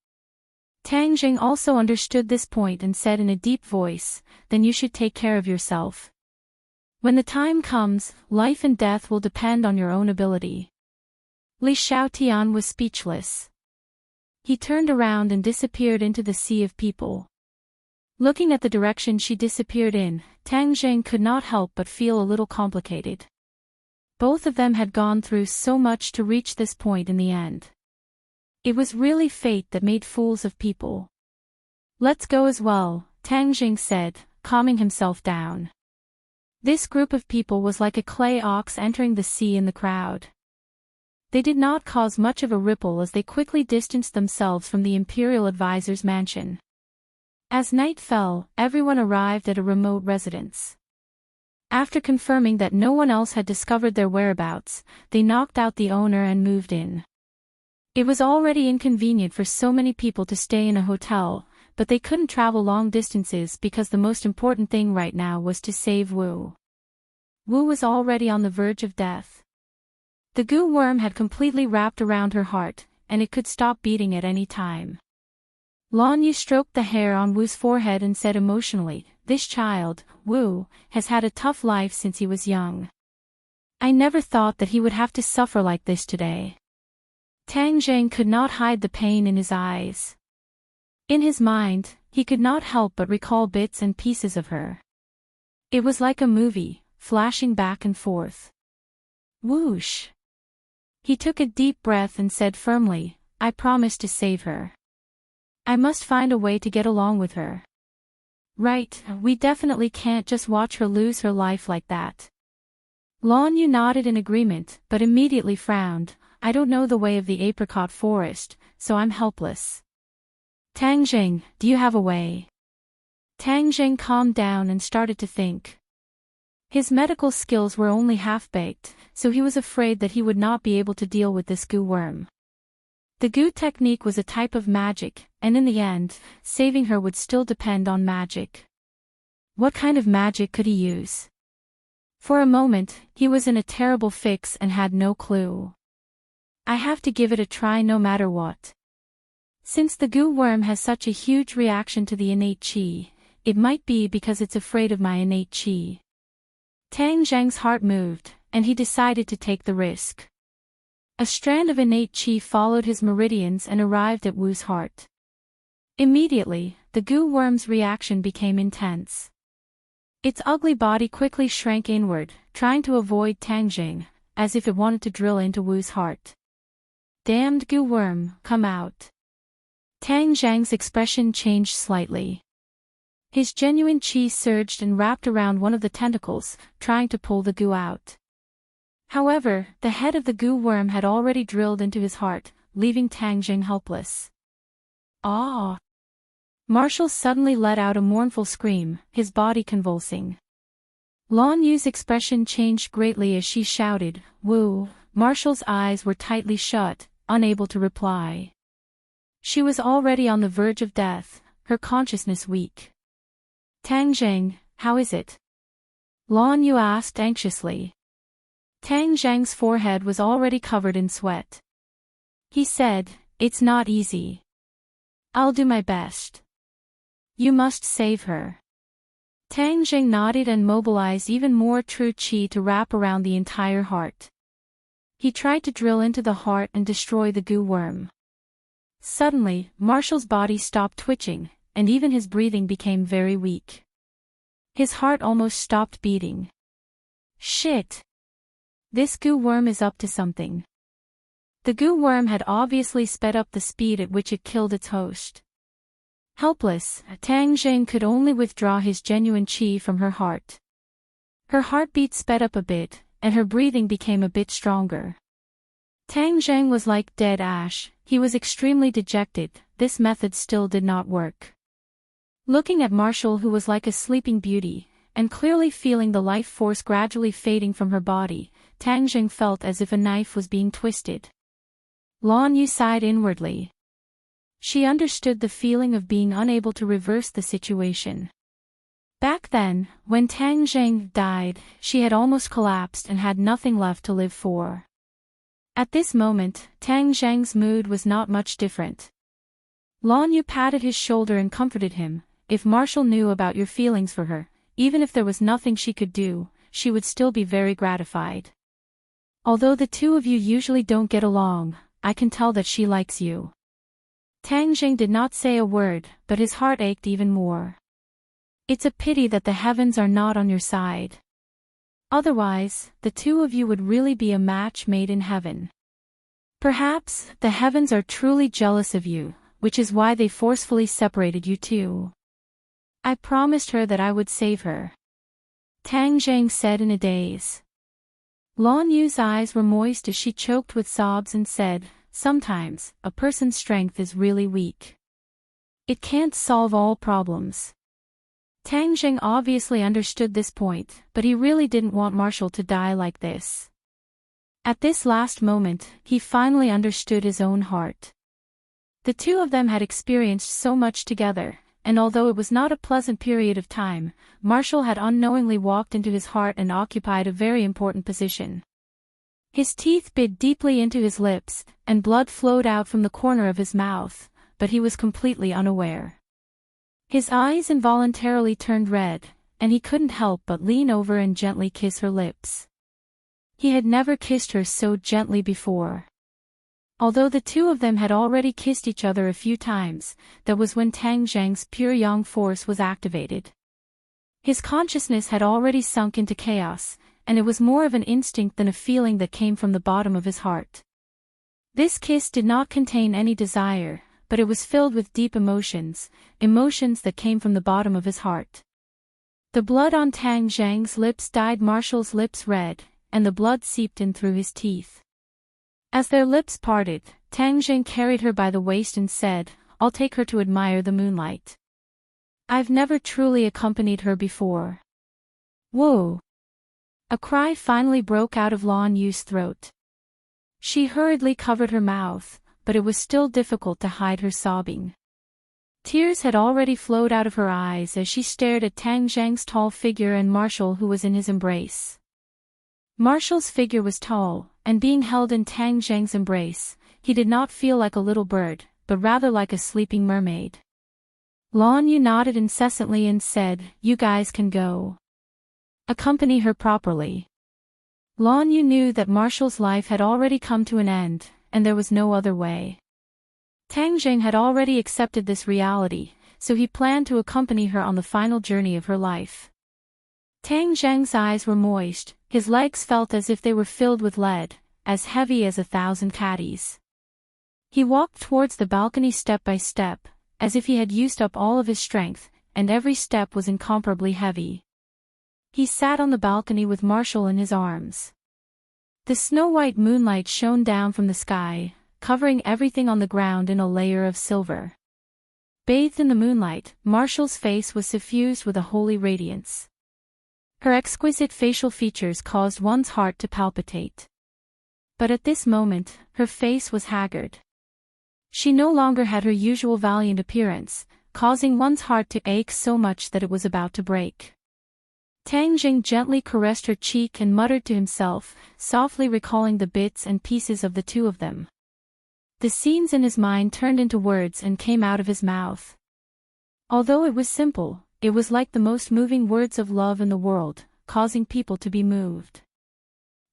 Tang Jing also understood this point and said in a deep voice, "Then you should take care of yourself. When the time comes, life and death will depend on your own ability." Li Xiaotian was speechless. He turned around and disappeared into the sea of people. Looking at the direction she disappeared in, Tang Jing could not help but feel a little complicated. Both of them had gone through so much to reach this point in the end. It was really fate that made fools of people. "Let's go as well," Tang Jing said, calming himself down. This group of people was like a clay ox entering the sea in the crowd. They did not cause much of a ripple as they quickly distanced themselves from the Imperial Advisor's mansion. As night fell, everyone arrived at a remote residence. After confirming that no one else had discovered their whereabouts, they knocked out the owner and moved in. It was already inconvenient for so many people to stay in a hotel, but they couldn't travel long distances because the most important thing right now was to save Wu. Wu was already on the verge of death. The goo worm had completely wrapped around her heart, and it could stop beating at any time. Lan Yu stroked the hair on Wu's forehead and said emotionally, "This child, Wu, has had a tough life since he was young. I never thought that he would have to suffer like this today." Tang Zheng could not hide the pain in his eyes. In his mind, he could not help but recall bits and pieces of her. It was like a movie, flashing back and forth. Whoosh! He took a deep breath and said firmly, "I promise to save her. I must find a way to get along with her. Right, we definitely can't just watch her lose her life like that." Lan Yu nodded in agreement, but immediately frowned. "I don't know the way of the apricot forest, so I'm helpless." "Tang Zheng, do you have a way?" Tang Zheng calmed down and started to think. His medical skills were only half-baked, so he was afraid that he would not be able to deal with this goo worm. The goo technique was a type of magic, and in the end, saving her would still depend on magic. What kind of magic could he use? For a moment, he was in a terrible fix and had no clue. "I have to give it a try no matter what. Since the goo worm has such a huge reaction to the innate qi, it might be because it's afraid of my innate qi." Tang Zheng's heart moved, and he decided to take the risk. A strand of innate qi followed his meridians and arrived at Wu's heart. Immediately, the goo worm's reaction became intense. Its ugly body quickly shrank inward, trying to avoid Tang Zheng, as if it wanted to drill into Wu's heart. "Damned goo worm, come out." Tang Zheng's expression changed slightly. His genuine qi surged and wrapped around one of the tentacles, trying to pull the goo out. However, the head of the goo worm had already drilled into his heart, leaving Tang Zheng helpless. "Ah!" Marshall suddenly let out a mournful scream, his body convulsing. Lan Yu's expression changed greatly as she shouted, "Wu!" Marshall's eyes were tightly shut, unable to reply. She was already on the verge of death, her consciousness weak. "Tang Zheng, how is it?" Lan Yu asked anxiously. Tang Zheng's forehead was already covered in sweat. He said, "It's not easy. I'll do my best. You must save her." Tang Zheng nodded and mobilized even more true qi to wrap around the entire heart. He tried to drill into the heart and destroy the goo worm. Suddenly, Marshall's body stopped twitching, and even his breathing became very weak. His heart almost stopped beating. "Shit! This goo worm is up to something." The goo worm had obviously sped up the speed at which it killed its host. Helpless, Tang Zheng could only withdraw his genuine qi from her heart. Her heartbeat sped up a bit, and her breathing became a bit stronger. Tang Zheng was like dead ash. He was extremely dejected. This method still did not work. Looking at Marshall, who was like a sleeping beauty, and clearly feeling the life force gradually fading from her body, Tang Zheng felt as if a knife was being twisted. Lan Yu sighed inwardly. She understood the feeling of being unable to reverse the situation. Back then, when Tang Zheng died, she had almost collapsed and had nothing left to live for. At this moment, Tang Zheng's mood was not much different. Lan Yu patted his shoulder and comforted him. "If Marshall knew about your feelings for her, even if there was nothing she could do, she would still be very gratified. Although the two of you usually don't get along, I can tell that she likes you." Tang Zheng did not say a word, but his heart ached even more. "It's a pity that the heavens are not on your side. Otherwise, the two of you would really be a match made in heaven. Perhaps, the heavens are truly jealous of you, which is why they forcefully separated you two." "I promised her that I would save her," Tang Zheng said in a daze. Lan Yu's eyes were moist as she choked with sobs and said, "Sometimes, a person's strength is really weak. It can't solve all problems." Tang Zheng obviously understood this point, but he really didn't want Marshall to die like this. At this last moment, he finally understood his own heart. The two of them had experienced so much together, and although it was not a pleasant period of time, Marshall had unknowingly walked into his heart and occupied a very important position. His teeth bit deeply into his lips, and blood flowed out from the corner of his mouth, but he was completely unaware. His eyes involuntarily turned red, and he couldn't help but lean over and gently kiss her lips. He had never kissed her so gently before. Although the two of them had already kissed each other a few times, that was when Tang Zhang's pure yang force was activated. His consciousness had already sunk into chaos, and it was more of an instinct than a feeling that came from the bottom of his heart. This kiss did not contain any desire, but it was filled with deep emotions, emotions that came from the bottom of his heart. The blood on Tang Zhang's lips dyed Marshall's lips red, and the blood seeped in through his teeth. As their lips parted, Tang Zhang carried her by the waist and said, "I'll take her to admire the moonlight. I've never truly accompanied her before." Whoa! A cry finally broke out of Lan Yu's throat. She hurriedly covered her mouth, but it was still difficult to hide her sobbing. Tears had already flowed out of her eyes as she stared at Tang Zhang's tall figure and Marshall who was in his embrace. Marshall's figure was tall, and being held in Tang Zhang's embrace, he did not feel like a little bird, but rather like a sleeping mermaid. Lan Yu nodded incessantly and said, "You guys can go. Accompany her properly." Lan Yu knew that Marshall's life had already come to an end, and there was no other way. Tang Zhang had already accepted this reality, so he planned to accompany her on the final journey of her life. Tang Zhang's eyes were moist, his legs felt as if they were filled with lead, as heavy as 1,000 caddies. He walked towards the balcony step by step, as if he had used up all of his strength, and every step was incomparably heavy. He sat on the balcony with Marshall in his arms. The snow-white moonlight shone down from the sky, covering everything on the ground in a layer of silver. Bathed in the moonlight, Marshall's face was suffused with a holy radiance. Her exquisite facial features caused one's heart to palpitate. But at this moment, her face was haggard. She no longer had her usual valiant appearance, causing one's heart to ache so much that it was about to break. Tang Zhang gently caressed her cheek and muttered to himself, softly recalling the bits and pieces of the two of them. The scenes in his mind turned into words and came out of his mouth. Although it was simple, it was like the most moving words of love in the world, causing people to be moved.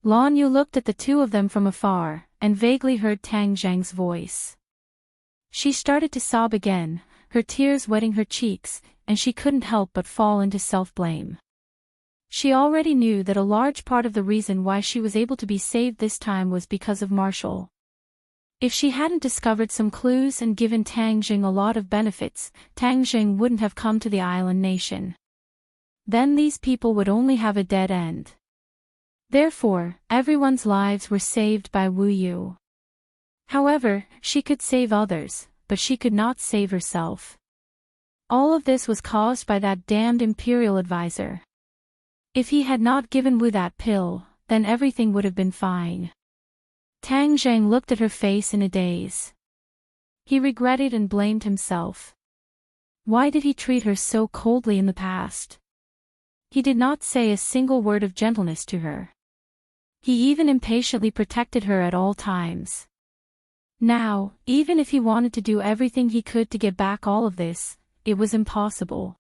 Lan Yu looked at the two of them from afar, and vaguely heard Tang Zhang's voice. She started to sob again, her tears wetting her cheeks, and she couldn't help but fall into self-blame. She already knew that a large part of the reason why she was able to be saved this time was because of Marshall. If she hadn't discovered some clues and given Tang Zhang a lot of benefits, Tang Zhang wouldn't have come to the island nation. Then these people would only have a dead end. Therefore, everyone's lives were saved by Wu Yu. However, she could save others, but she could not save herself. All of this was caused by that damned imperial advisor. If he had not given Wu that pill, then everything would have been fine. Tang Zhang looked at her face in a daze. He regretted and blamed himself. Why did he treat her so coldly in the past? He did not say a single word of gentleness to her. He even impatiently protected her at all times. Now, even if he wanted to do everything he could to get back all of this, it was impossible.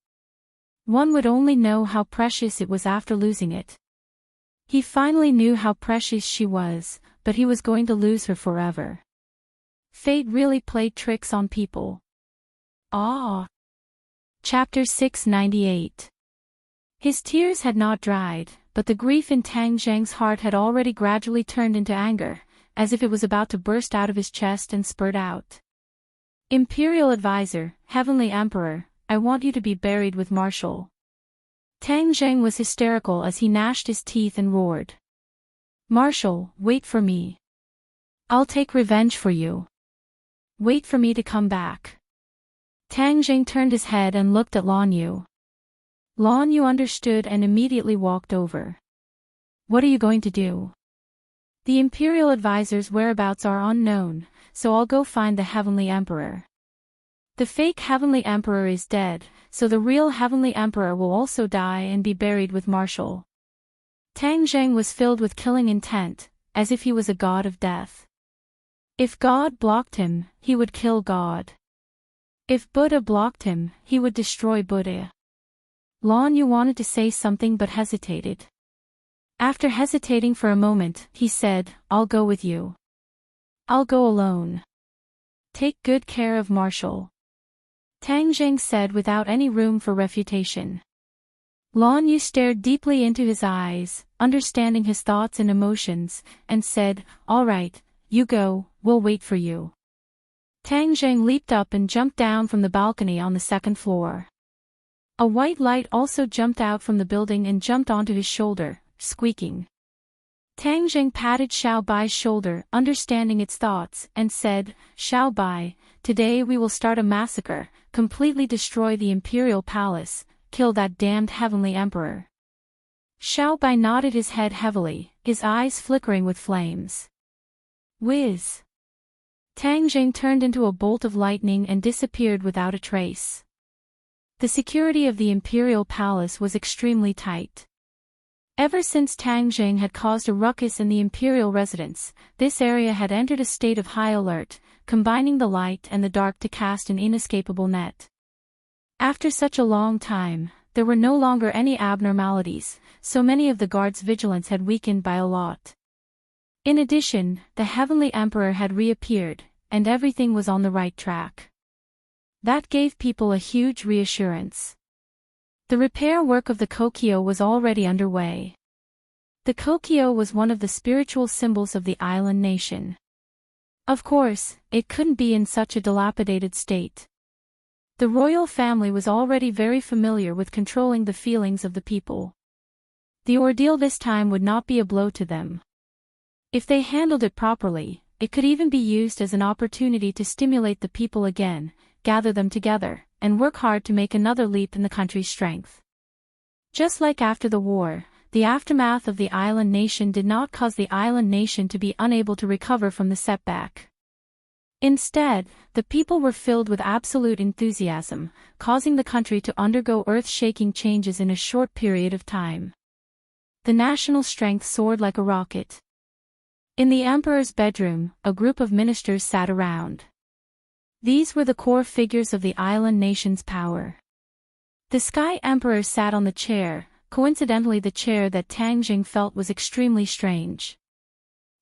One would only know how precious it was after losing it. He finally knew how precious she was, but he was going to lose her forever. Fate really played tricks on people. Ah! Chapter 698. His tears had not dried, but the grief in Tang Zhang's heart had already gradually turned into anger, as if it was about to burst out of his chest and spurt out. Imperial Advisor, Heavenly Emperor, I want you to be buried with Marshall. Tang Zhang was hysterical as he gnashed his teeth and roared. Marshall, wait for me. I'll take revenge for you. Wait for me to come back. Tang Zhang turned his head and looked at Lan Yu. Lan Yu understood and immediately walked over. What are you going to do? The imperial advisor's whereabouts are unknown, so I'll go find the heavenly emperor. The fake heavenly emperor is dead, so the real heavenly emperor will also die and be buried with Marshall. Tang Zheng was filled with killing intent, as if he was a god of death. If God blocked him, he would kill God. If Buddha blocked him, he would destroy Buddha. Lan Yu wanted to say something but hesitated. After hesitating for a moment, he said, "I'll go with you. I'll go alone. Take good care of Marshall." Tang Zheng said without any room for refutation. Lan Yu stared deeply into his eyes, understanding his thoughts and emotions, and said, "All right, you go, we'll wait for you." Tang Zheng leaped up and jumped down from the balcony on the second floor. A white light also jumped out from the building and jumped onto his shoulder, squeaking. Tang Zheng patted Xiao Bai's shoulder, understanding its thoughts, and said, "Xiao Bai, today we will start a massacre, completely destroy the imperial palace, kill that damned heavenly emperor." Xiao Bai nodded his head heavily, his eyes flickering with flames. Whiz! Tang Zheng turned into a bolt of lightning and disappeared without a trace. The security of the imperial palace was extremely tight. Ever since Tang Zheng had caused a ruckus in the imperial residence, this area had entered a state of high alert, combining the light and the dark to cast an inescapable net. After such a long time, there were no longer any abnormalities, so many of the guards' vigilance had weakened by a lot. In addition, the heavenly emperor had reappeared, and everything was on the right track. That gave people a huge reassurance. The repair work of the Kokyo was already underway. The Kokyo was one of the spiritual symbols of the island nation. Of course, it couldn't be in such a dilapidated state. The royal family was already very familiar with controlling the feelings of the people. The ordeal this time would not be a blow to them. If they handled it properly, it could even be used as an opportunity to stimulate the people again, gather them together, and work hard to make another leap in the country's strength. Just like after the war, the aftermath of the island nation did not cause the island nation to be unable to recover from the setback. Instead, the people were filled with absolute enthusiasm, causing the country to undergo earth-shaking changes in a short period of time. The national strength soared like a rocket. In the emperor's bedroom, a group of ministers sat around. These were the core figures of the island nation's power. The Sky Emperor sat on the chair, coincidentally the chair that Tang Zheng felt was extremely strange.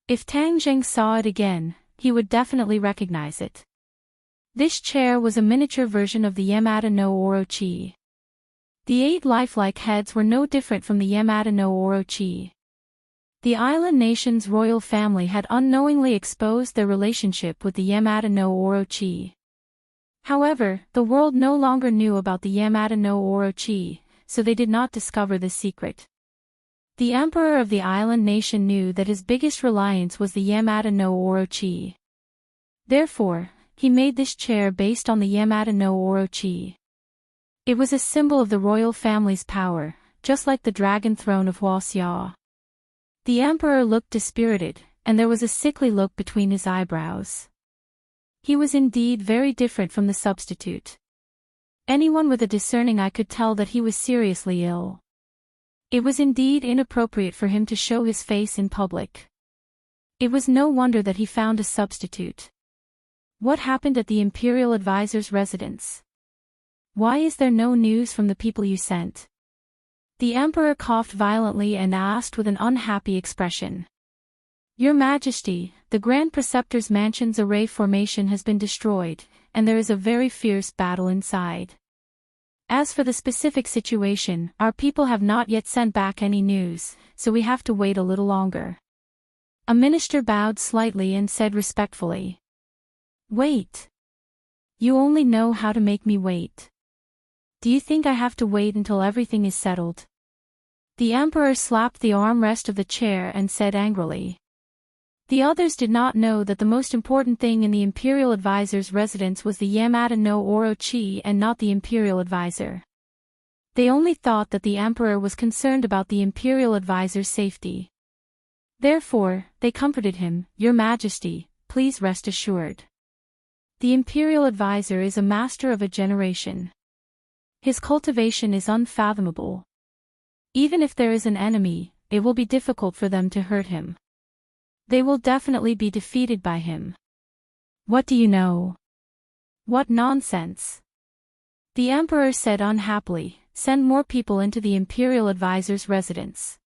If Tang Zheng saw it again, he would definitely recognize it. This chair was a miniature version of the Yamada no Orochi. The 8 lifelike heads were no different from the Yamada no Orochi. The island nation's royal family had unknowingly exposed their relationship with the Yamada no Orochi. However, the world no longer knew about the Yamada no Orochi, so they did not discover this secret. The emperor of the island nation knew that his biggest reliance was the Yamada no Orochi. Therefore, he made this chair based on the Yamada no Orochi. It was a symbol of the royal family's power, just like the dragon throne of Huaxia. The emperor looked dispirited, and there was a sickly look between his eyebrows. He was indeed very different from the substitute. Anyone with a discerning eye could tell that he was seriously ill. It was indeed inappropriate for him to show his face in public. It was no wonder that he found a substitute. What happened at the imperial advisor's residence? Why is there no news from the people you sent? The emperor coughed violently and asked with an unhappy expression. Your Majesty, the Grand Preceptor's mansion's array formation has been destroyed, and there is a very fierce battle inside. As for the specific situation, our people have not yet sent back any news, so we have to wait a little longer. A minister bowed slightly and said respectfully. Wait. You only know how to make me wait. Do you think I have to wait until everything is settled? The emperor slapped the armrest of the chair and said angrily. The others did not know that the most important thing in the imperial advisor's residence was the Yamada no Orochi and not the imperial advisor. They only thought that the emperor was concerned about the imperial advisor's safety. Therefore, they comforted him, "Your Majesty, please rest assured. The imperial advisor is a master of a generation. His cultivation is unfathomable. Even if there is an enemy, it will be difficult for them to hurt him. They will definitely be defeated by him." "What do you know?" "What nonsense!" The emperor said unhappily, "Send more people into the imperial advisor's residence.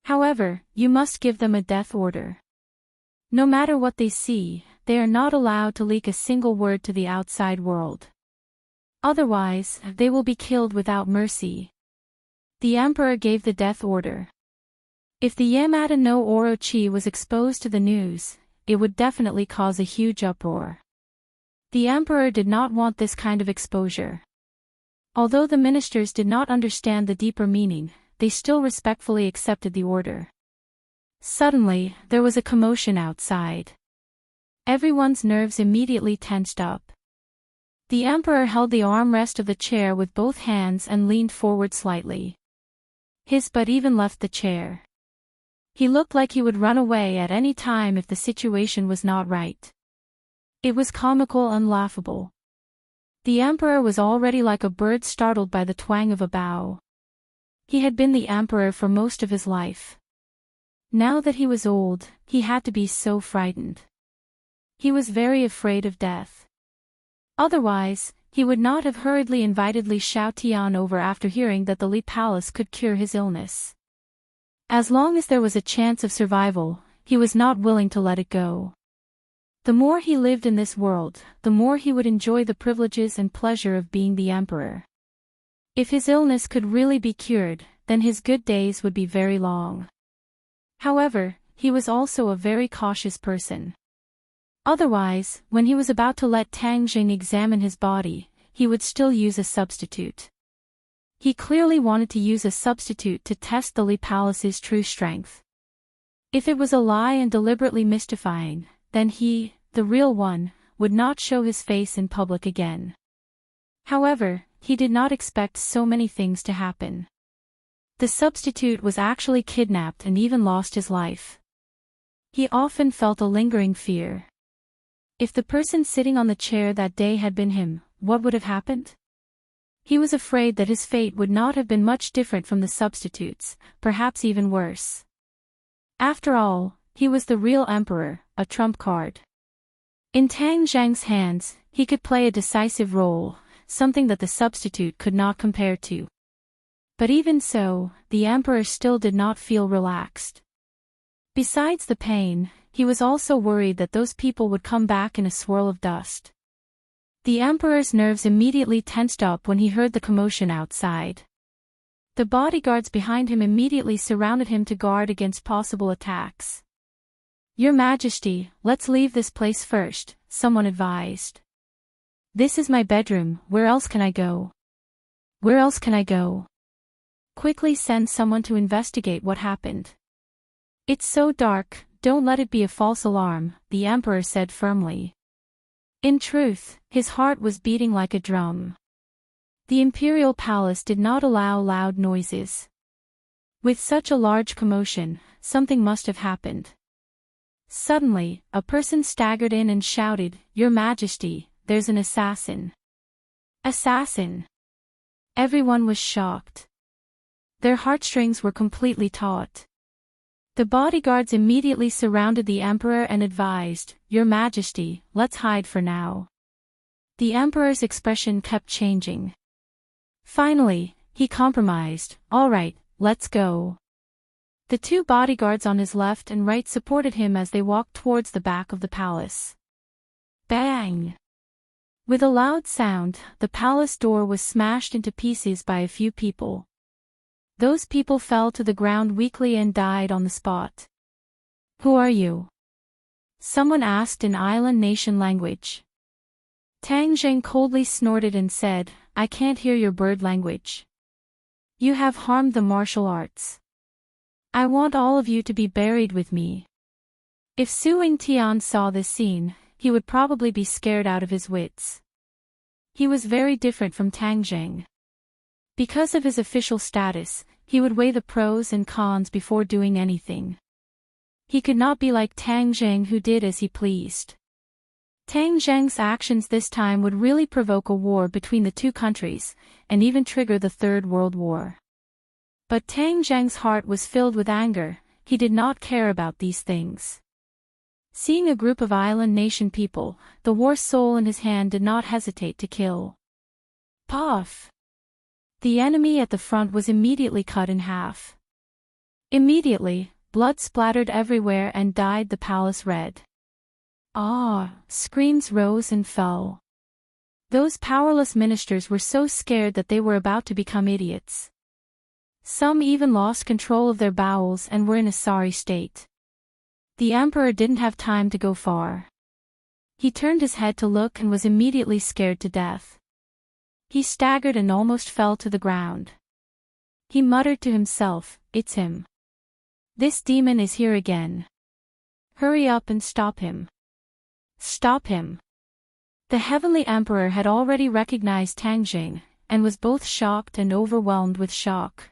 However, you must give them a death order. No matter what they see, they are not allowed to leak a single word to the outside world. Otherwise, they will be killed without mercy." The emperor gave the death order. If the Yamata no Orochi was exposed to the news, it would definitely cause a huge uproar. The emperor did not want this kind of exposure. Although the ministers did not understand the deeper meaning, they still respectfully accepted the order. Suddenly, there was a commotion outside. Everyone's nerves immediately tensed up. The emperor held the armrest of the chair with both hands and leaned forward slightly. His butt even left the chair. He looked like he would run away at any time if the situation was not right. It was comical and laughable. The emperor was already like a bird startled by the twang of a bow. He had been the emperor for most of his life. Now that he was old, he had to be so frightened. He was very afraid of death. Otherwise, he would not have hurriedly invited Li Xiaotian over after hearing that the Li Palace could cure his illness. As long as there was a chance of survival, he was not willing to let it go. The more he lived in this world, the more he would enjoy the privileges and pleasure of being the emperor. If his illness could really be cured, then his good days would be very long. However, he was also a very cautious person. Otherwise, when he was about to let Tang Jing examine his body, he would still use a substitute. He clearly wanted to use a substitute to test the Li Palace's true strength. If it was a lie and deliberately mystifying, then he, the real one, would not show his face in public again. However, he did not expect so many things to happen. The substitute was actually kidnapped and even lost his life. He often felt a lingering fear. If the person sitting on the chair that day had been him, what would have happened? He was afraid that his fate would not have been much different from the substitutes, perhaps even worse. After all, he was the real emperor, a trump card. In Tang Zhang's hands, he could play a decisive role, something that the substitute could not compare to. But even so, the emperor still did not feel relaxed. Besides the pain, he was also worried that those people would come back in a swirl of dust. The emperor's nerves immediately tensed up when he heard the commotion outside. The bodyguards behind him immediately surrounded him to guard against possible attacks. "Your Majesty, let's leave this place first," someone advised. "This is my bedroom, where else can I go? Where else can I go? Quickly send someone to investigate what happened. It's so dark, don't let it be a false alarm," the emperor said firmly. In truth, his heart was beating like a drum. The imperial palace did not allow loud noises. With such a large commotion, something must have happened. Suddenly, a person staggered in and shouted, "Your Majesty, there's an assassin." Assassin! Everyone was shocked. Their heartstrings were completely taut. The bodyguards immediately surrounded the emperor and advised, "Your Majesty, let's hide for now." The emperor's expression kept changing. Finally, he compromised, "All right, let's go." The two bodyguards on his left and right supported him as they walked towards the back of the palace. Bang! With a loud sound, the palace door was smashed into pieces by a few people. Those people fell to the ground weakly and died on the spot. "Who are you?" someone asked in island nation language. Tang Zheng coldly snorted and said, "I can't hear your bird language. You have harmed the martial arts. I want all of you to be buried with me." If Su Yingtian saw this scene, he would probably be scared out of his wits. He was very different from Tang Zheng. Because of his official status, he would weigh the pros and cons before doing anything. He could not be like Tang Zheng, who did as he pleased. Tang Zheng's actions this time would really provoke a war between the two countries, and even trigger the Third World War. But Tang Zheng's heart was filled with anger. He did not care about these things. Seeing a group of island nation people, the war soul in his hand did not hesitate to kill. Puff! The enemy at the front was immediately cut in half. Immediately, blood splattered everywhere and dyed the palace red. Ah! Screams rose and fell. Those powerless ministers were so scared that they were about to become idiots. Some even lost control of their bowels and were in a sorry state. The emperor didn't have time to go far. He turned his head to look and was immediately scared to death. He staggered and almost fell to the ground. He muttered to himself, "It's him. This demon is here again. Hurry up and stop him. Stop him." The heavenly emperor had already recognized Tang Zheng, and was both shocked and overwhelmed with shock.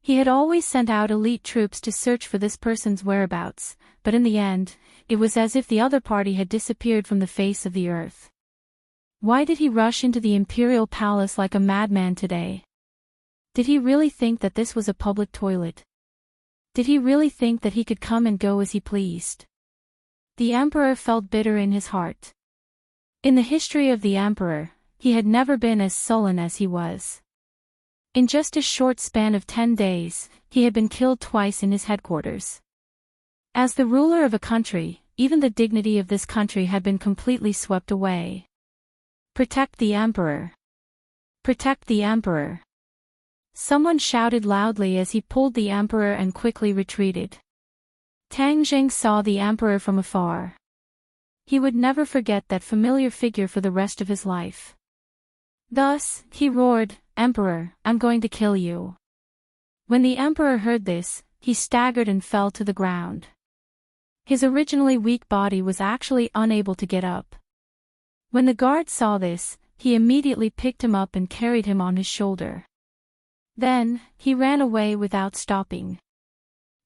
He had always sent out elite troops to search for this person's whereabouts, but in the end, it was as if the other party had disappeared from the face of the earth. Why did he rush into the imperial palace like a madman today? Did he really think that this was a public toilet? Did he really think that he could come and go as he pleased? The emperor felt bitter in his heart. In the history of the emperor, he had never been as sullen as he was. In just a short span of 10 days, he had been killed twice in his headquarters. As the ruler of a country, even the dignity of this country had been completely swept away. Protect the emperor! Protect the emperor! Someone shouted loudly as he pulled the emperor and quickly retreated. Tang Zheng saw the emperor from afar. He would never forget that familiar figure for the rest of his life. Thus, he roared, "Emperor, I'm going to kill you." When the emperor heard this, he staggered and fell to the ground. His originally weak body was actually unable to get up. When the guard saw this, he immediately picked him up and carried him on his shoulder. Then, he ran away without stopping.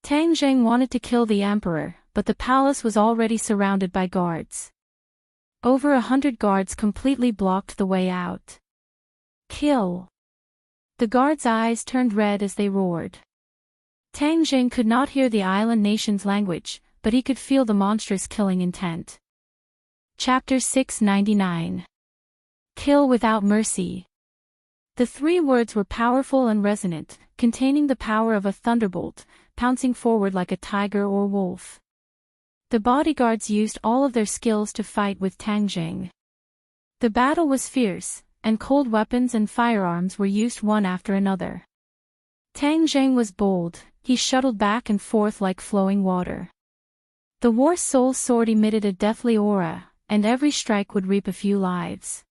Tang Zheng wanted to kill the emperor, but the palace was already surrounded by guards. Over 100 guards completely blocked the way out. Kill! The guards' eyes turned red as they roared. Tang Zheng could not hear the island nation's language, but he could feel the monstrous killing intent. Chapter 699. Kill without mercy. The 3 words were powerful and resonant, containing the power of a thunderbolt, pouncing forward like a tiger or wolf. The bodyguards used all of their skills to fight with Tang Zheng. The battle was fierce, and cold weapons and firearms were used one after another. Tang Zheng was bold. He shuttled back and forth like flowing water. The war soul sword emitted a deathly aura, and every strike would reap a few lives.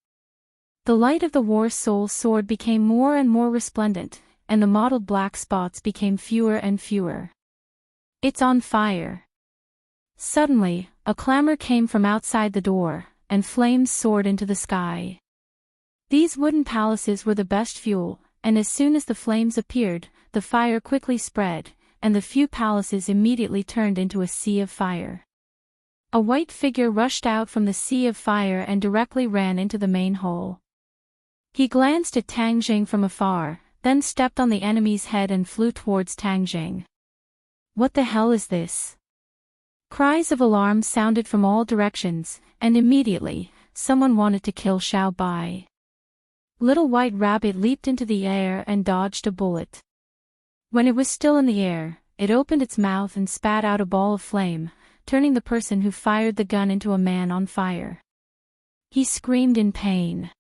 The light of the war soul sword became more and more resplendent, and the mottled black spots became fewer and fewer. "It's on fire!" Suddenly, a clamor came from outside the door, and flames soared into the sky. These wooden palaces were the best fuel, and as soon as the flames appeared, the fire quickly spread, and the few palaces immediately turned into a sea of fire. A white figure rushed out from the sea of fire and directly ran into the main hall. He glanced at Tang Zheng from afar, then stepped on the enemy's head and flew towards Tang Zheng. "What the hell is this?" Cries of alarm sounded from all directions, and immediately, someone wanted to kill Xiao Bai. Little White Rabbit leaped into the air and dodged a bullet. When it was still in the air, it opened its mouth and spat out a ball of flame, turning the person who fired the gun into a man on fire. He screamed in pain.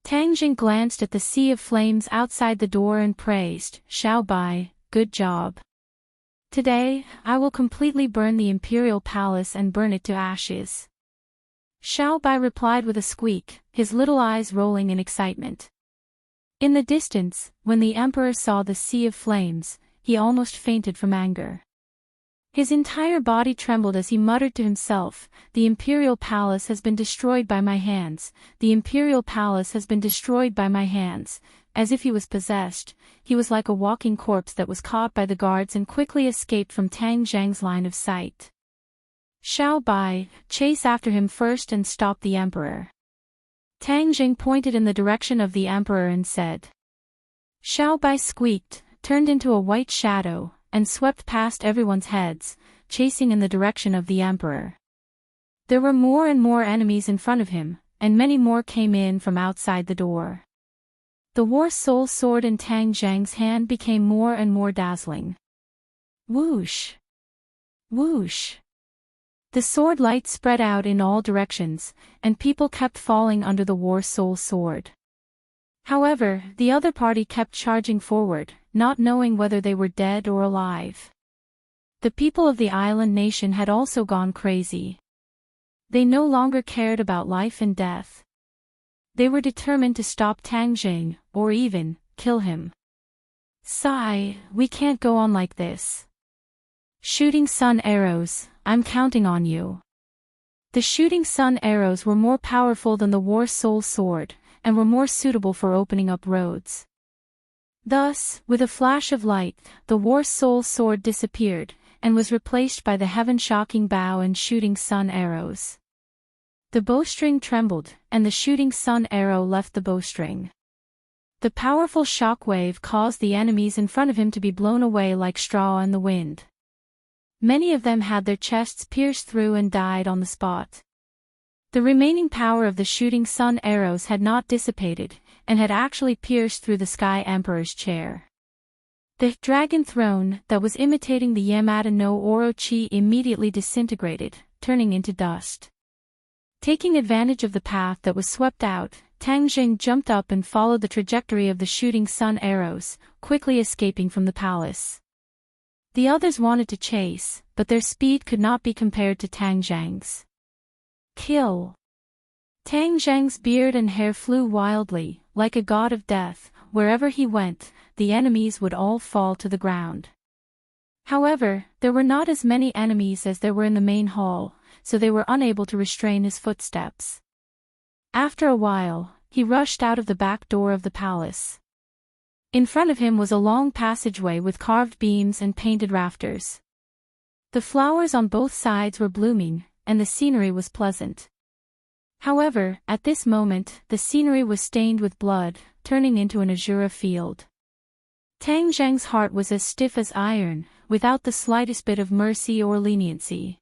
Tang Zheng glanced at the sea of flames outside the door and praised, "Xiao Bai, good job. Today, I will completely burn the imperial palace and burn it to ashes." Xiao Bai replied with a squeak, his little eyes rolling in excitement. In the distance, when the emperor saw the sea of flames, he almost fainted from anger. His entire body trembled as he muttered to himself, "The imperial palace has been destroyed by my hands, the imperial palace has been destroyed by my hands." As if he was possessed, he was like a walking corpse that was caught by the guards and quickly escaped from Tang Zhang's line of sight. Xiao Bai, chase after him first and stop the emperor. Tang Zhang pointed in the direction of the emperor and said. Xiao Bai squeaked, turned into a white shadow, and swept past everyone's heads, chasing in the direction of the emperor. There were more and more enemies in front of him, and many more came in from outside the door. The war soul sword in Tang Zhang's hand became more and more dazzling. Whoosh! Whoosh! The sword light spread out in all directions, and people kept falling under the war soul sword. However, the other party kept charging forward, not knowing whether they were dead or alive. The people of the island nation had also gone crazy. They no longer cared about life and death. They were determined to stop Tang Zhang, or even, kill him. Sigh, we can't go on like this. Shooting sun arrows, I'm counting on you. The shooting sun arrows were more powerful than the war soul sword, and were more suitable for opening up roads. Thus, with a flash of light, the war soul sword disappeared, and was replaced by the heaven-shocking bow and shooting sun arrows. The bowstring trembled, and the shooting sun arrow left the bowstring. The powerful shock wave caused the enemies in front of him to be blown away like straw in the wind. Many of them had their chests pierced through and died on the spot. The remaining power of the shooting sun arrows had not dissipated, and had actually pierced through the Sky Emperor's chair. The dragon throne that was imitating the Yamada no Orochi immediately disintegrated, turning into dust. Taking advantage of the path that was swept out, Tang Zhang jumped up and followed the trajectory of the shooting sun arrows, quickly escaping from the palace. The others wanted to chase, but their speed could not be compared to Tang Zhang's. Kill! Tang Zhang's beard and hair flew wildly, like a god of death. Wherever he went, the enemies would all fall to the ground. However, there were not as many enemies as there were in the main hall, so they were unable to restrain his footsteps. After a while, he rushed out of the back door of the palace. In front of him was a long passageway with carved beams and painted rafters. The flowers on both sides were blooming, and the scenery was pleasant. However, at this moment, the scenery was stained with blood, turning into an azure field. Tang Zhang's heart was as stiff as iron, without the slightest bit of mercy or leniency.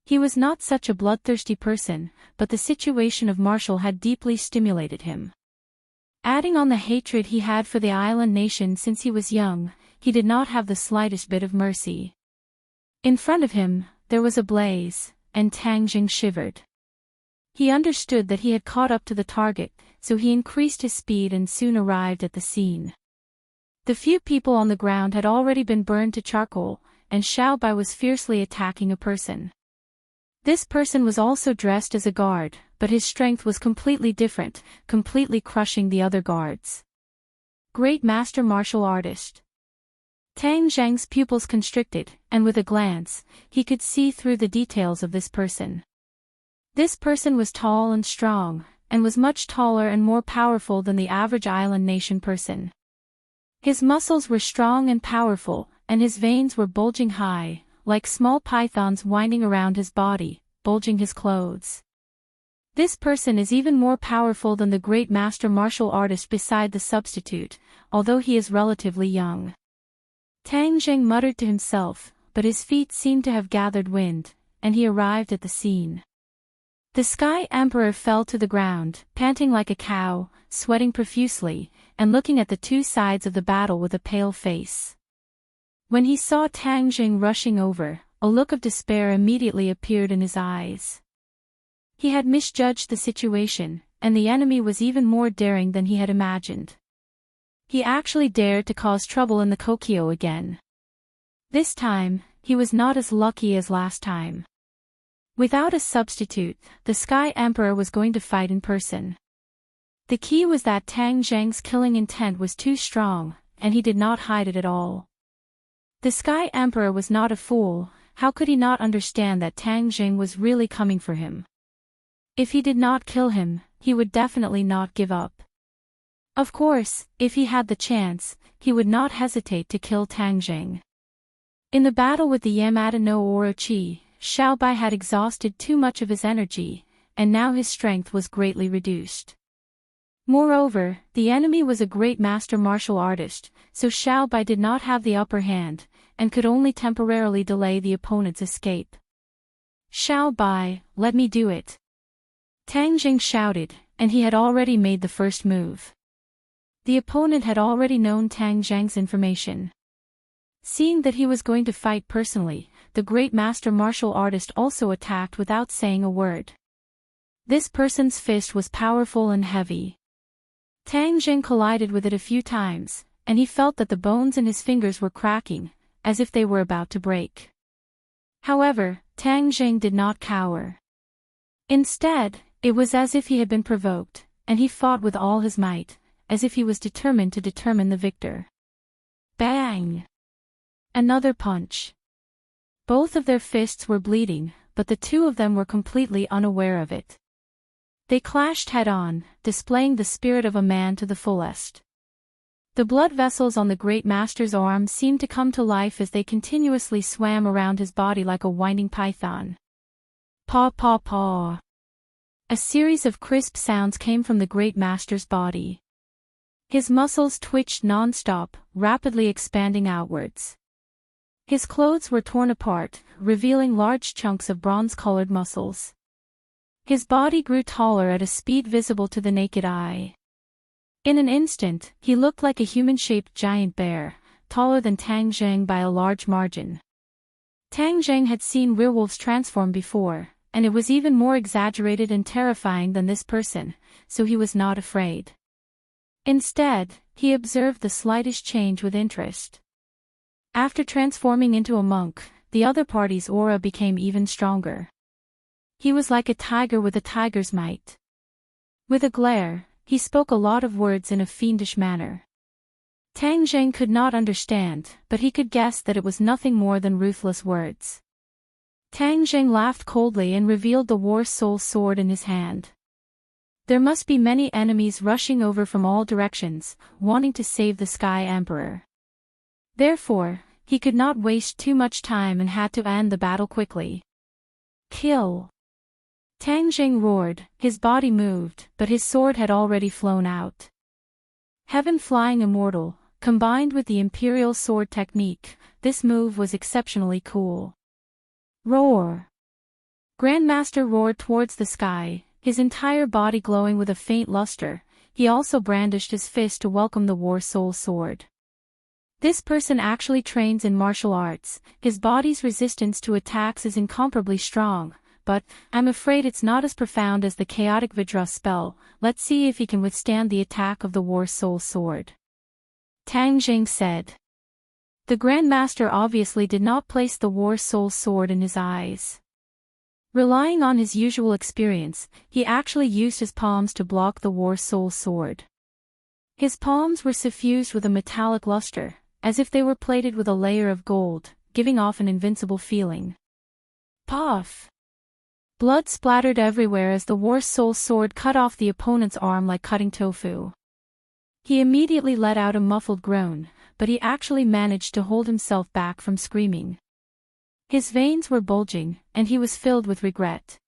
He was not such a bloodthirsty person, but the situation of Marshall had deeply stimulated him. Adding on the hatred he had for the island nation since he was young, he did not have the slightest bit of mercy. In front of him, there was a blaze, and Tang Zhang shivered. He understood that he had caught up to the target, so he increased his speed and soon arrived at the scene. The few people on the ground had already been burned to charcoal, and Xiao Bai was fiercely attacking a person. This person was also dressed as a guard, but his strength was completely different, completely crushing the other guards. Great master martial artist. Tang Zhang's pupils constricted, and with a glance, he could see through the details of this person. This person was tall and strong, and was much taller and more powerful than the average island nation person. His muscles were strong and powerful, and his veins were bulging high, like small pythons winding around his body, bulging his clothes. This person is even more powerful than the great master martial artist beside the substitute, although he is relatively young. Tang Zhang muttered to himself, but his feet seemed to have gathered wind, and he arrived at the scene. The Sky Emperor fell to the ground, panting like a cow, sweating profusely, and looking at the two sides of the battle with a pale face. When he saw Tang Zhang rushing over, a look of despair immediately appeared in his eyes. He had misjudged the situation, and the enemy was even more daring than he had imagined. He actually dared to cause trouble in the Kokyo again. This time, he was not as lucky as last time. Without a substitute, the Sky Emperor was going to fight in person. The key was that Tang Zhang's killing intent was too strong, and he did not hide it at all. The Sky Emperor was not a fool, how could he not understand that Tang Jing was really coming for him? If he did not kill him, he would definitely not give up. Of course, if he had the chance, he would not hesitate to kill Tang Jing. In the battle with the Yamada no Orochi, Xiao Bai had exhausted too much of his energy, and now his strength was greatly reduced. Moreover, the enemy was a great master martial artist, so Xiao Bai did not have the upper hand, and could only temporarily delay the opponent's escape. Xiao Bai, let me do it. Tang Jing shouted, and he had already made the first move. The opponent had already known Tang Jing's information. Seeing that he was going to fight personally, the great master martial artist also attacked without saying a word. This person's fist was powerful and heavy. Tang Jing collided with it a few times, and he felt that the bones in his fingers were cracking, as if they were about to break. However, Tang Jing did not cower. Instead, it was as if he had been provoked, and he fought with all his might, as if he was determined to determine the victor. Bang! Another punch. Both of their fists were bleeding, but the two of them were completely unaware of it. They clashed head-on, displaying the spirit of a man to the fullest. The blood vessels on the great master's arm seemed to come to life as they continuously swam around his body like a winding python. Paw paw paw. A series of crisp sounds came from the great master's body. His muscles twitched non-stop, rapidly expanding outwards. His clothes were torn apart, revealing large chunks of bronze-colored muscles. His body grew taller at a speed visible to the naked eye. In an instant, he looked like a human-shaped giant bear, taller than Tang Jing by a large margin. Tang Jing had seen werewolves transform before, and it was even more exaggerated and terrifying than this person, so he was not afraid. Instead, he observed the slightest change with interest. After transforming into a monk, the other party's aura became even stronger. He was like a tiger with a tiger's might. With a glare, he spoke a lot of words in a fiendish manner. Tang Jing could not understand, but he could guess that it was nothing more than ruthless words. Tang Jing laughed coldly and revealed the war soul sword in his hand. There must be many enemies rushing over from all directions, wanting to save the Sky Emperor. Therefore, he could not waste too much time and had to end the battle quickly. Kill! Tang Jing roared, his body moved, but his sword had already flown out. Heaven-flying immortal, combined with the imperial sword technique, this move was exceptionally cool. Roar! Grandmaster roared towards the sky, his entire body glowing with a faint luster. He also brandished his fist to welcome the war soul sword. This person actually trains in martial arts, his body's resistance to attacks is incomparably strong, but I'm afraid it's not as profound as the chaotic Vidra spell. Let's see if he can withstand the attack of the war soul sword. Tang Jing said. The Grandmaster obviously did not place the war soul sword in his eyes. Relying on his usual experience, he actually used his palms to block the war soul sword. His palms were suffused with a metallic luster, as if they were plated with a layer of gold, giving off an invincible feeling. Puff! Blood splattered everywhere as the war soul sword cut off the opponent's arm like cutting tofu. He immediately let out a muffled groan, but he actually managed to hold himself back from screaming. His veins were bulging, and he was filled with regret.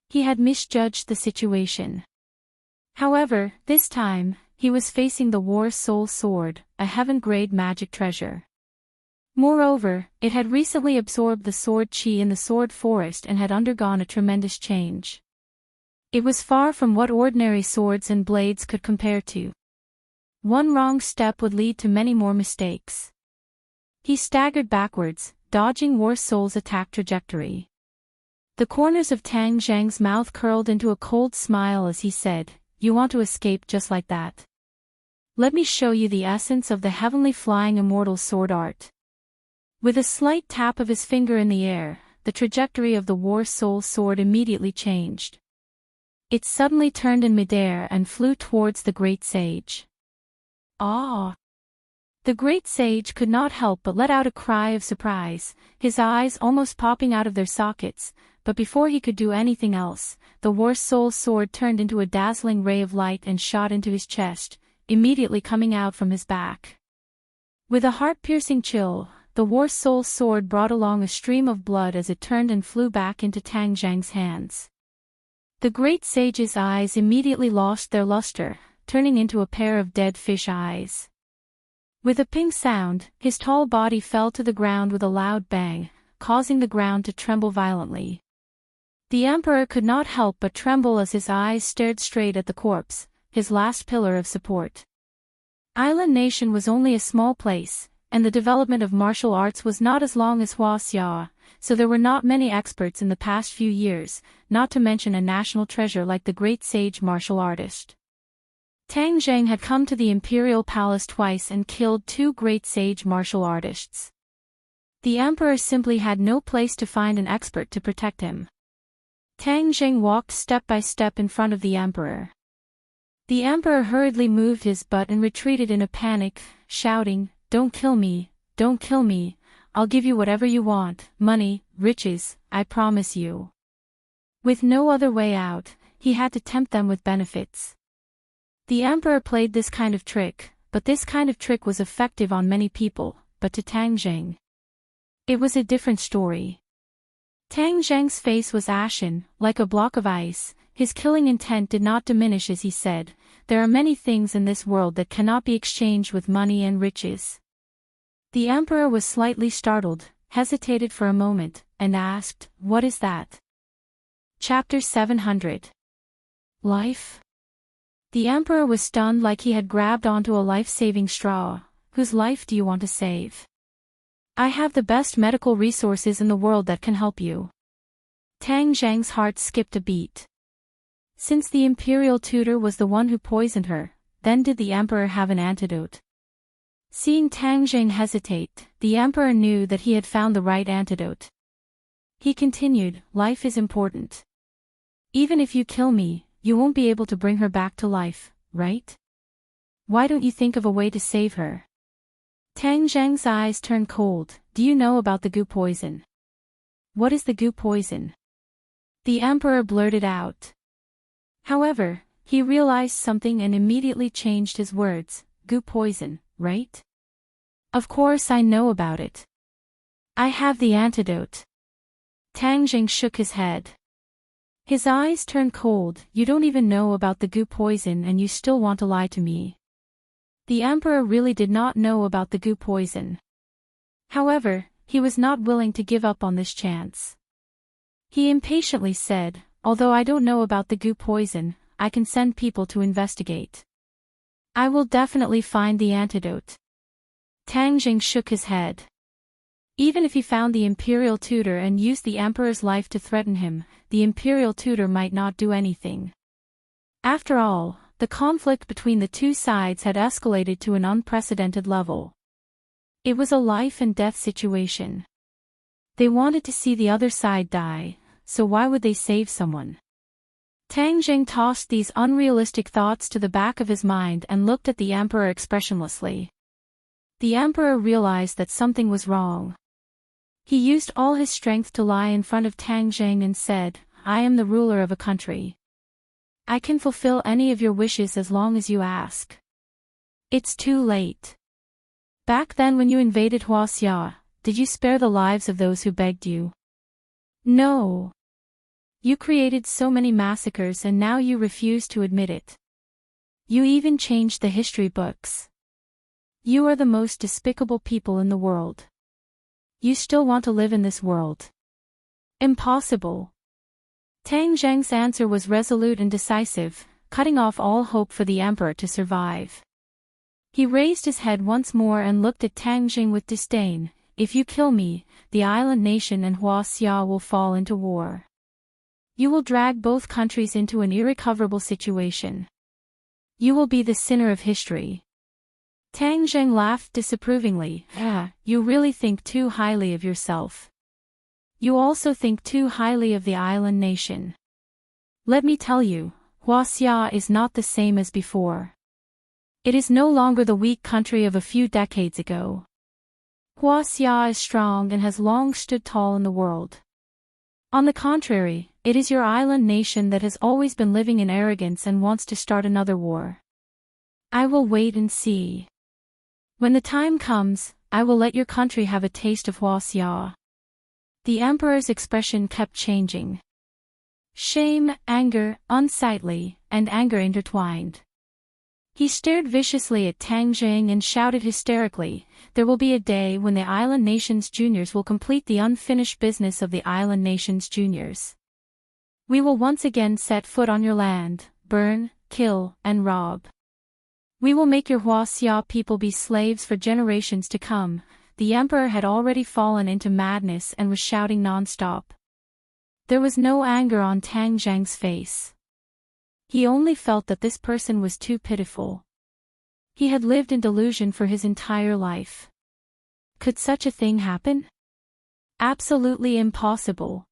He had misjudged the situation. However, this time, he was facing the war soul sword, a heaven-grade magic treasure. Moreover, it had recently absorbed the sword chi in the sword forest and had undergone a tremendous change. It was far from what ordinary swords and blades could compare to. One wrong step would lead to many more mistakes. He staggered backwards, dodging war soul's attack trajectory. The corners of Tang Jing's mouth curled into a cold smile as he said, "You want to escape just like that? Let me show you the essence of the heavenly flying immortal sword art." With a slight tap of his finger in the air, the trajectory of the war soul sword immediately changed. It suddenly turned in midair and flew towards the great sage. Ah! The great sage could not help but let out a cry of surprise, his eyes almost popping out of their sockets, but before he could do anything else, the war soul's sword turned into a dazzling ray of light and shot into his chest, immediately coming out from his back. With a heart-piercing chill, the war soul's sword brought along a stream of blood as it turned and flew back into Tang Zheng's hands. The great sage's eyes immediately lost their luster, turning into a pair of dead fish eyes. With a ping sound, his tall body fell to the ground with a loud bang, causing the ground to tremble violently. The emperor could not help but tremble as his eyes stared straight at the corpse, his last pillar of support. Island Nation was only a small place, and the development of martial arts was not as long as Huaxia, so there were not many experts in the past few years, not to mention a national treasure like the great sage martial artist. Tang Zheng had come to the imperial palace twice and killed 2 great sage martial artists. The emperor simply had no place to find an expert to protect him. Tang Zheng walked step by step in front of the emperor. The emperor hurriedly moved his butt and retreated in a panic, shouting, "Don't kill me, don't kill me, I'll give you whatever you want, money, riches, I promise you." With no other way out, he had to tempt them with benefits. The emperor played this kind of trick, but this kind of trick was effective on many people, but to Tang Zheng, it was a different story. Tang Zheng's face was ashen, like a block of ice. His killing intent did not diminish as he said, "There are many things in this world that cannot be exchanged with money and riches." The emperor was slightly startled, hesitated for a moment, and asked, "What is that?" Chapter 700. Life? The emperor was stunned like he had grabbed onto a life-saving straw. "Whose life do you want to save?" "I have the best medical resources in the world that can help you." Tang Zheng's heart skipped a beat. Since the imperial tutor was the one who poisoned her, then did the emperor have an antidote? Seeing Tang Zheng hesitate, the emperor knew that he had found the right antidote. He continued, "Life is important. Even if you kill me, you won't be able to bring her back to life, right? Why don't you think of a way to save her?" Tang Zheng's eyes turned cold. "Do you know about the goo poison?" "What is the goo poison?" the emperor blurted out. However, he realized something and immediately changed his words. "Goo poison, right? Of course I know about it. I have the antidote." Tang Zheng shook his head. His eyes turned cold. "You don't even know about the goo poison and you still want to lie to me." The emperor really did not know about the goo poison. However, he was not willing to give up on this chance. He impatiently said, "Although I don't know about the goo poison, I can send people to investigate. I will definitely find the antidote." Tang Zheng shook his head. Even if he found the imperial tutor and used the emperor's life to threaten him, the imperial tutor might not do anything. After all, the conflict between the two sides had escalated to an unprecedented level. It was a life and death situation. They wanted to see the other side die, so why would they save someone? Tang Zheng tossed these unrealistic thoughts to the back of his mind and looked at the emperor expressionlessly. The emperor realized that something was wrong. He used all his strength to lie in front of Tang Zheng and said, "I am the ruler of a country. I can fulfill any of your wishes as long as you ask." "It's too late. Back then when you invaded Huaxia, did you spare the lives of those who begged you? No. You created so many massacres and now you refuse to admit it. You even changed the history books. You are the most despicable people in the world. You still want to live in this world? Impossible." Tang Zheng's answer was resolute and decisive, cutting off all hope for the emperor to survive. He raised his head once more and looked at Tang Zheng with disdain. "If you kill me, the island nation and Huaxia will fall into war. You will drag both countries into an irrecoverable situation. You will be the sinner of history." Tang Zheng laughed disapprovingly. You really think too highly of yourself. You also think too highly of the island nation. Let me tell you, Huaxia is not the same as before. It is no longer the weak country of a few decades ago. Huaxia is strong and has long stood tall in the world. On the contrary, it is your island nation that has always been living in arrogance and wants to start another war. I will wait and see. When the time comes, I will let your country have a taste of Huaxia. The emperor's expression kept changing. Shame, anger, unsightly, and anger intertwined. He stared viciously at Tang Jing and shouted hysterically, "There will be a day when the island nation's juniors will complete the unfinished business of the island nation's juniors. We will once again set foot on your land, burn, kill, and rob. We will make your Huaxia people be slaves for generations to come." The emperor had already fallen into madness and was shouting non-stop. There was no anger on Tang Zhang's face. He only felt that this person was too pitiful. He had lived in delusion for his entire life. Could such a thing happen? Absolutely impossible.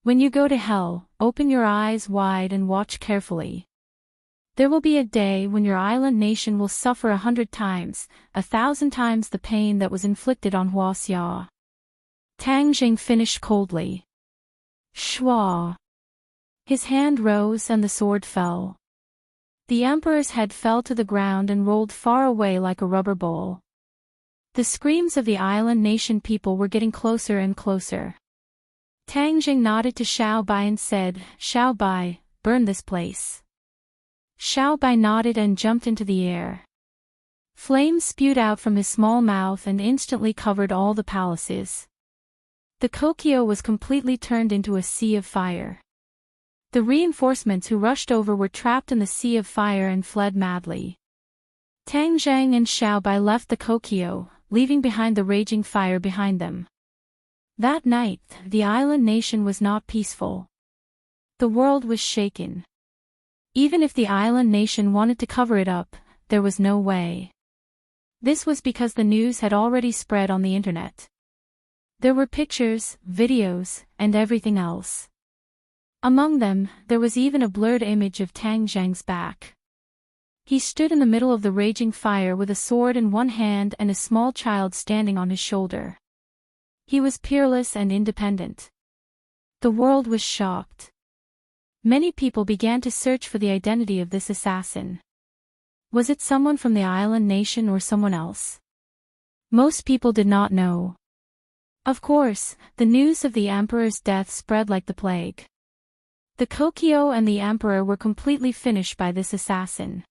When you go to hell, open your eyes wide and watch carefully. There will be a day when your island nation will suffer 100 times, 1,000 times the pain that was inflicted on Huaxia. Tang Jing finished coldly. Shua. His hand rose and the sword fell. The emperor's head fell to the ground and rolled far away like a rubber ball. The screams of the island nation people were getting closer and closer. Tang Jing nodded to Xiao Bai and said, "Xiao Bai, burn this place." Xiao Bai nodded and jumped into the air. Flames spewed out from his small mouth and instantly covered all the palaces. The Kokyo was completely turned into a sea of fire. The reinforcements who rushed over were trapped in the sea of fire and fled madly. Tang Zhang and Xiao Bai left the Kokyo, leaving behind the raging fire behind them. That night, the island nation was not peaceful. The world was shaken. Even if the island nation wanted to cover it up, there was no way. This was because the news had already spread on the internet. There were pictures, videos, and everything else. Among them, there was even a blurred image of Tang Zhang's back. He stood in the middle of the raging fire with a sword in one hand and a small child standing on his shoulder. He was peerless and independent. The world was shocked. Many people began to search for the identity of this assassin. Was it someone from the island nation or someone else? Most people did not know. Of course, the news of the emperor's death spread like the plague. The Kokyo and the emperor were completely finished by this assassin.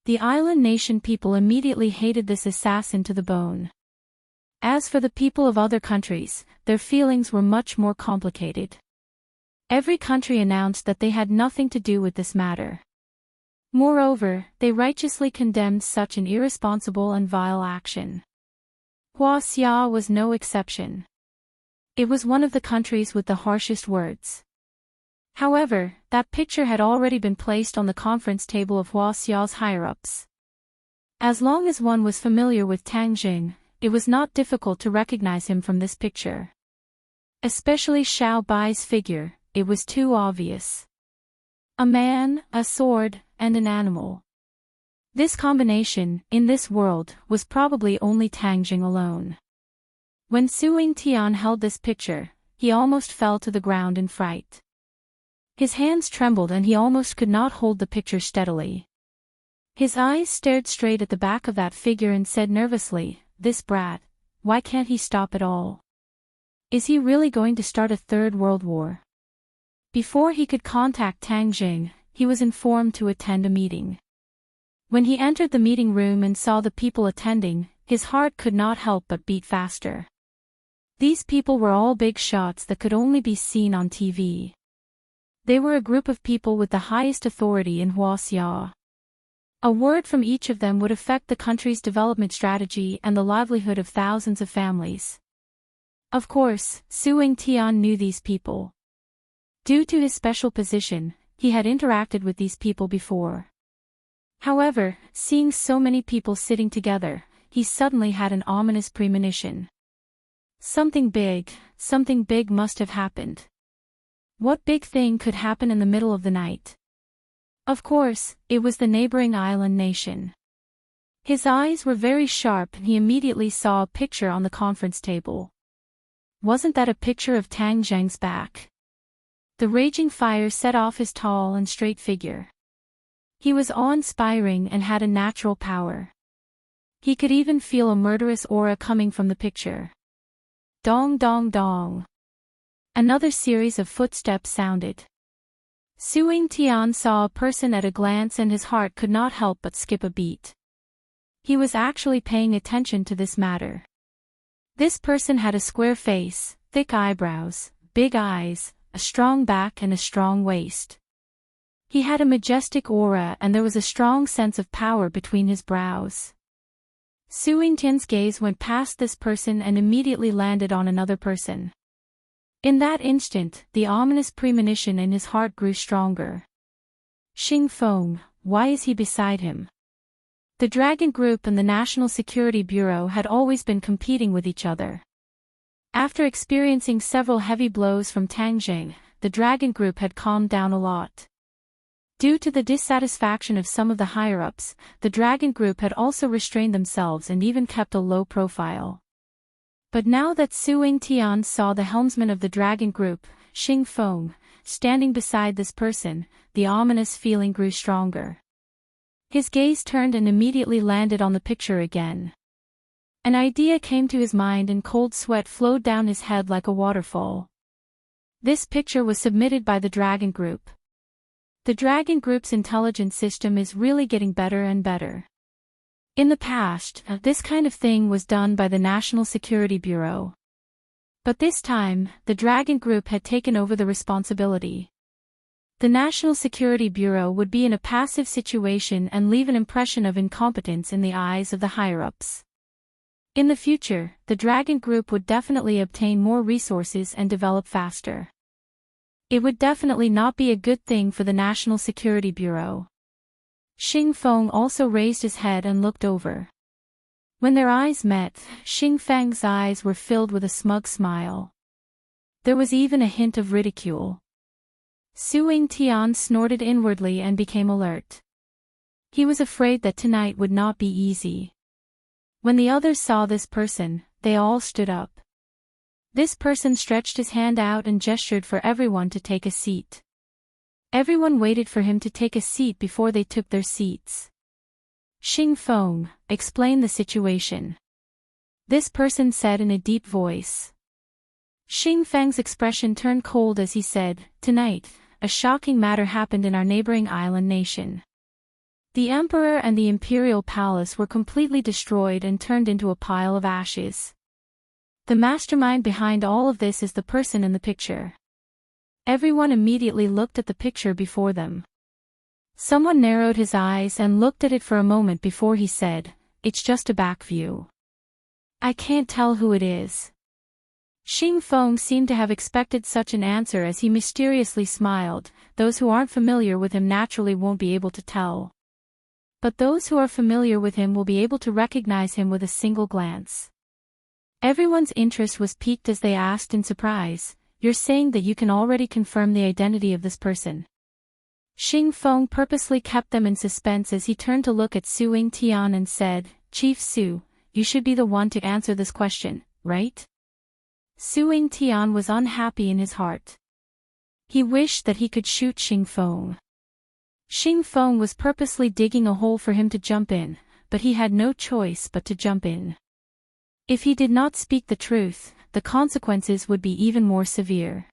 The island nation people immediately hated this assassin to the bone. As for the people of other countries, their feelings were much more complicated. Every country announced that they had nothing to do with this matter. Moreover, they righteously condemned such an irresponsible and vile action. Huaxia was no exception. It was one of the countries with the harshest words. However, that picture had already been placed on the conference table of Huaxia's higher-ups. As long as one was familiar with Tang Jing, it was not difficult to recognize him from this picture. Especially Xiao Bai's figure, it was too obvious. A man, a sword, and an animal. This combination, in this world, was probably only Tang Jing alone. When Suing Tian held this picture, he almost fell to the ground in fright. His hands trembled and he almost could not hold the picture steadily. His eyes stared straight at the back of that figure and said nervously, "This brat, why can't he stop at all? Is he really going to start a third world war?" Before he could contact Tang Jing, he was informed to attend a meeting. When he entered the meeting room and saw the people attending, his heart could not help but beat faster. These people were all big shots that could only be seen on TV. They were a group of people with the highest authority in Huaxia. A word from each of them would affect the country's development strategy and the livelihood of thousands of families. Of course, Suing Tian knew these people. Due to his special position, he had interacted with these people before. However, seeing so many people sitting together, he suddenly had an ominous premonition. Something big must have happened. What big thing could happen in the middle of the night? Of course, it was the neighboring island nation. His eyes were very sharp and he immediately saw a picture on the conference table. Wasn't that a picture of Tang Zheng's back? The raging fire set off his tall and straight figure. He was awe-inspiring and had a natural power. He could even feel a murderous aura coming from the picture. Dong dong dong. Another series of footsteps sounded. Suing Tian saw a person at a glance and his heart could not help but skip a beat. He was actually paying attention to this matter. This person had a square face, thick eyebrows, big eyes, a strong back and a strong waist. He had a majestic aura and there was a strong sense of power between his brows. Suing Tian's gaze went past this person and immediately landed on another person. In that instant, the ominous premonition in his heart grew stronger. Xing Feng, why is he beside him? The Dragon Group and the National Security Bureau had always been competing with each other. After experiencing several heavy blows from Tang Zheng, the Dragon Group had calmed down a lot. Due to the dissatisfaction of some of the higher-ups, the Dragon Group had also restrained themselves and even kept a low profile. But now that Suing Tian saw the helmsman of the Dragon Group, Xing Feng, standing beside this person, the ominous feeling grew stronger. His gaze turned and immediately landed on the picture again. An idea came to his mind and cold sweat flowed down his head like a waterfall. This picture was submitted by the Dragon Group. The Dragon Group's intelligence system is really getting better and better. In the past, this kind of thing was done by the National Security Bureau. But this time, the Dragon Group had taken over the responsibility. The National Security Bureau would be in a passive situation and leave an impression of incompetence in the eyes of the higher-ups. In the future, the Dragon Group would definitely obtain more resources and develop faster. It would definitely not be a good thing for the National Security Bureau. Xing Feng also raised his head and looked over. When their eyes met, Xing Feng's eyes were filled with a smug smile. There was even a hint of ridicule. Suing Tian snorted inwardly and became alert. He was afraid that tonight would not be easy. When the others saw this person, they all stood up. This person stretched his hand out and gestured for everyone to take a seat. Everyone waited for him to take a seat before they took their seats. Xing Feng, explain the situation. This person said in a deep voice. Xing Feng's expression turned cold as he said, "Tonight, a shocking matter happened in our neighboring island nation. The emperor and the imperial palace were completely destroyed and turned into a pile of ashes. The mastermind behind all of this is the person in the picture." Everyone immediately looked at the picture before them. Someone narrowed his eyes and looked at it for a moment before he said, "It's just a back view. I can't tell who it is." Xing Feng seemed to have expected such an answer as he mysteriously smiled. Those who aren't familiar with him naturally won't be able to tell. But those who are familiar with him will be able to recognize him with a single glance. Everyone's interest was piqued as they asked in surprise, "You're saying that you can already confirm the identity of this person?" Xing Feng purposely kept them in suspense as he turned to look at Suing Tian and said, "Chief Su, you should be the one to answer this question, right?" Suing Tian was unhappy in his heart. He wished that he could shoot Xing Feng. Xing Feng was purposely digging a hole for him to jump in, but he had no choice but to jump in. If he did not speak the truth, the consequences would be even more severe.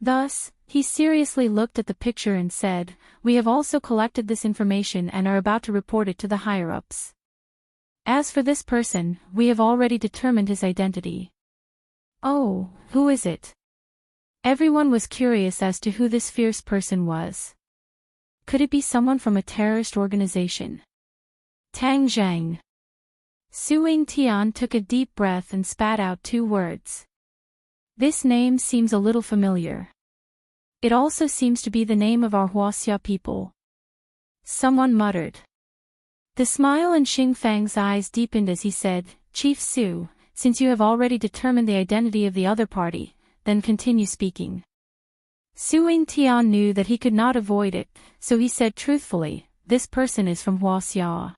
Thus, he seriously looked at the picture and said, "We have also collected this information and are about to report it to the higher-ups. As for this person, we have already determined his identity." "Oh, who is it?" Everyone was curious as to who this fierce person was. Could it be someone from a terrorist organization? Tang Zheng. Suing Tian took a deep breath and spat out 2 words. This name seems a little familiar. It also seems to be the name of our Huaxia people. Someone muttered. The smile in Xing Feng's eyes deepened as he said, "Chief Su, since you have already determined the identity of the other party, then continue speaking." Suing Tian knew that he could not avoid it, so he said truthfully, "This person is from Huaxia."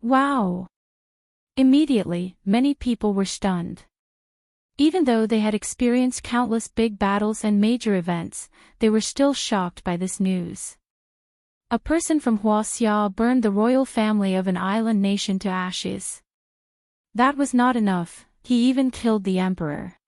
Wow! Immediately, many people were stunned. Even though they had experienced countless big battles and major events, they were still shocked by this news. A person from Huaxia burned the royal family of an island nation to ashes. That was not enough, he even killed the emperor.